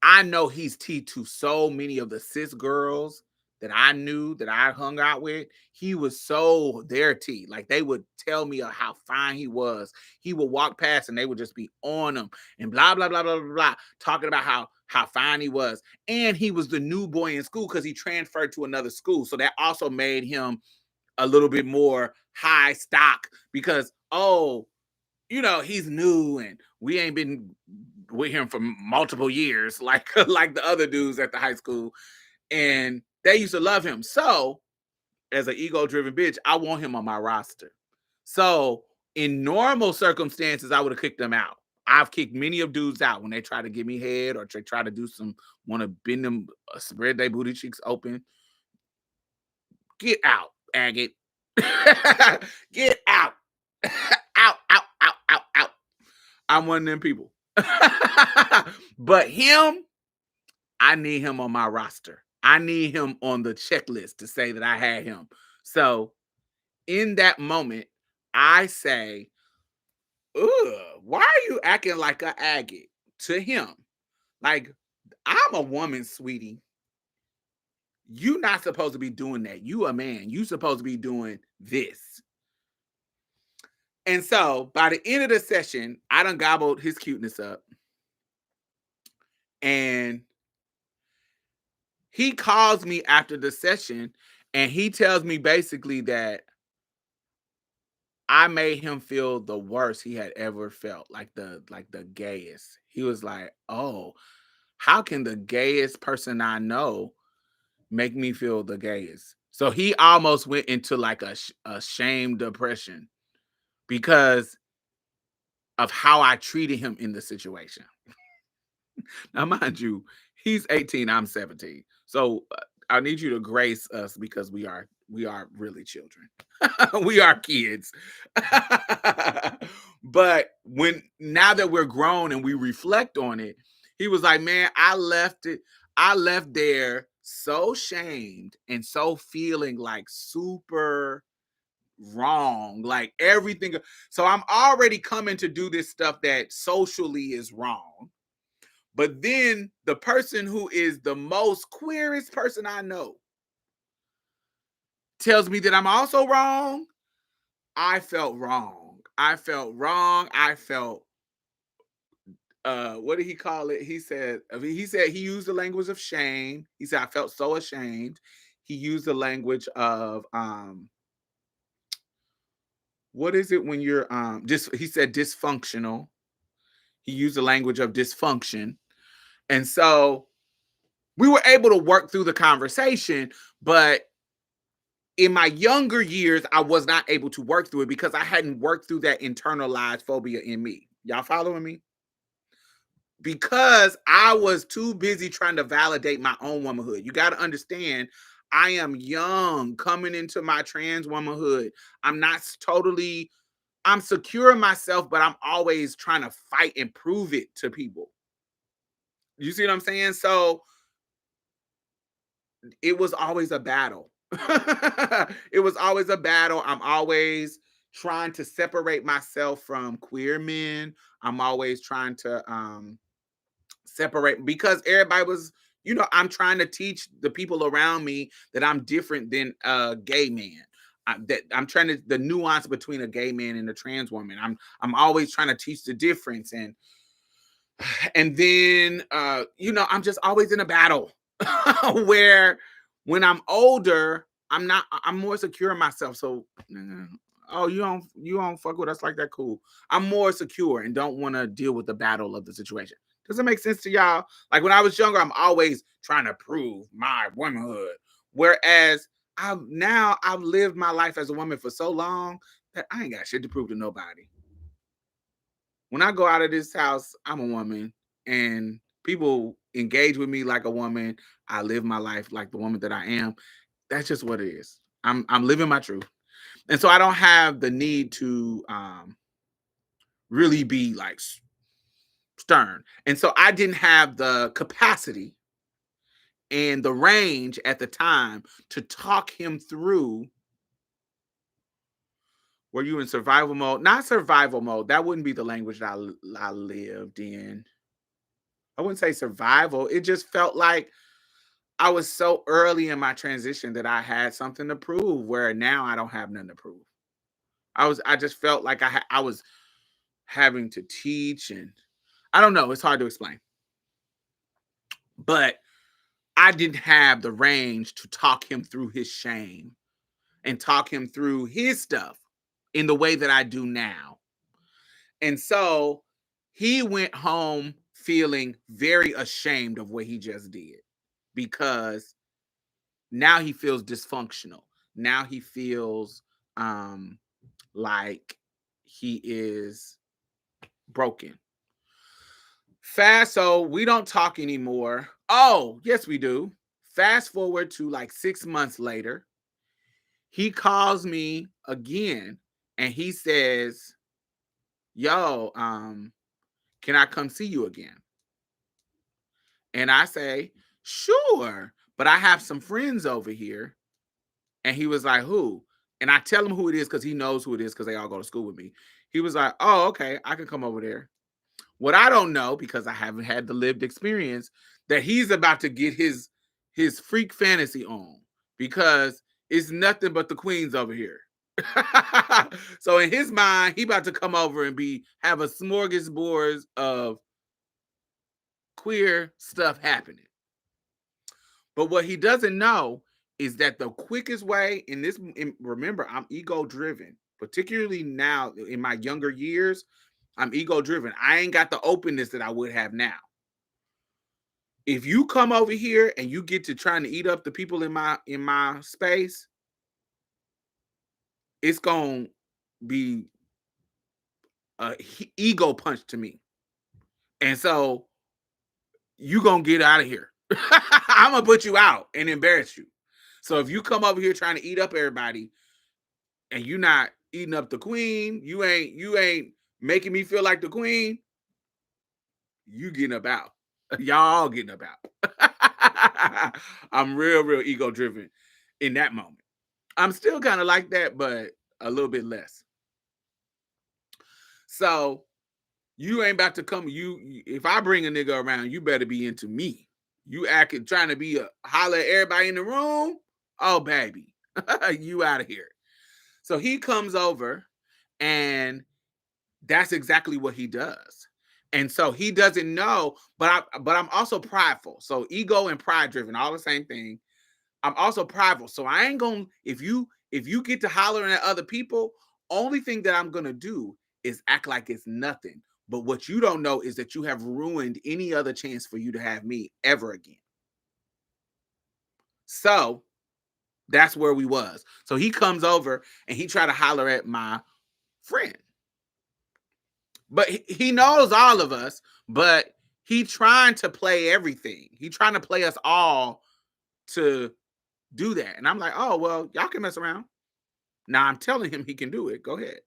S1: I know he's tea to so many of the cis girls that I knew, that I hung out with. He was so their tea. Like they would tell me how fine he was. He would walk past and they would just be on him and blah, blah, blah, blah, blah, blah, talking about how fine he was. And he was the new boy in school because he transferred to another school. So that also made him a little bit more high stock because, he's new and we ain't been with him for multiple years like the other dudes at the high school. And they used to love him. So as an ego-driven bitch, I want him on my roster. So in normal circumstances, I would have kicked him out. I've kicked many of dudes out when they try to give me head or try to do want to bend them, spread their booty cheeks open. Get out, agate. Get out. Out, out, out, out, out. I'm one of them people. But him, I need him on my roster. I need him on the checklist to say that I had him. So in that moment, I say, ugh, why are you acting like a agate to him? Like, I'm a woman, sweetie. You not supposed to be doing that. You a man. You supposed to be doing this. And so by the end of the session, I done gobbled his cuteness up. And he calls me after the session and he tells me basically that I made him feel the worst he had ever felt, like the gayest. He was like, "Oh, how can the gayest person I know make me feel the gayest?" So he almost went into like a shame depression because of how I treated him in the situation. Now, mind you, he's 18, I'm 17. So I need you to grace us because we are really children. We are kids. But now that we're grown and we reflect on it, he was like, "Man, I left there so shamed and so feeling like super wrong, like everything." So I'm already coming to do this stuff that socially is wrong. But then the person who is the most queerest person I know tells me that I'm also wrong. I felt wrong. I felt wrong. I felt what did he call it? He said he used the language of shame. He said I felt so ashamed. He used the language of what is it when you're he said dysfunctional. He used the language of dysfunction. And so we were able to work through the conversation, but in my younger years, I was not able to work through it because I hadn't worked through that internalized phobia in me. Y'all following me? Because I was too busy trying to validate my own womanhood. You got to understand, I am young coming into my trans womanhood. I'm not totally, I'm secure in myself, but I'm always trying to fight and prove it to people. You see what I'm saying? So it was always a battle. It was always a battle. I'm always trying to separate myself from queer men. I'm always trying to separate because everybody was, I'm trying to teach the people around me that I'm different than a gay man. That I'm trying to the nuance between a gay man and a trans woman. I'm always trying to teach the difference and then I'm just always in a battle where when I'm older, I'm more secure in myself. So oh, you don't fuck with us like that, cool. I'm more secure and don't want to deal with the battle of the situation. Does it make sense to y'all? Like when I was younger, I'm always trying to prove my womanhood. Whereas I've lived my life as a woman for so long that I ain't got shit to prove to nobody. When I go out of this house, I'm a woman and people engage with me like a woman. I live my life like the woman that I am. That's just what it is. I'm living my truth. And so I don't have the need to really be like stern. And so I didn't have the capacity and the range at the time to talk him through. Were you in survival mode? Not survival mode. That wouldn't be the language that I lived in. I wouldn't say survival. It just felt like I was so early in my transition that I had something to prove where now I don't have nothing to prove. I just felt like I was having to teach and I don't know, it's hard to explain. But I didn't have the range to talk him through his shame and talk him through his stuff in the way that I do now. And so he went home feeling very ashamed of what he just did because now he feels dysfunctional. Now he feels like he is broken. So we don't talk anymore. Oh, yes, we do. Fast forward to like 6 months later, he calls me again and he says, yo, can I come see you again? And I say, sure, but I have some friends over here. And he was like, who? And I tell him who it is because he knows who it is because they all go to school with me. He was like, oh, okay, I can come over there. What I don't know, because I haven't had the lived experience, that he's about to get his freak fantasy on because it's nothing but the queens over here. So in his mind, he about to come over and have a smorgasbord of queer stuff happening. But what he doesn't know is that the quickest way remember, I'm ego driven, particularly now in my younger years. I'm ego driven. I ain't got the openness that I would have now. If you come over here and you get to trying to eat up the people in my space, it's gonna be a ego punch to me. And so you gonna get out of here. I'm gonna put you out and embarrass you. So if you come over here trying to eat up everybody and you not eating up the queen, you ain't making me feel like the queen, you getting up out. Y'all getting up out. I'm real ego driven in that moment. I'm still kind of like that, but a little bit less. So you ain't about to come. If I bring a nigga around, you better be into me. You acting trying to be a holler at everybody in the room. Oh, baby, you out of here. So he comes over, and that's exactly what he does. And so he doesn't know, but I'm also prideful. So ego and pride driven, all the same thing. I'm also prideful. So I ain't gonna, if you get to hollering at other people, only thing that I'm gonna do is act like it's nothing. But what you don't know is that you have ruined any other chance for you to have me ever again. So that's where we was. So he comes over and he tried to holler at my friend. But he knows all of us, but he trying to play everything. He trying to play us all to do that. And I'm like, oh, well, y'all can mess around. Now I'm telling him he can do it. Go ahead.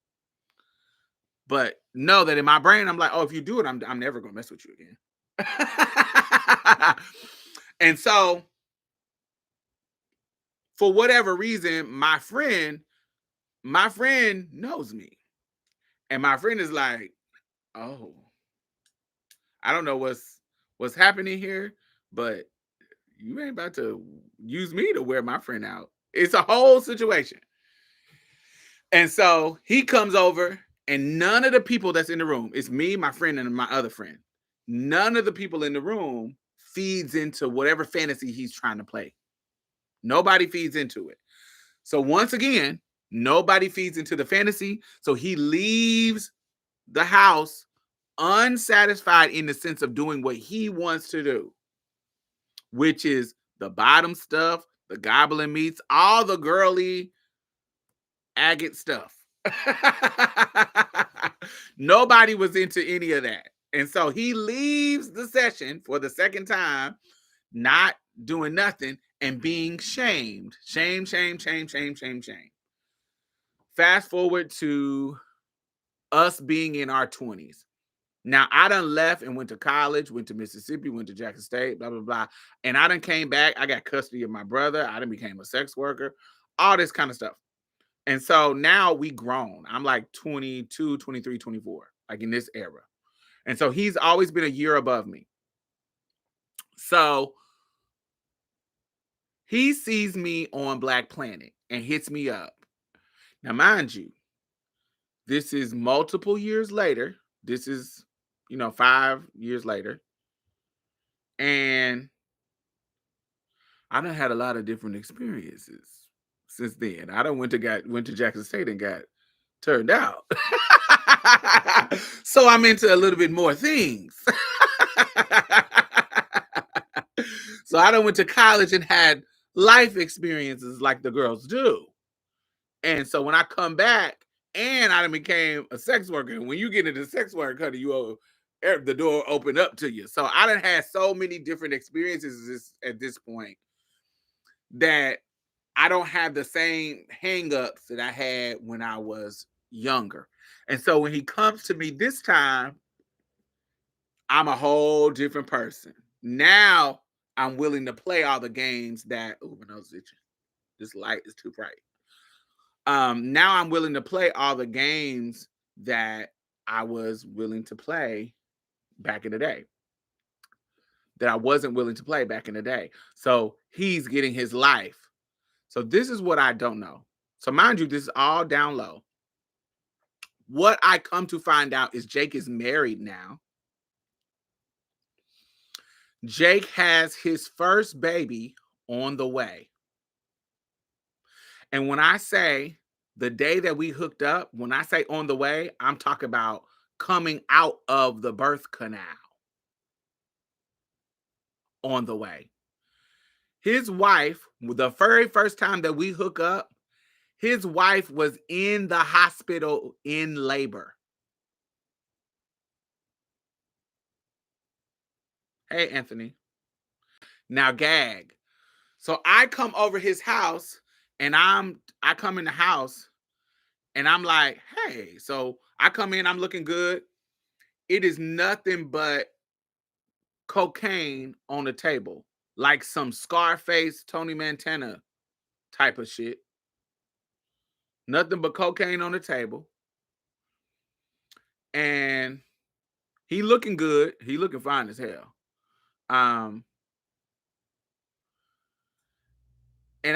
S1: But know that in my brain, I'm like, oh, if you do it, I'm never going to mess with you again. And so for whatever reason, my friend knows me. And my friend is like, oh, I don't know what's happening here, but you ain't about to use me to wear my friend out. It's a whole situation. And so he comes over, and none of the people that's in the room, it's me, my friend, and my other friend. None of the people in the room feeds into whatever fantasy he's trying to play. Nobody feeds into it. So once again, nobody feeds into the fantasy. So he leaves the house unsatisfied in the sense of doing what he wants to do, which is the bottom stuff, the goblin meats, all the girly agate stuff. Nobody was into any of that. And so he leaves the session for the second time, not doing nothing and being shamed. Shame. Fast forward to us being in our 20s. Now, I done left and went to college, went to Mississippi, went to Jackson State, blah, blah, blah. And I done came back. I got custody of my brother. I done became a sex worker, all this kind of stuff. And so now we grown. I'm like 22, 23, 24, like in this era. And so he's always been a year above me. So he sees me on Black Planet and hits me up. Now, mind you, this is multiple years later. This is, 5 years later. And I done had a lot of different experiences since then. I done went to Jackson State and got turned out. So I'm into a little bit more things. So I done went to college and had life experiences like the girls do. And so when I come back and I became a sex worker, when you get into sex work, honey, the door open up to you. So I done had so many different experiences at this point that I don't have the same hangups that I had when I was younger. And so when he comes to me this time, I'm a whole different person. Now I'm willing to play all the games that, oh, my nose is itching. This light is too bright. Now I'm willing to play all the games that I was willing to play back in the day, that I wasn't willing to play back in the day. So he's getting his life. So this is what I don't know. So mind you, this is all down low. What I come to find out is Jake is married now. Jake has his first baby on the way. And when I say the day that we hooked up, when I say on the way, I'm talking about coming out of the birth canal. On the way. His wife, the very first time that we hook up, his wife was in the hospital in labor. Hey, Anthony. Now gag. So I come over his house and I come in the house and I'm like, hey, so I come in, I'm looking good. It is nothing but cocaine on the table, like some Scarface, Tony Montana type of shit. Nothing but cocaine on the table. And he looking good. He looking fine as hell. And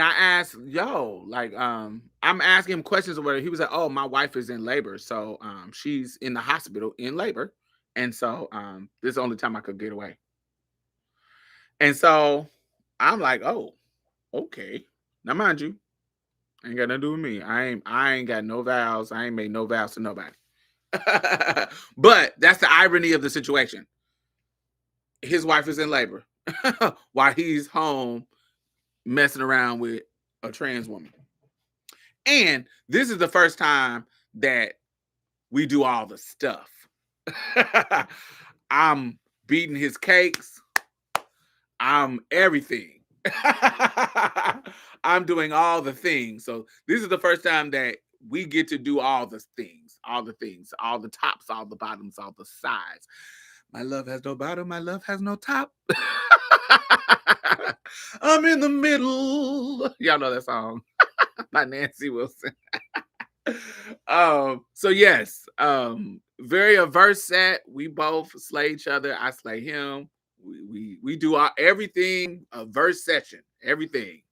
S1: I asked, yo, like, I'm asking him questions or whatever. He was like, oh, my wife is in labor. So she's in the hospital in labor. And so this is the only time I could get away. And so I'm like, oh, okay. Now mind you, ain't got nothing to do with me. I ain't got no vows. I ain't made no vows to nobody. But that's the irony of the situation. His wife is in labor while he's home messing around with a trans woman. And this is the first time that we do all the stuff. I'm beating his cakes. I'm everything. I'm doing all the things. So this is the first time that we get to do all the things, all the tops, all the bottoms, all the sides. My love has no bottom. My love has no top. I'm in the middle. Y'all know that song by Nancy Wilson. So yes, very averse set. We both slay each other. I slay him. We do everything a verse session, everything.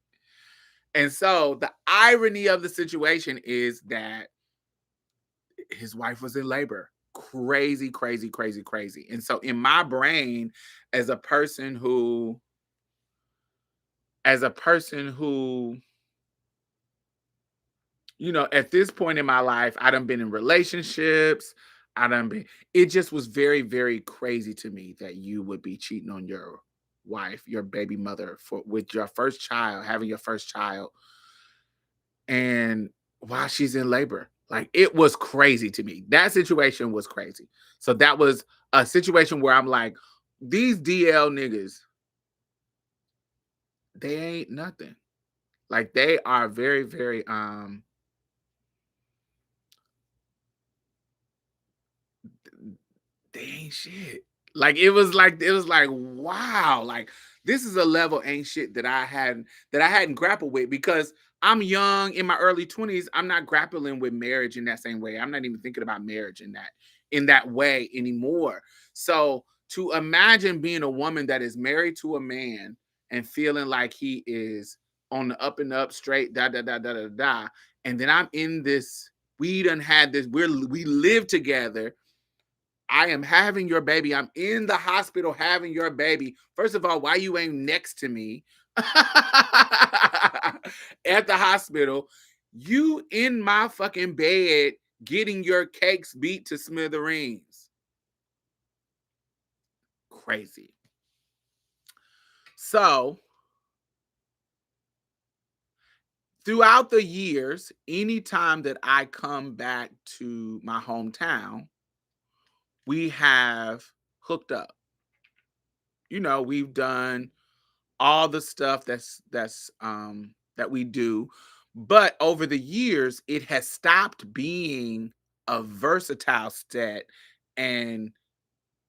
S1: And so the irony of the situation is that his wife was in labor. Crazy, crazy, crazy, crazy. And so in my brain, as a person who you know, at this point in my life, I done been in relationships. It just was very, very crazy to me that you would be cheating on your wife, your baby mother with your first child, having your first child, and while she's in labor. Like, it was crazy to me. That situation was crazy. So that was a situation where I'm like, these DL niggas, they ain't nothing. Like, they are very, very they ain't shit. Like, it was like wow, like this is a level ain't shit that I hadn't grappled with, because I'm young in my early 20s. I'm not grappling with marriage in that same way. I'm not even thinking about marriage in that way anymore. So to imagine being a woman that is married to a man and feeling like he is on the up and up, straight, da da da da da da, and then I'm in this. We done had this. We live together. I am having your baby. I'm in the hospital having your baby. First of all, why you ain't next to me at the hospital? You in my fucking bed getting your cakes beat to smithereens. Crazy. So, throughout the years, anytime that I come back to my hometown, we have hooked up. We've done all the stuff that we do, but over the years it has stopped being a versatile set and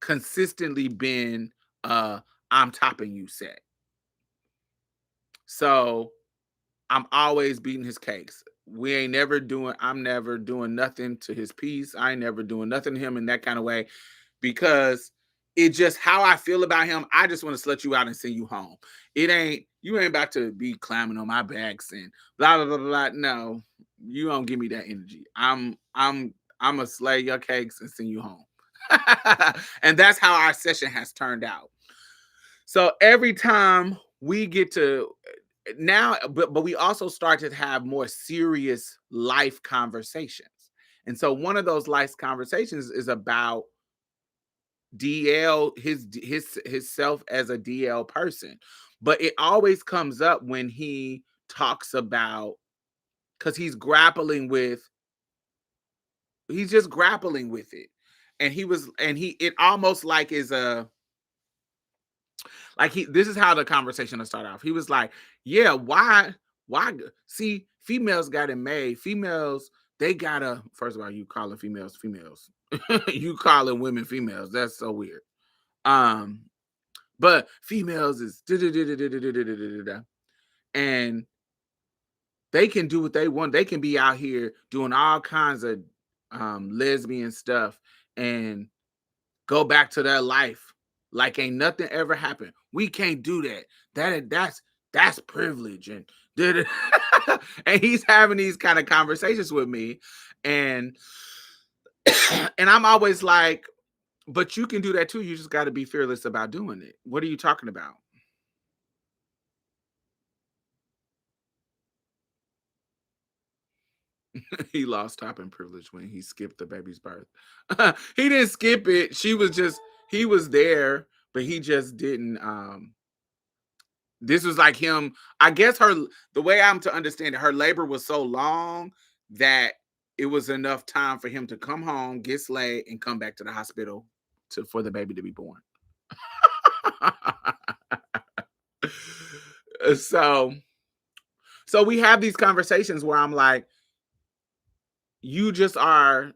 S1: consistently been a I'm topping you set. So I'm always beating his cakes. I'm never doing nothing to his piece. I ain't never doing nothing to him in that kind of way, because it just how I feel about him. I just want to slut you out and send you home. You ain't about to be climbing on my backs and blah blah blah blah. No, you don't give me that energy. I'm gonna slay your cakes and send you home. And that's how our session has turned out. So every time we get to now, but we also start to have more serious life conversations. And so one of those life conversations is about DL, his self as a DL person. But it always comes up when he talks about, because he's just grappling with it. And it almost like is a like he this is how the conversation will start off. He was like, yeah, why see, females got it made. Females, they gotta, first of all, you calling females females. You calling women females. That's so weird. Um, but females is da-da-da-da-da-da-da-da-da-da. And they can do what they want. They can be out here doing all kinds of lesbian stuff and go back to their life like ain't nothing ever happened. We can't do that. That's privilege and and he's having these kind of conversations with me, and and I'm always like, but you can do that too. You just got to be fearless about doing it. What are you talking about? He lost top and privilege when he skipped the baby's birth. He didn't skip it. He was there, but he just didn't. This was like him. I guess the way I'm to understand it, her labor was so long that it was enough time for him to come home, get slayed, and come back to the hospital for the baby to be born. so so we have these conversations where I'm like, you just are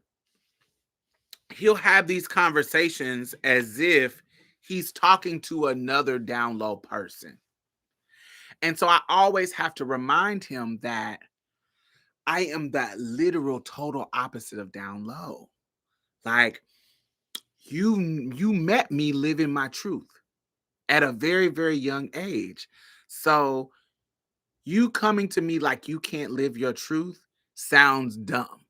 S1: he'll have these conversations as if he's talking to another down low person. And so I always have to remind him that I am that literal total opposite of down low. Like, you met me living my truth at a very, very young age. So you coming to me like you can't live your truth sounds dumb.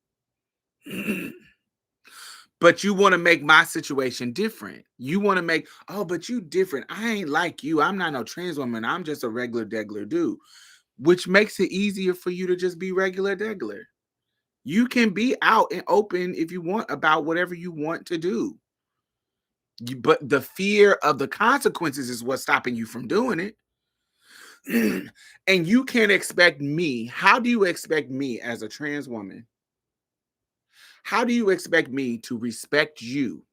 S1: But you want to make my situation different. You want to make, oh, but you different. I ain't like you. I'm not no trans woman. I'm just a regular degular dude, which makes it easier for you to just be regular degular. You can be out and open if you want about whatever you want to do. But the fear of the consequences is what's stopping you from doing it. And you can't expect me. How do you expect me as a trans woman? How do you expect me to respect you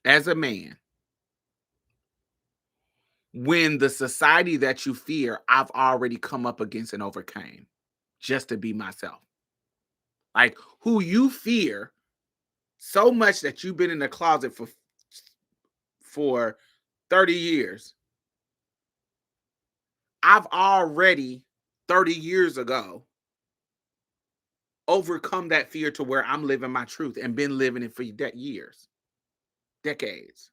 S1: as a man when the society that you fear I've already come up against and overcame just to be myself? Like, who you fear so much that you've been in the closet for 30 years. I've already 30 years ago overcome that fear to where I'm living my truth and been living it for years, decades.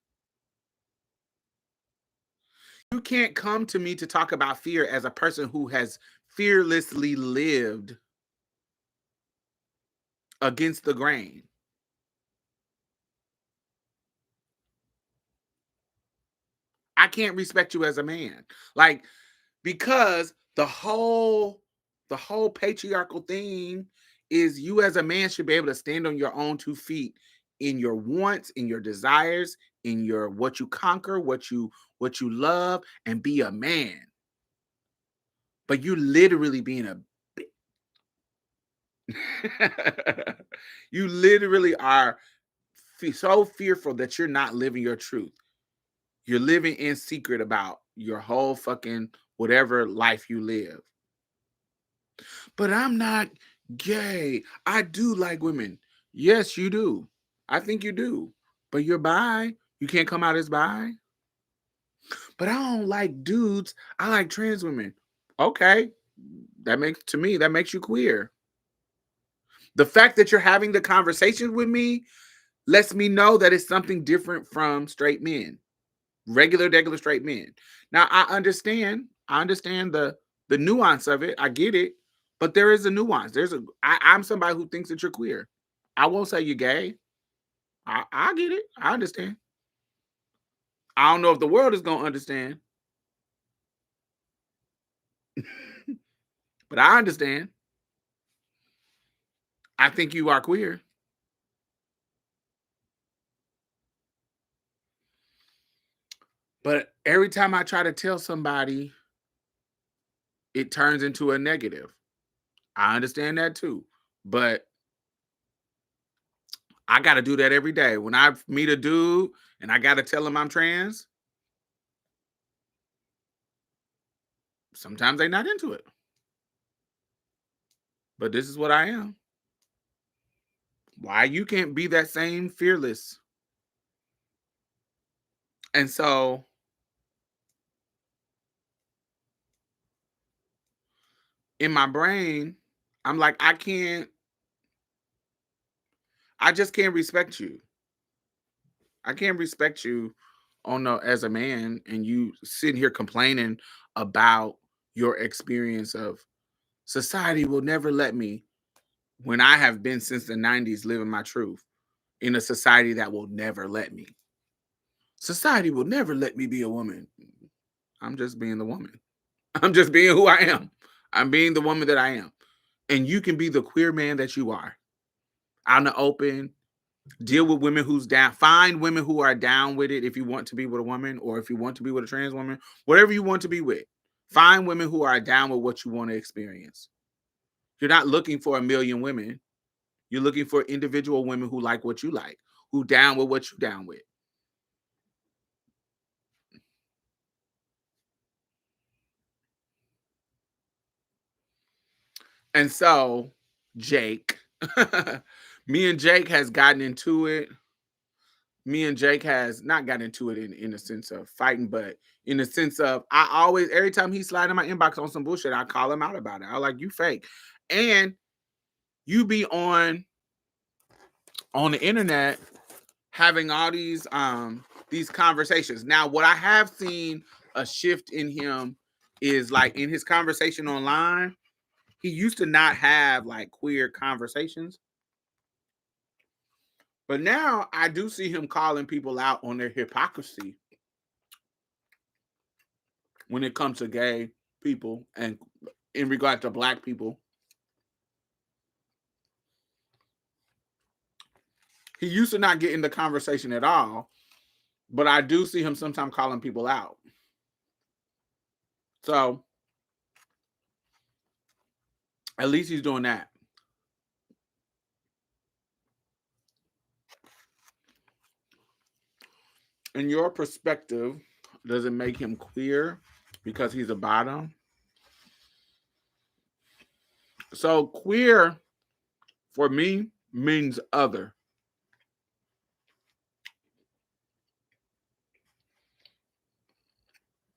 S1: You can't come to me to talk about fear as a person who has fearlessly lived against the grain. I can't respect you as a man. Like, because the whole patriarchal thing is you as a man should be able to stand on your own 2 feet in your wants, in your desires, in your what you conquer, what you love, and be a man. But you literally being a you literally are so fearful that you're not living your truth. You're living in secret about your whole fucking whatever life you live. But I'm not gay. I do like women. Yes, you do. I think you do. But you're bi. You can't come out as bi. But I don't like dudes. I like trans women. Okay. That makes you queer. The fact that you're having the conversation with me lets me know that it's something different from straight men. Regular straight men. Now I understand the nuance of it. I get it, but there is a nuance. I'm somebody who thinks that you're queer. I won't say you're gay. I get it. I understand. I don't know if the world is gonna understand, but I understand. I think you are queer. But every time I try to tell somebody, it turns into a negative. I understand that too. But I got to do that every day. When I meet a dude and I got to tell him I'm trans, sometimes they're not into it. But this is what I am. Why you can't be that same fearless? And so in my brain, I'm like, I just can't respect you. I can't respect you as a man and you sitting here complaining about your experience of society will never let me when I have been since the 90s living my truth in a society that will never let me. Society will never let me be a woman. I'm just being the woman. I'm just being who I am. I'm being the woman that I am. And you can be the queer man that you are. Out in the open, deal with women who's down. Find women who are down with it if you want to be with a woman or if you want to be with a trans woman, whatever you want to be with. Find women who are down with what you want to experience. You're not looking for a million women. You're looking for individual women who like what you like, who down with what you down with. And so, Jake, me and Jake has gotten into it. Me and Jake has not gotten into it in the sense of fighting, but in the sense of I always, every time he slide in my inbox on some bullshit, I call him out about it. I like, you fake. And you be on the internet having all these conversations. Now, what I have seen a shift in him is like in his conversation online, he used to not have like queer conversations. But now I do see him calling people out on their hypocrisy when it comes to gay people and in regard to black people. He used to not get in the conversation at all, but I do see him sometimes calling people out. So at least he's doing that. In your perspective, does it make him queer because he's a bottom? So queer for me means other.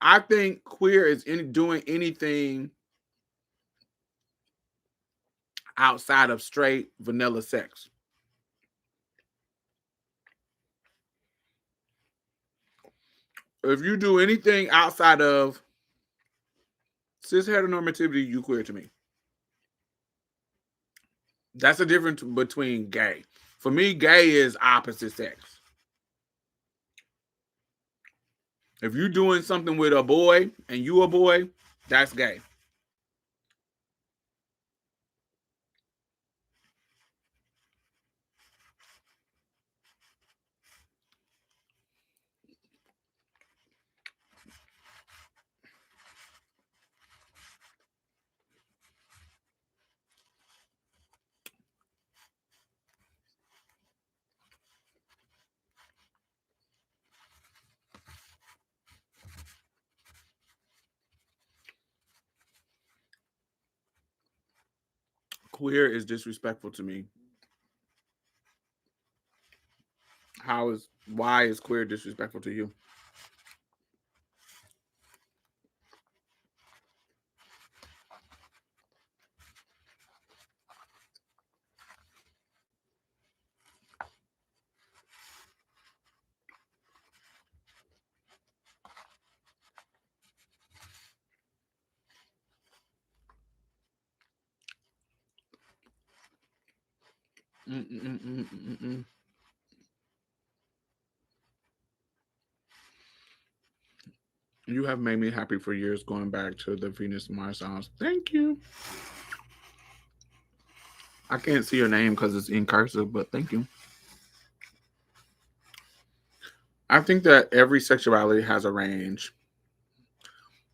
S1: I think queer is doing anything outside of straight vanilla sex. If you do anything outside of cis heteronormativity, you queer to me. That's the difference between gay. For me, gay is opposite sex. If you're doing something with a boy and you a boy, that's gay. Queer is disrespectful to me. Why is queer disrespectful to you? Mm-mm-mm-mm-mm-mm. You have made me happy for years going back to the Venus Mars songs. Thank you. I can't see your name because it's in cursive, but thank you. I think that every sexuality has a range.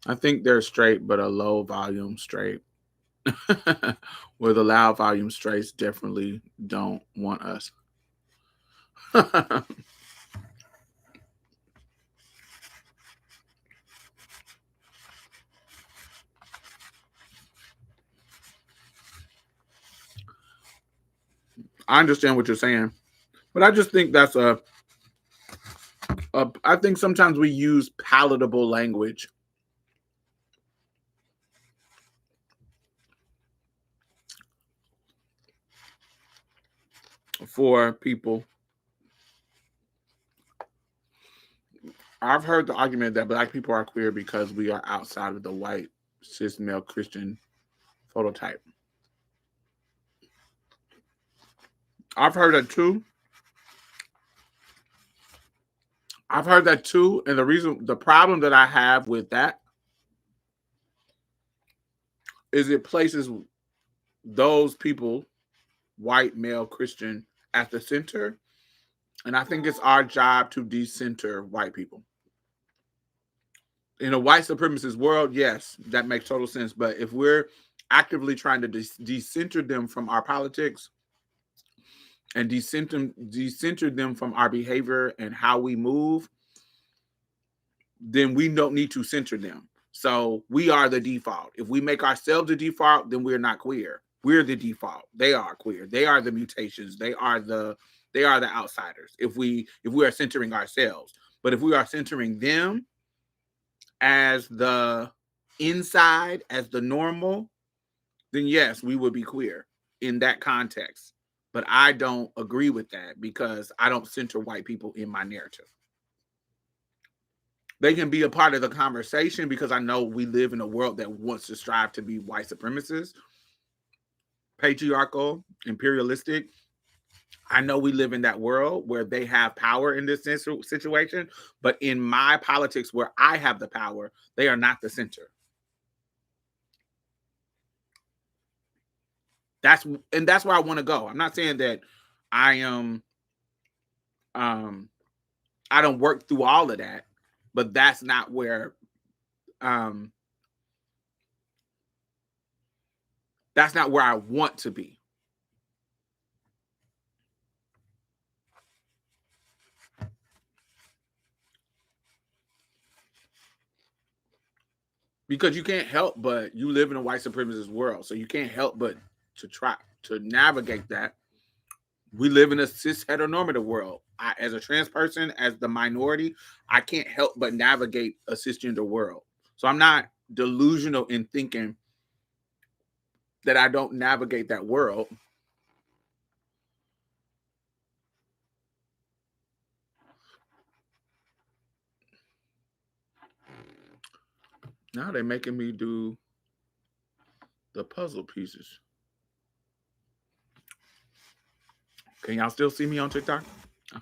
S1: I think they're straight, but a low volume straight. Where the loud volume straights definitely don't want us. I understand what you're saying, but I just think that's I think sometimes we use palatable language for people. I've heard the argument that black people are queer because we are outside of the white cis male Christian phototype. I've heard that too. I've heard that too, and the problem that I have with that is it places those people, white male Christian, at the center, and I think it's our job to decenter white people. In a white supremacist world, yes, that makes total sense. But if we're actively trying to decenter them from our politics and decenter them from our behavior and how we move, then we don't need to center them. So we are the default. If we make ourselves the default, then we're not queer. We're the default. They are queer. They are the mutations. They are the outsiders. If we are centering ourselves, but if we are centering them as the inside, as the normal, then yes, we would be queer in that context. But I don't agree with that because I don't center white people in my narrative. They can be a part of the conversation because I know we live in a world that wants to strive to be white supremacist, patriarchal, imperialistic. I know we live in that world where they have power in this situation, but in my politics where I have the power, they are not the center. That's where I want to go. I'm not saying that I am I don't work through all of that, but that's not where um I want to be. Because you can't help but you live in a white supremacist world, so you can't help but to try to navigate that. We live in a cis heteronormative world. As a trans person, as the minority, I can't help but navigate a cisgender world. So I'm not delusional in thinking that I don't navigate that world. Now they're making me do the puzzle pieces. Can y'all still see me on TikTok?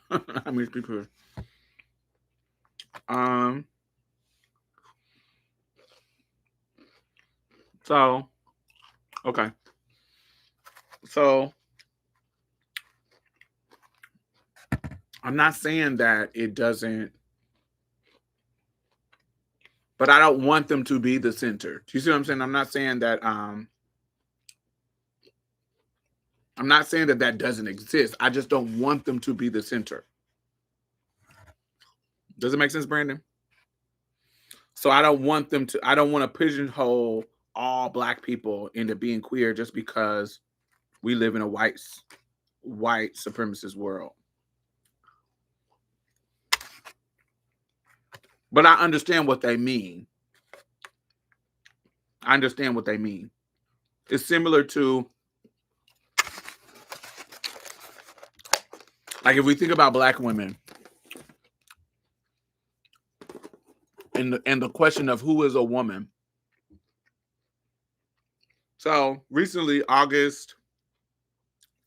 S1: How many people? Um. So, okay. So, I'm not saying that it doesn't, but I don't want them to be the center. Do you see what I'm saying? I'm not saying that. I'm not saying that that doesn't exist. I just don't want them to be the center. Does it make sense, Brandon? So I don't want to pigeonhole all black people into being queer just because we live in a white supremacist world. But I understand what they mean. I understand what they mean. It's similar to, like, if we think about Black women and the question of who is a woman. So recently, August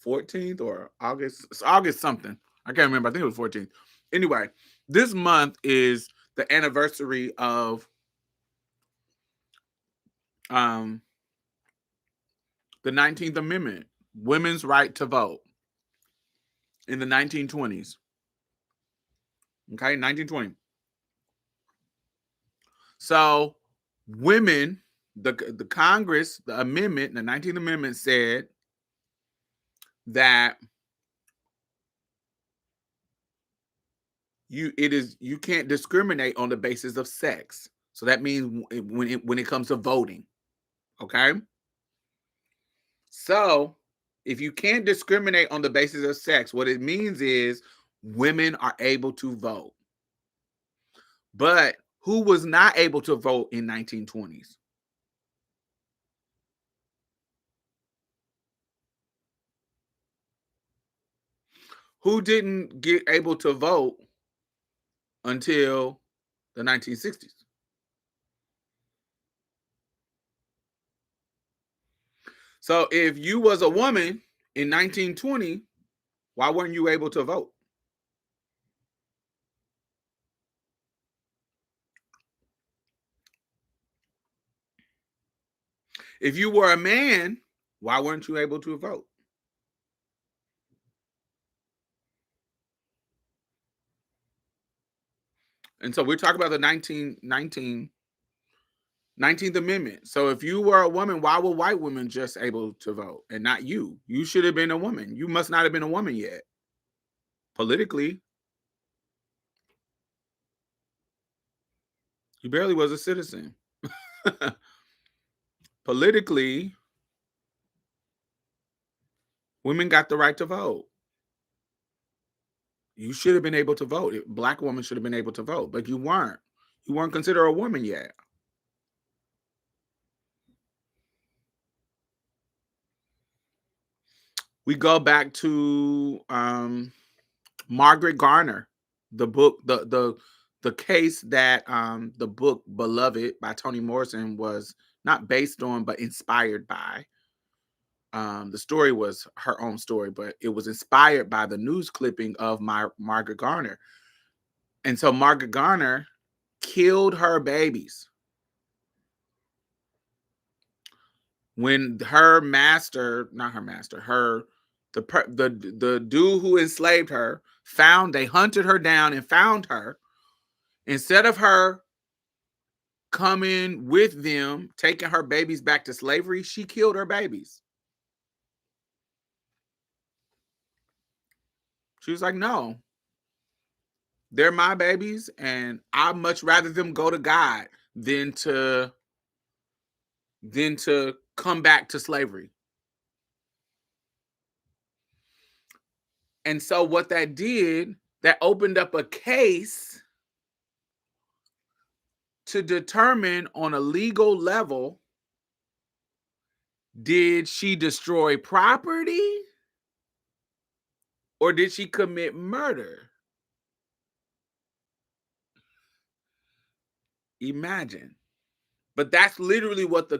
S1: 14th or it's August something. I can't remember. I think it was 14th. Anyway, this month is the anniversary of the 19th Amendment, women's right to vote in the 1920s. Okay, 1920. So women, the Congress, the amendment, the 19th Amendment said that you can't discriminate on the basis of sex. So that means when it comes to voting, okay? So if you can't discriminate on the basis of sex, what it means is women are able to vote. But who was not able to vote in 1920s? Who didn't get able to vote until the 1960s? So if you was a woman in 1920, why weren't you able to vote? If you were a man, why weren't you able to vote? And so we're talking about the 19th Amendment. So if you were a woman, why were white women just able to vote and not you? You should have been a woman. You must not have been a woman yet. Politically, you barely was a citizen. Politically, women got the right to vote. You should have been able to vote. Black women should have been able to vote, but you weren't. You weren't considered a woman yet. We go back to Margaret Garner, the book, the case that the book Beloved by Toni Morrison was not based on, but inspired by. The story was her own story, but it was inspired by the news clipping of Margaret Garner. And so Margaret Garner killed her babies when her master, not her master, the dude who enslaved her they hunted her down and found her. Instead of her coming with them, taking her babies back to slavery, she killed her babies. She was like, no, they're my babies, and I'd much rather them go to God than to come back to slavery. And so what that did, that opened up a case to determine on a legal level, did she destroy property or did she commit murder? Imagine. But that's literally what the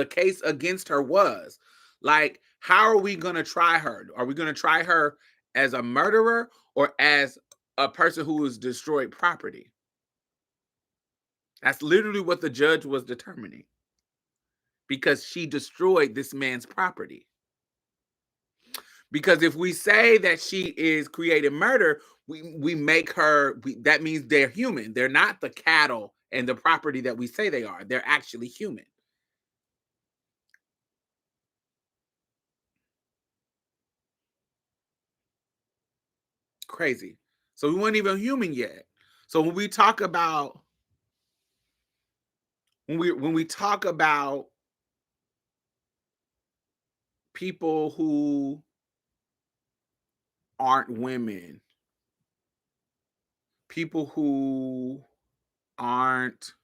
S1: case against her was. Like, how are we going to try her? Are we going to try her as a murderer or as a person who has destroyed property? That's literally what the judge was determining, because she destroyed this man's property. Because if we say that she is creating murder, we make her, that means they're human. They're not the cattle and the property that we say they are. They're actually human. Crazy. So we weren't even human yet. So when we talk about when we talk about people who aren't women, people who aren't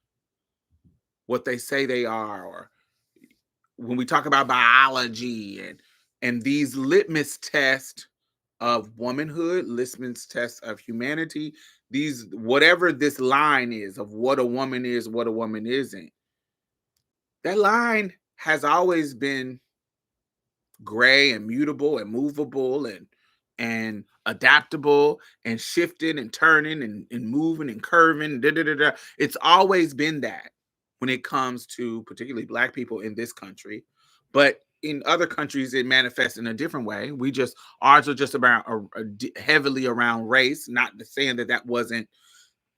S1: what they say they are, or when we talk about biology and these litmus tests of womanhood, litmus tests of humanity, these whatever this line is of what a woman is, what a woman isn't, that line has always been gray and mutable and movable and adaptable and shifting and turning and moving and curving. Da, da, da, da. It's always been that when it comes to particularly Black people in this country. But in other countries, it manifests in a different way. We just, ours are just about heavily around race, not saying that that wasn't,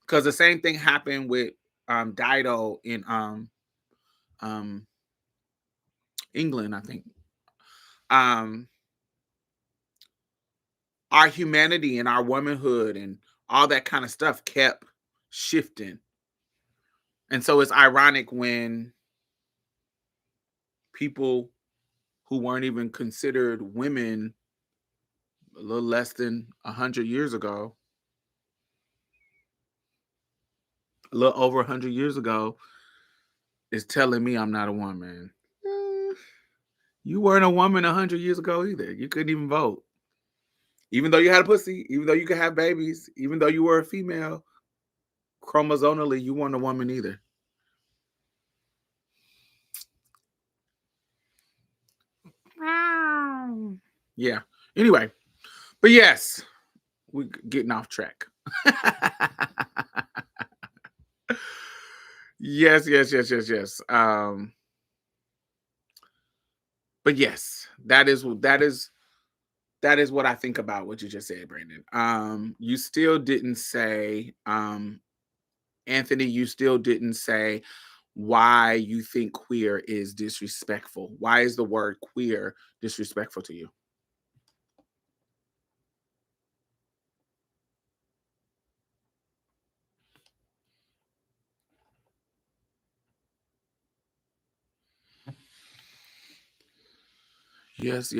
S1: because the same thing happened with Dido in um, England, I think. Um, our humanity and our womanhood and all that kind of stuff kept shifting. And so it's ironic when people who weren't even considered women a little less than 100 years ago, a little over 100 years ago, is telling me I'm not a woman. Eh, you weren't a woman 100 years ago either. You couldn't even vote. Even though you had a pussy, even though you could have babies, even though you were a female, chromosomally, you weren't a woman either. Yeah. Anyway, but yes, we're getting off track. Yes. But yes, that is what I think about what you just said, Brandon. You still didn't say, Anthony, you still didn't say why you think queer is disrespectful. Why is the word queer disrespectful to you? Yes.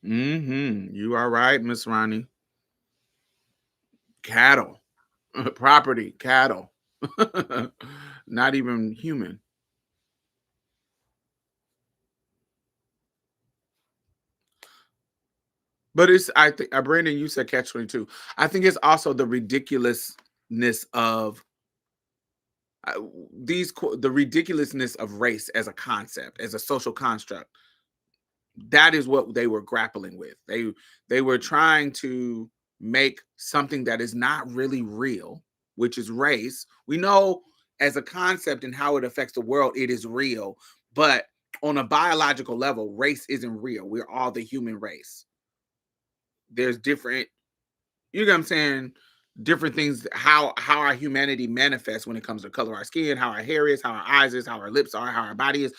S1: You are right, Miss Ronnie. Cattle, property, cattle, not even human. But it's, I think, Brandon, you said catch 22. I think it's also the ridiculousness of uh, the ridiculousness of race as a concept, as a social construct. That is what they were grappling with. They were trying to make something that is not really real, which is race. We know as a concept and how it affects the world, it is real, but on a biological level, race isn't real. We're all the human race. There's different, you know what I'm saying, different things, how our humanity manifests when it comes to color of our skin, how our hair is, how our eyes is, how our lips are, how our body is.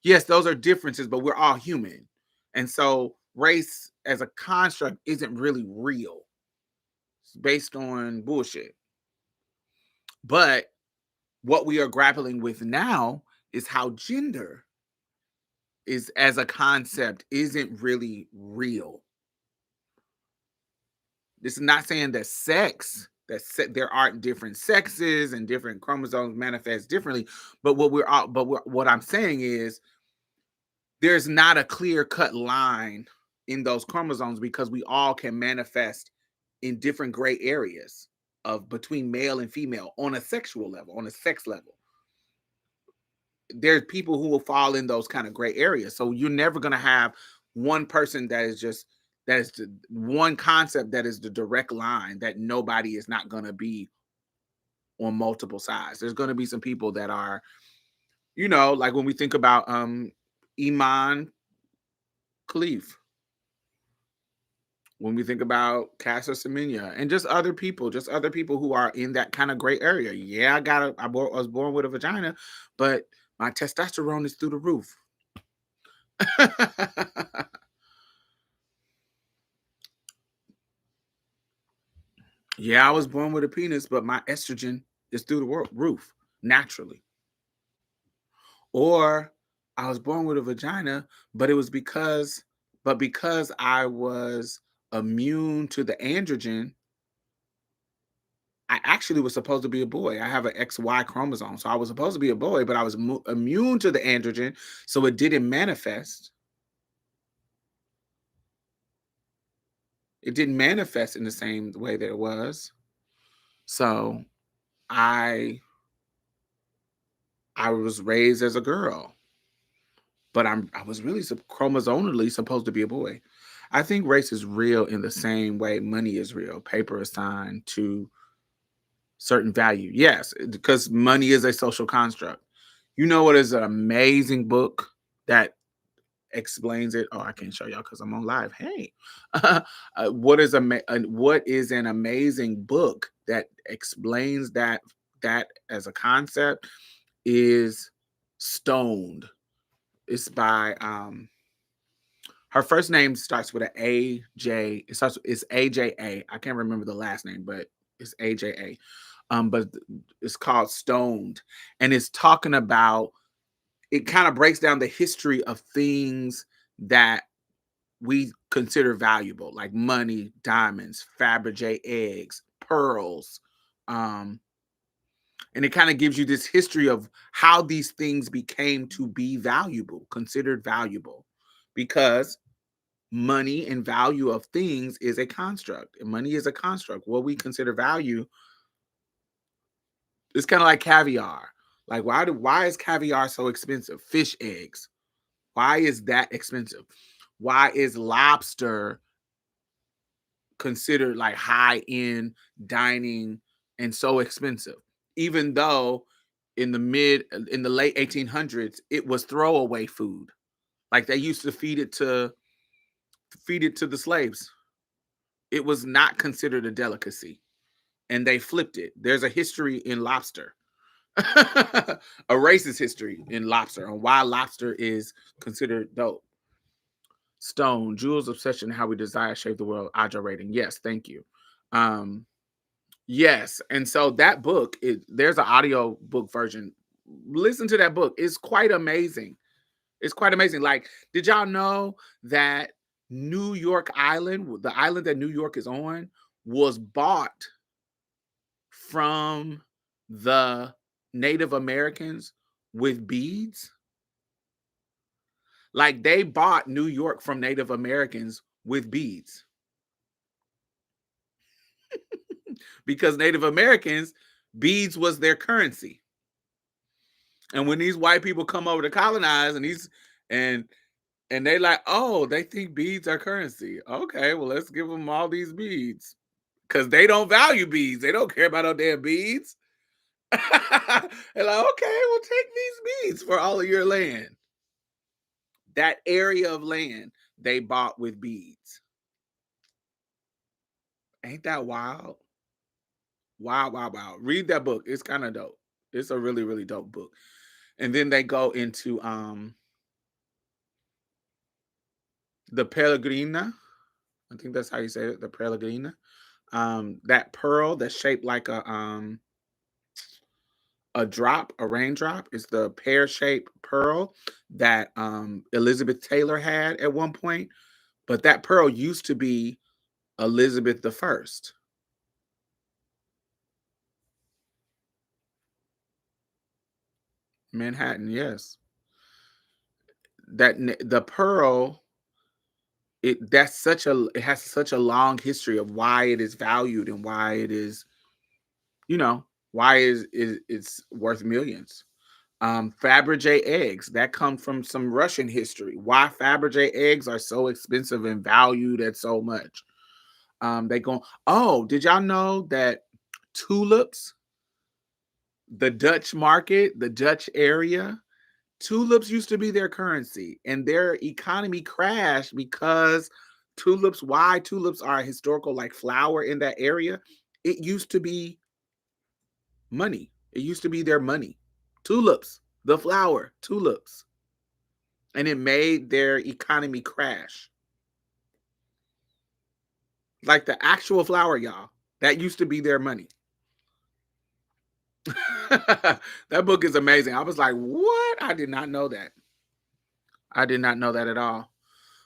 S1: Yes, those are differences, but we're all human. And so race as a construct isn't really real. It's based on bullshit. But what we are grappling with now is how gender is as a concept isn't really real. This is not saying that there aren't different sexes and different chromosomes manifest differently, but what I'm saying is there's not a clear cut line in those chromosomes because we all can manifest in different gray areas of between male and female on a sexual level, on a sex level. There's people who will fall in those kind of gray areas. So you're never going to have one person that is the one concept that is the direct line that nobody is not going to be on multiple sides. There's going to be some people that are, like when we think about Iman Khalif, when we think about Casa Semenya and just other people who are in that kind of gray area. Yeah, I was born with a vagina, but my testosterone is through the roof. Yeah, I was born with a penis, but my estrogen is through the roof naturally. Or I was born with a vagina, but it was because I was immune to the androgen, I actually was supposed to be a boy. I have an XY chromosome. So I was supposed to be a boy, but I was immune to the androgen. So it didn't manifest. It didn't manifest in the same way that it was. So I I was raised as a girl, but I was really chromosomally supposed to be a boy. I think race is real in the same way money is real. Paper assigned to certain value. Yes, because money is a social construct. You know what is an amazing book that explains it? Oh, I can't show y'all because I'm on live. Hey, what is an amazing book that explains that as a concept is Stoned. It's by her first name starts with an A J. It's AJA. I can't remember the last name, but it's AJA. But it's called Stoned, and it's talking about, it kind of breaks down the history of things that we consider valuable, like money, diamonds, Fabergé eggs, pearls. Um, and it kind of gives you this history of how these things became to be valuable, considered valuable, because money and value of things is a construct. And money is a construct. What we consider value is kind of like caviar. Like why is caviar so expensive? Fish eggs. Why is that expensive? Why is lobster considered like high end dining and so expensive? Even though in the late 1800s it was throwaway food. Like they used to feed it to the slaves. It was not considered a delicacy, and they flipped it. There's a history in lobster. A racist history in lobster on why lobster is considered dope. Stone, Jules' obsession, how we desire shape the world, Aja rating. Yes, thank you. Um, yes, and so that book, there's an audio book version. Listen to that book. It's quite amazing. It's quite amazing. Like, did y'all know that New York Island, the island that New York is on, was bought from the Native Americans with beads? Like they bought New York from Native Americans with beads because Native Americans, beads was their currency. And when these white people come over to colonize and and they like, oh, they think beads are currency. Okay, well, let's give them all these beads because they don't value beads. They don't care about no damn beads. They're like, okay, well, take these beads for all of your land. That area of land they bought with beads. Ain't that wild? Wow, wow, wow. Read that book. It's kind of dope. It's a really, really dope book. And then they go into the Pellegrina. I think that's how you say it, the Pellegrina. That pearl that's shaped like a drop, a raindrop, is the pear-shaped pearl that Elizabeth Taylor had at one point. But that pearl used to be Elizabeth the First. Manhattan, yes. The pearl, it has such a long history of why it is valued and why it is, you know, why it's worth millions. Fabergé eggs that come from some Russian history. Why Fabergé eggs are so expensive and valued at so much. They go. Oh, did y'all know that tulips, the Dutch market, the Dutch area, tulips used to be their currency, and their economy crashed because why tulips are a historical like flower in that area. It used to be money. It used to be their money. Tulips, the flower, tulips. And it made their economy crash. Like the actual flower, y'all. That used to be their money. That book is amazing. I was like, what? I did not know that. I did not know that at all.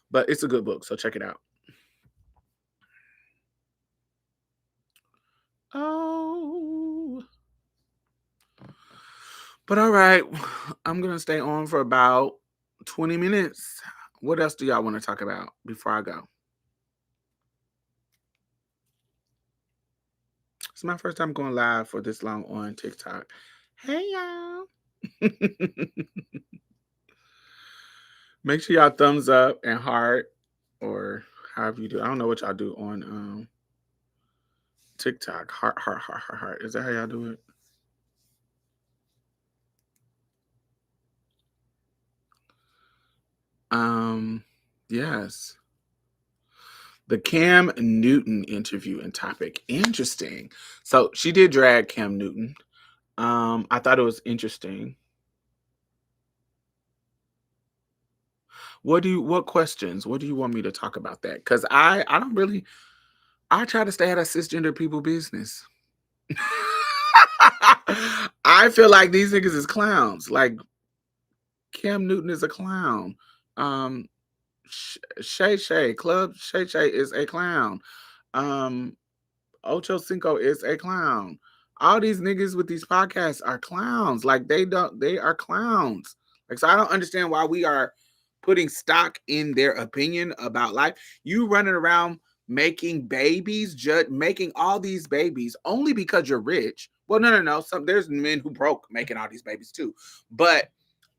S1: But it's a good book, so check it out. Oh. But all right, I'm gonna stay on for about 20 minutes. What else do y'all want to talk about before I go? It's my first time going live for this long on TikTok. Hey y'all. Make sure y'all thumbs up and heart or however you do. I don't know what y'all do on TikTok. Heart, heart, heart, heart, heart. Is that how y'all do it? Yes. The Cam Newton interview and topic. Interesting. So she did drag Cam Newton. I thought it was interesting. What questions? What do you want me to talk about that? Because I don't really I try to stay out of cisgender people business. I feel like these niggas is clowns. Like Cam Newton is a clown. Um Shay Shay, Club Shay Shay is a clown. Um Ocho Cinco is a clown. All these niggas with these podcasts are clowns. Like they are clowns. Like, so I don't understand why we are putting stock in their opinion about life. You running around making babies, making all these babies only because you're rich. Well, no. There's men who broke making all these babies too. But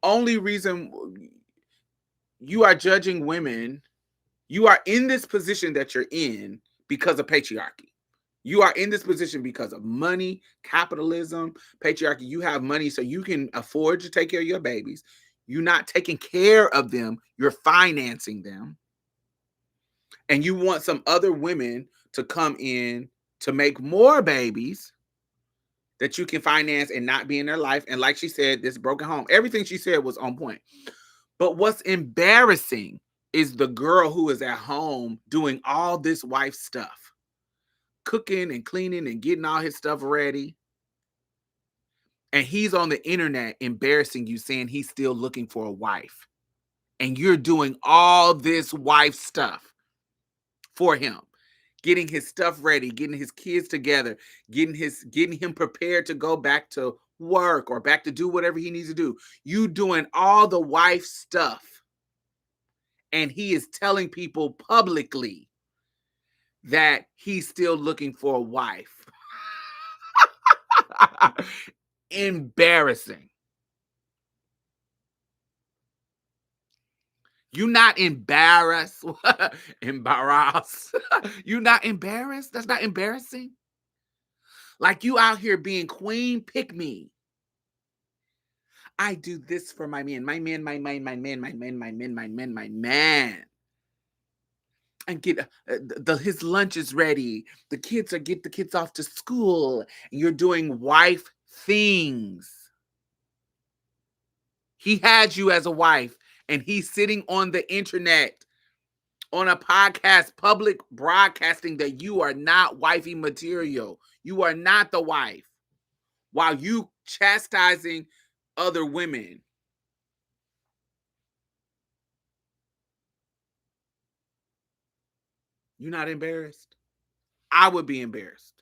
S1: only reason you are judging women, you are in this position that you're in because of patriarchy. You are in this position because of money, capitalism, patriarchy. You have money so you can afford to take care of your babies. You're not taking care of them, you're financing them. And you want some other women to come in to make more babies that you can finance and not be in their life. And like she said, this broken home, everything she said was on point. But what's embarrassing is the girl who is at home doing all this wife stuff, cooking and cleaning and getting all his stuff ready. And he's on the internet embarrassing you, saying he's still looking for a wife. And you're doing all this wife stuff for him, getting his stuff ready, getting his kids together, getting him prepared to go back to work or back to do whatever he needs to do. You doing all the wife stuff. And he is telling people publicly that he's still looking for a wife. Embarrassing. You not embarrassed? Embarrassed. You not embarrassed? That's not embarrassing. Like you out here being queen, pick me. I do this for my man, my man, my man, my man, my man, my man, my man, my man. And get his lunch is ready. Get the kids off to school. And you're doing wife things. He had you as a wife, and he's sitting on the internet on a podcast, public broadcasting that you are not wifey material. You are not the wife. While you chastising other women. You're not embarrassed? I would be embarrassed.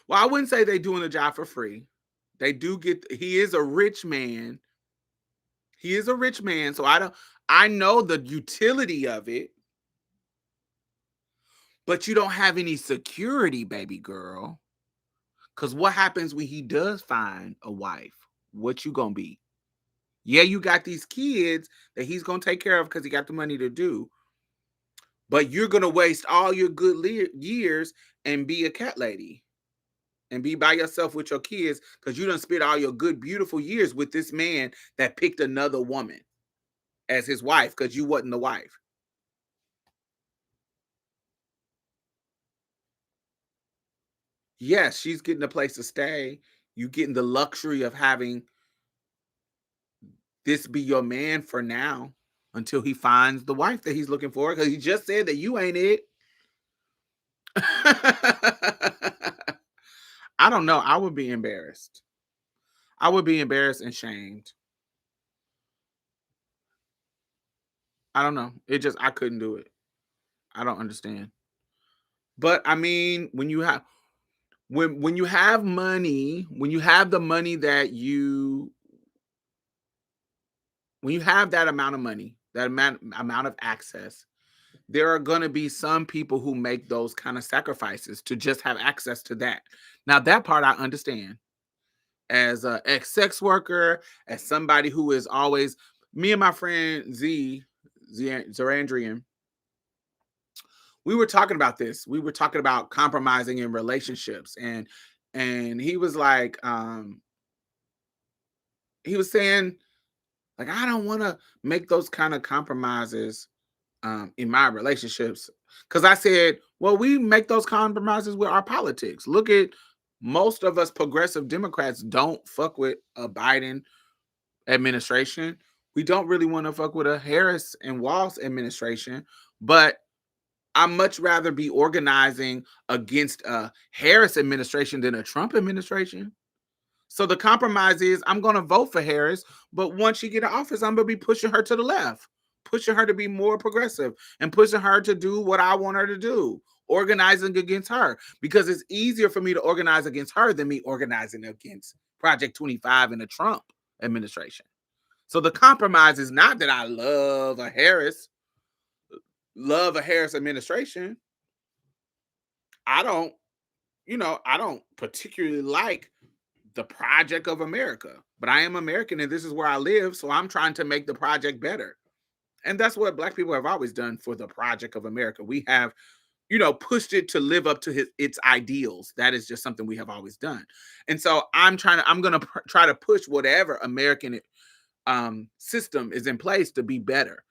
S1: Well, I wouldn't say they're doing the job for free. They do get, he is a rich man. He is a rich man. So I know the utility of it. But you don't have any security, baby girl. Because what happens when he does find a wife? What you gonna be? Yeah, you got these kids that he's gonna take care of because he got the money to do. But you're gonna waste all your good years and be a cat lady and be by yourself with your kids because you done spent all your good, beautiful years with this man that picked another woman as his wife because you wasn't the wife. Yes, she's getting a place to stay. You getting the luxury of having this be your man for now until he finds the wife that he's looking for, because he just said that you ain't it. I don't know. I would be embarrassed. I would be embarrassed and shamed. I don't know. It just I couldn't do it. I don't understand. But I mean, when you have money, when you have the money that you when you have that amount of money, that amount of access, there are going to be some people who make those kind of sacrifices to just have access to that. Now, that part I understand. As a ex-sex worker, as somebody who is always, me and my friend Zarandrian, we were talking about this. We were talking about compromising in relationships, and he was like, he was saying, like, I don't want to make those kind of compromises in my relationships. Because I said, well, we make those compromises with our politics. Look at most of us progressive Democrats don't fuck with a Biden administration. We don't really want to fuck with a Harris and Walz administration, but I much rather be organizing against a Harris administration than a Trump administration. So the compromise is I'm going to vote for Harris, but once she get in office, I'm going to be pushing her to the left, pushing her to be more progressive and pushing her to do what I want her to do, organizing against her, because it's easier for me to organize against her than me organizing against Project 25 and the Trump administration. So the compromise is not that I love a Harris administration. I don't, I don't particularly like the project of America, but I am American and this is where I live. So I'm trying to make the project better. And that's what Black people have always done for the project of America. We have, pushed it to live up to its ideals. That is just something we have always done. And so I'm going to try to push whatever American system is in place to be better.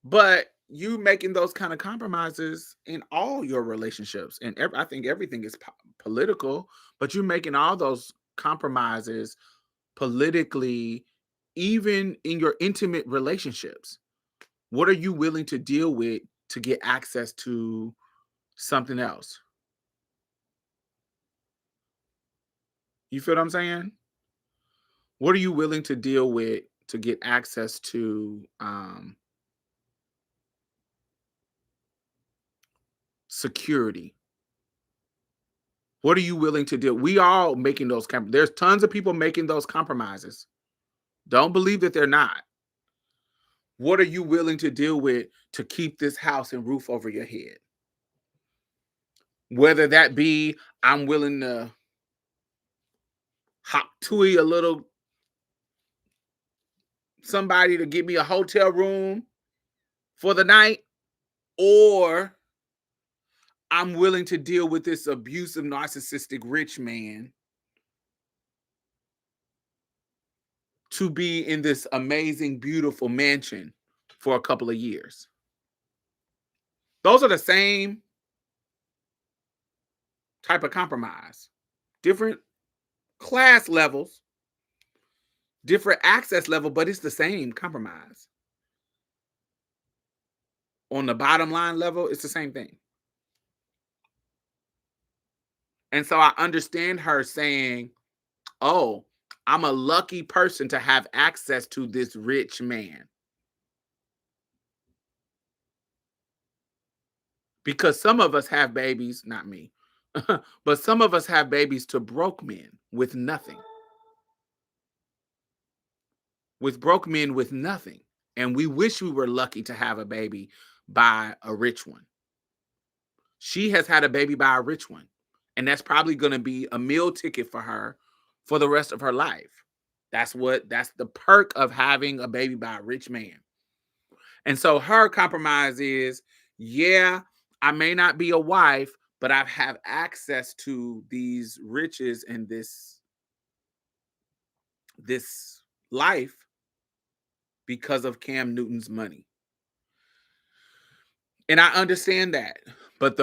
S1: But you making those kind of compromises in all your relationships, and I think everything is political, but you're making all those compromises politically, even in your intimate relationships. What are you willing to deal with to get access to something else? You feel what I'm saying? What are you willing to deal with to get access to security? What are you willing to do? We all making those there's tons of people making those compromises. Don't believe that they're not. What are you willing to deal with to keep this house and roof over your head? Whether that be I'm willing to hop to a little somebody to give me a hotel room for the night, or I'm willing to deal with this abusive, narcissistic rich man to be in this amazing, beautiful mansion for a couple of years. Those are the same type of compromise. Different class levels, different access level, but it's the same compromise. On the bottom line level, it's the same thing. And so I understand her saying, oh, I'm a lucky person to have access to this rich man. Because some of us have babies, not me, but some of us have babies to broke men with nothing. With broke men with nothing. And we wish we were lucky to have a baby by a rich one. She has had a baby by a rich one. And that's probably going to be a meal ticket for her for the rest of her life. That's the perk of having a baby by a rich man. And so her compromise is, yeah, I may not be a wife, but I have access to these riches and this life because of Cam Newton's money. And I understand that, but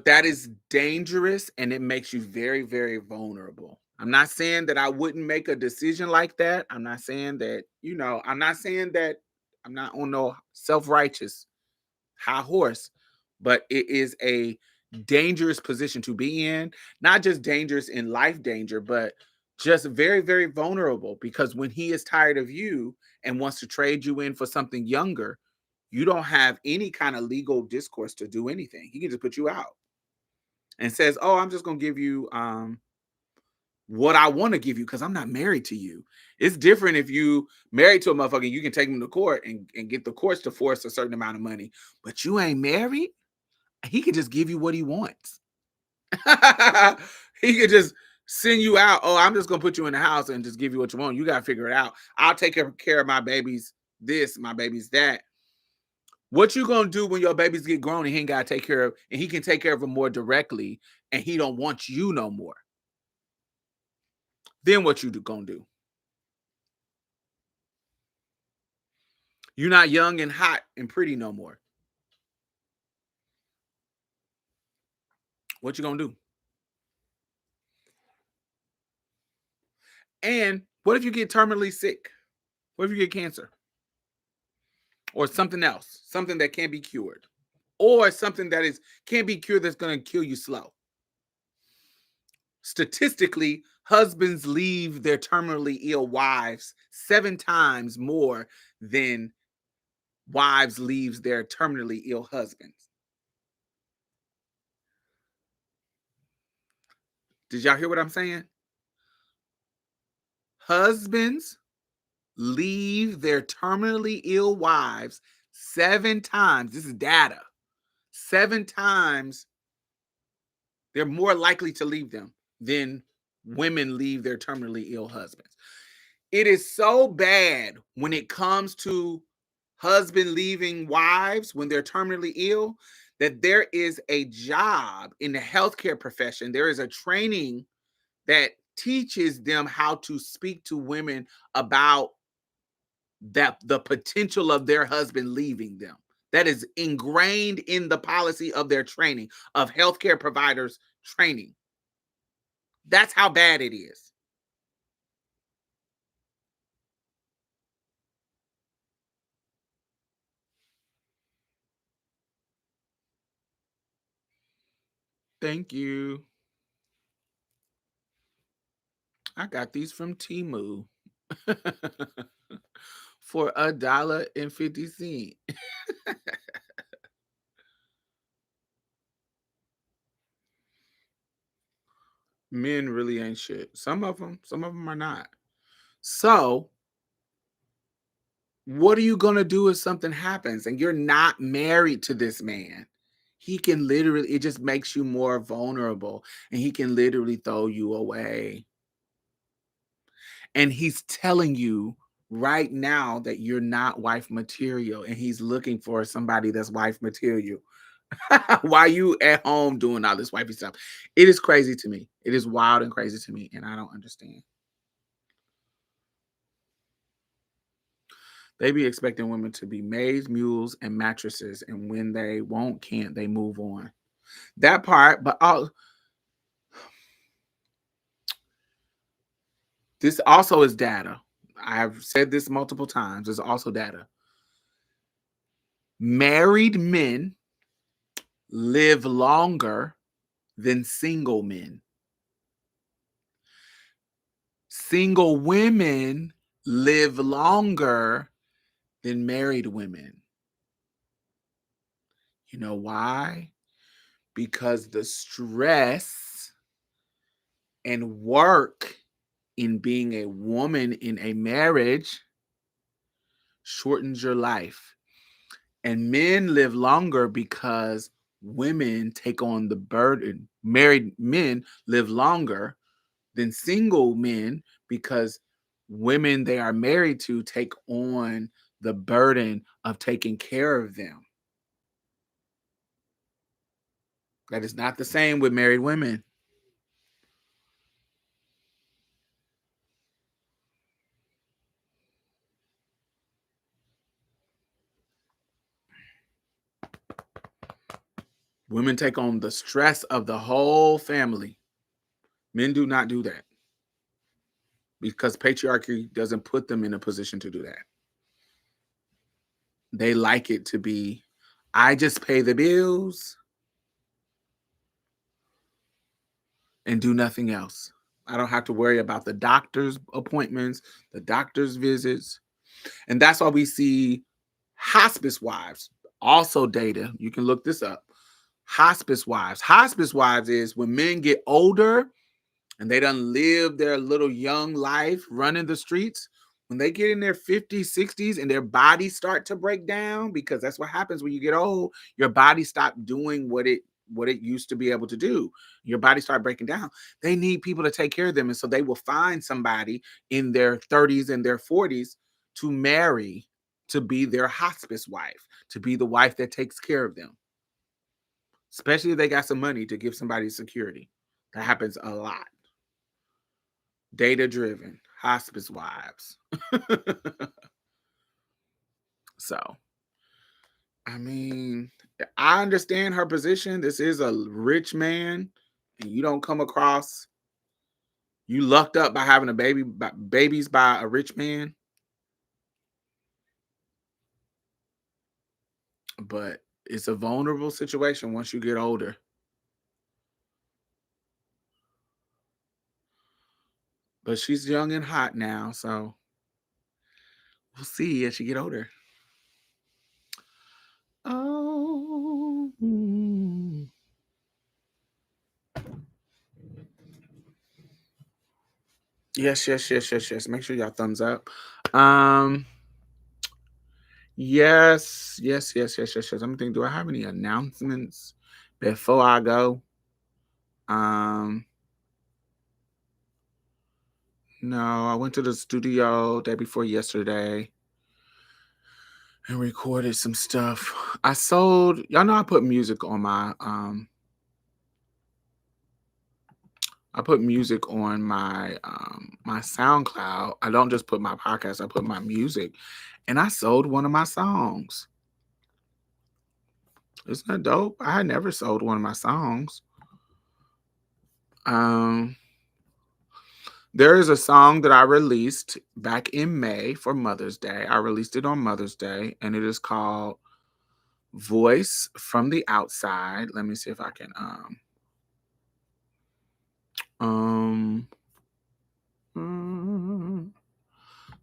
S1: that is dangerous and it makes you very, very vulnerable. I'm not saying that I wouldn't make a decision like that. I'm not saying that, I'm not saying that I'm not on no self-righteous high horse, but it is a dangerous position to be in. Not just dangerous in life danger, but just very, very vulnerable, because when he is tired of you and wants to trade you in for something younger, you don't have any kind of legal discourse to do anything. He can just put you out and says, "Oh, I'm just gonna give you what I want to give you because I'm not married to you." It's different if you married to a motherfucker, you can take him to court and get the courts to force a certain amount of money. But you ain't married, he can just give you what he wants. He could just send you out. Oh, I'm just gonna put you in the house and just give you what you want. You gotta figure it out. I'll take care of my babies, this, my babies, that. What you gonna do when your babies get grown and he ain't gotta take care of, and he can take care of them more directly, and he don't want you no more? Then what gonna do? You're not young and hot and pretty no more. What you gonna do? And what if you get terminally sick? What if you get cancer or something else, something that can't be cured, or something that is can't be cured that's gonna kill you slow? Statistically, husbands leave their terminally ill wives 7 times more than wives leaves their terminally ill husbands. Did y'all hear what I'm saying? Husbands leave their terminally ill wives 7 times. This is data. 7 times they're more likely to leave them than women leave their terminally ill husbands. It is so bad when it comes to husband leaving wives when they're terminally ill that there is a job in the healthcare profession. There is a training that teaches them how to speak to women about that the potential of their husband leaving them. That is ingrained in the policy of their training, of healthcare providers training. That's how bad it is. Thank you. I got these from Temu for $1.50. Men really ain't shit. Some of them are not. So, what are you gonna do if something happens and you're not married to this man? He can literally, it just makes you more vulnerable, and he can literally throw you away. And he's telling you right now that you're not wife material, and he's looking for somebody that's wife material. Why you at home doing all this wifey stuff? It is crazy to me. It is wild and crazy to me, and I don't understand. They be expecting women to be maids, mules, and mattresses, and when they won't, can't, they move on. That part, but all this also is data. I've said this multiple times. There's also data. Married men live longer than single men. Single women live longer than married women. You know why? Because the stress and work in being a woman in a marriage shortens your life. And men live longer because women take on the burden. Married men live longer than single men because women they are married to take on the burden of taking care of them. That is not the same with married women. Women take on the stress of the whole family. Men do not do that. because patriarchy doesn't put them in a position to do that. They like it to be, I just pay the bills and do nothing else. I don't have to worry about the doctor's appointments, the doctor's visits. And that's why we see hospice wives, also data. You can look this up. Hospice wives. Hospice wives is when men get older and they done live their little young life running the streets. When they get in their 50s, 60s, and their bodies start to break down, because that's what happens when you get old, your body stop doing what it used to be able to do. Your body start breaking down. They need people to take care of them. And so they will find somebody in their 30s and their 40s to marry, to be their hospice wife, to be the wife that takes care of them. Especially if they got some money to give somebody security. That happens a lot. Data-driven, hospice wives. So, I mean, I understand her position. This is a rich man, and you don't come across, you lucked up by having babies by a rich man. But it's a vulnerable situation once you get older. But she's young and hot now, so we'll see as she get older. Oh. Yes. Make sure y'all thumbs up. Yes. I'm thinking, do I have any announcements before I go? No, I went to the studio day before yesterday and recorded some stuff. Y'all know I put music on my my SoundCloud. I don't just put my podcast, I put my music. And I sold one of my songs. Isn't that dope? I had never sold one of my songs. There is a song that I released back in May for Mother's Day. I released it on Mother's Day, and it is called Voice from the Outside. Let me see if I can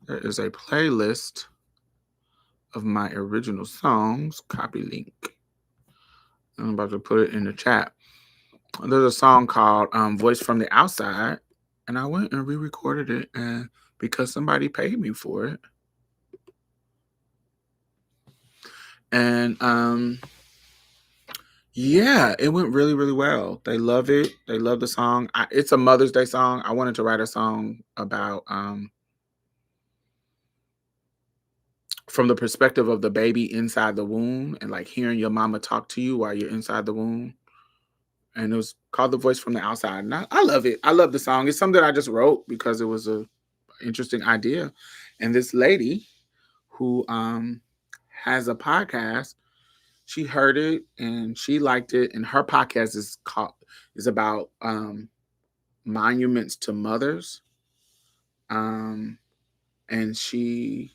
S1: there is a playlist of my original songs. Copy link. I'm about to put it in the chat. There's a song called Voice from the Outside, and I went and re-recorded it, and because somebody paid me for it. And yeah, it went really, really well. They love it. They love the song. It's a Mother's Day song. I wanted to write a song about from the perspective of the baby inside the womb, and like hearing your mama talk to you while you're inside the womb. And it was called The Voice from the Outside. And I love it. I love the song. It's something I just wrote because it was a interesting idea. And this lady who has a podcast, she heard it and she liked it. And her podcast is about monuments to mothers. And she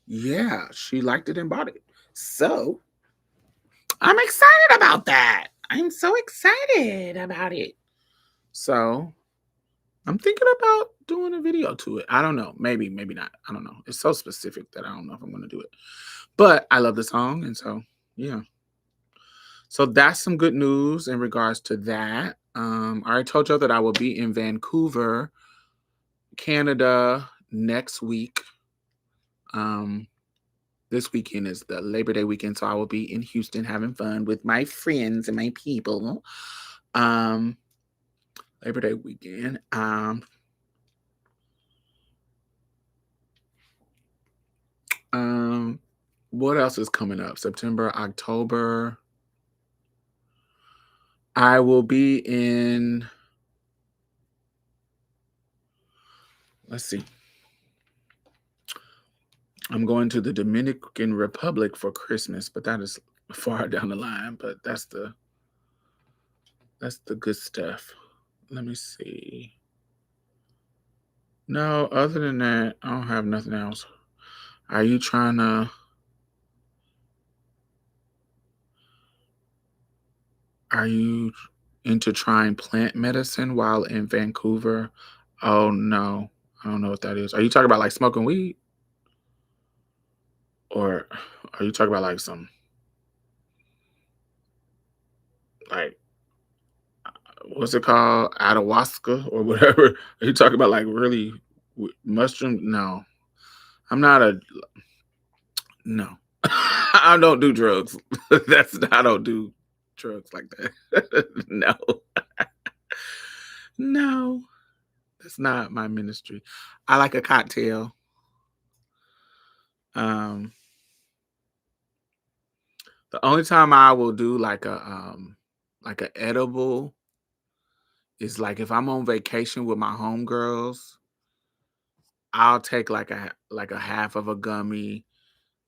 S1: liked it and bought it. So I'm excited about that. I'm so excited about it. So I'm thinking about doing a video to it. I don't know. Maybe not. I don't know. It's so specific that I don't know if I'm going to do it. But I love the song. And so, yeah. So that's some good news in regards to that. I already told you that I will be in Vancouver, Canada next week. This weekend is the Labor Day weekend, so I will be in Houston having fun with my friends and my people. Labor Day weekend. What else is coming up? September, October. I will be in, let's see. I'm going to the Dominican Republic for Christmas, but that is far down the line, but that's the good stuff. Let me see. No, other than that, I don't have nothing else. Are you trying to are you into trying plant medicine while in Vancouver? Oh, no. I don't know what that is. Are you talking about, like, smoking weed? Or are you talking about, like, some, like, what's it called? Ayahuasca or whatever? Are you talking about, like, really mushroom? No. I'm not a no. I don't do drugs. I don't do drugs like that. No. No. That's not my ministry. I like a cocktail. Um, the only time I will do like a edible is like if I'm on vacation with my homegirls, I'll take like a half of a gummy,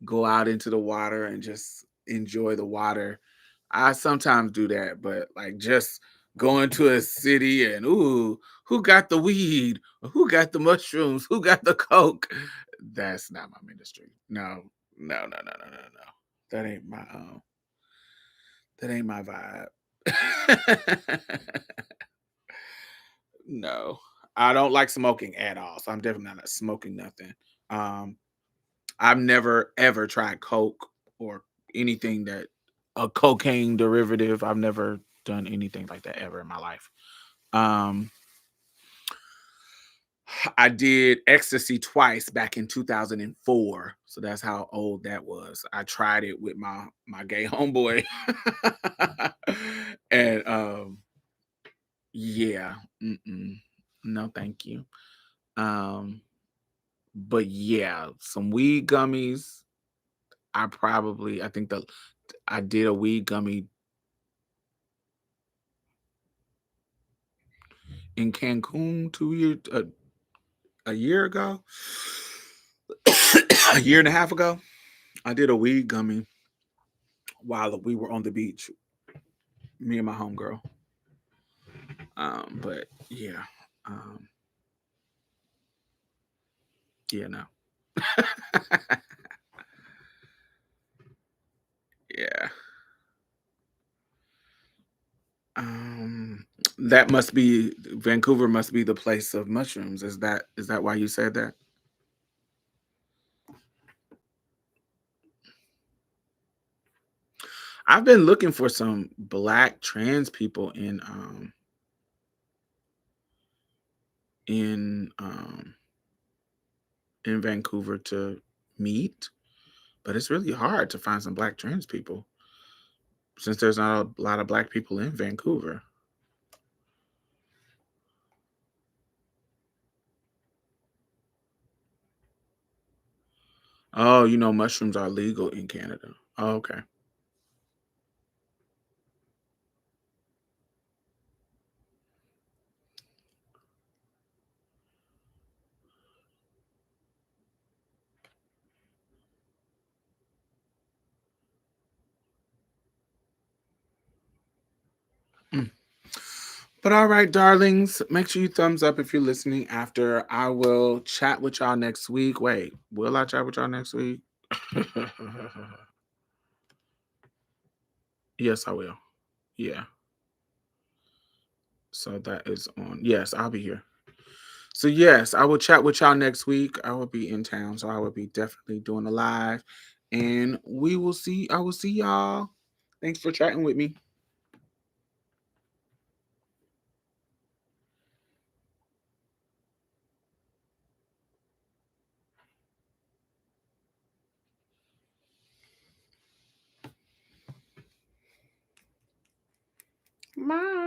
S1: go out into the water and just enjoy the water. I sometimes do that, but like just going to a city and ooh, who got the weed? Who got the mushrooms? Who got the coke? That's not my ministry. No, no, no, no, no, no, no. That ain't my that ain't my vibe. No. I don't like smoking at all. So I'm definitely not smoking nothing. Um I've never ever tried coke or anything that a cocaine derivative. I've never done anything like that ever in my life. Um, I did ecstasy twice back in 2004. So that's how old that was. I tried it with my gay homeboy. And yeah, no thank you. Um, but yeah, some weed gummies. I think the I did a weed gummy in Cancun a year ago, a year and a half ago. I did a weed gummy while we were on the beach, me and my homegirl. But yeah, um, yeah, no, yeah. Um, that must be Vancouver. Must be the place of mushrooms. Is that why you said that? I've been looking for some black trans people in in Vancouver to meet, but it's really hard to find some black trans people since there's not a lot of black people in Vancouver. Oh, you know, mushrooms are legal in Canada. Oh, okay. Mm. But all right, darlings, make sure you thumbs up if you're listening after. I will chat with y'all next week. Wait, will I chat with y'all next week? Yes, I will. Yeah. So that is on. Yes, I'll be here. So yes, I will chat with y'all next week. I will be in town, so I will be definitely doing a live, and we will see. I will see y'all. Thanks for chatting with me. Bye.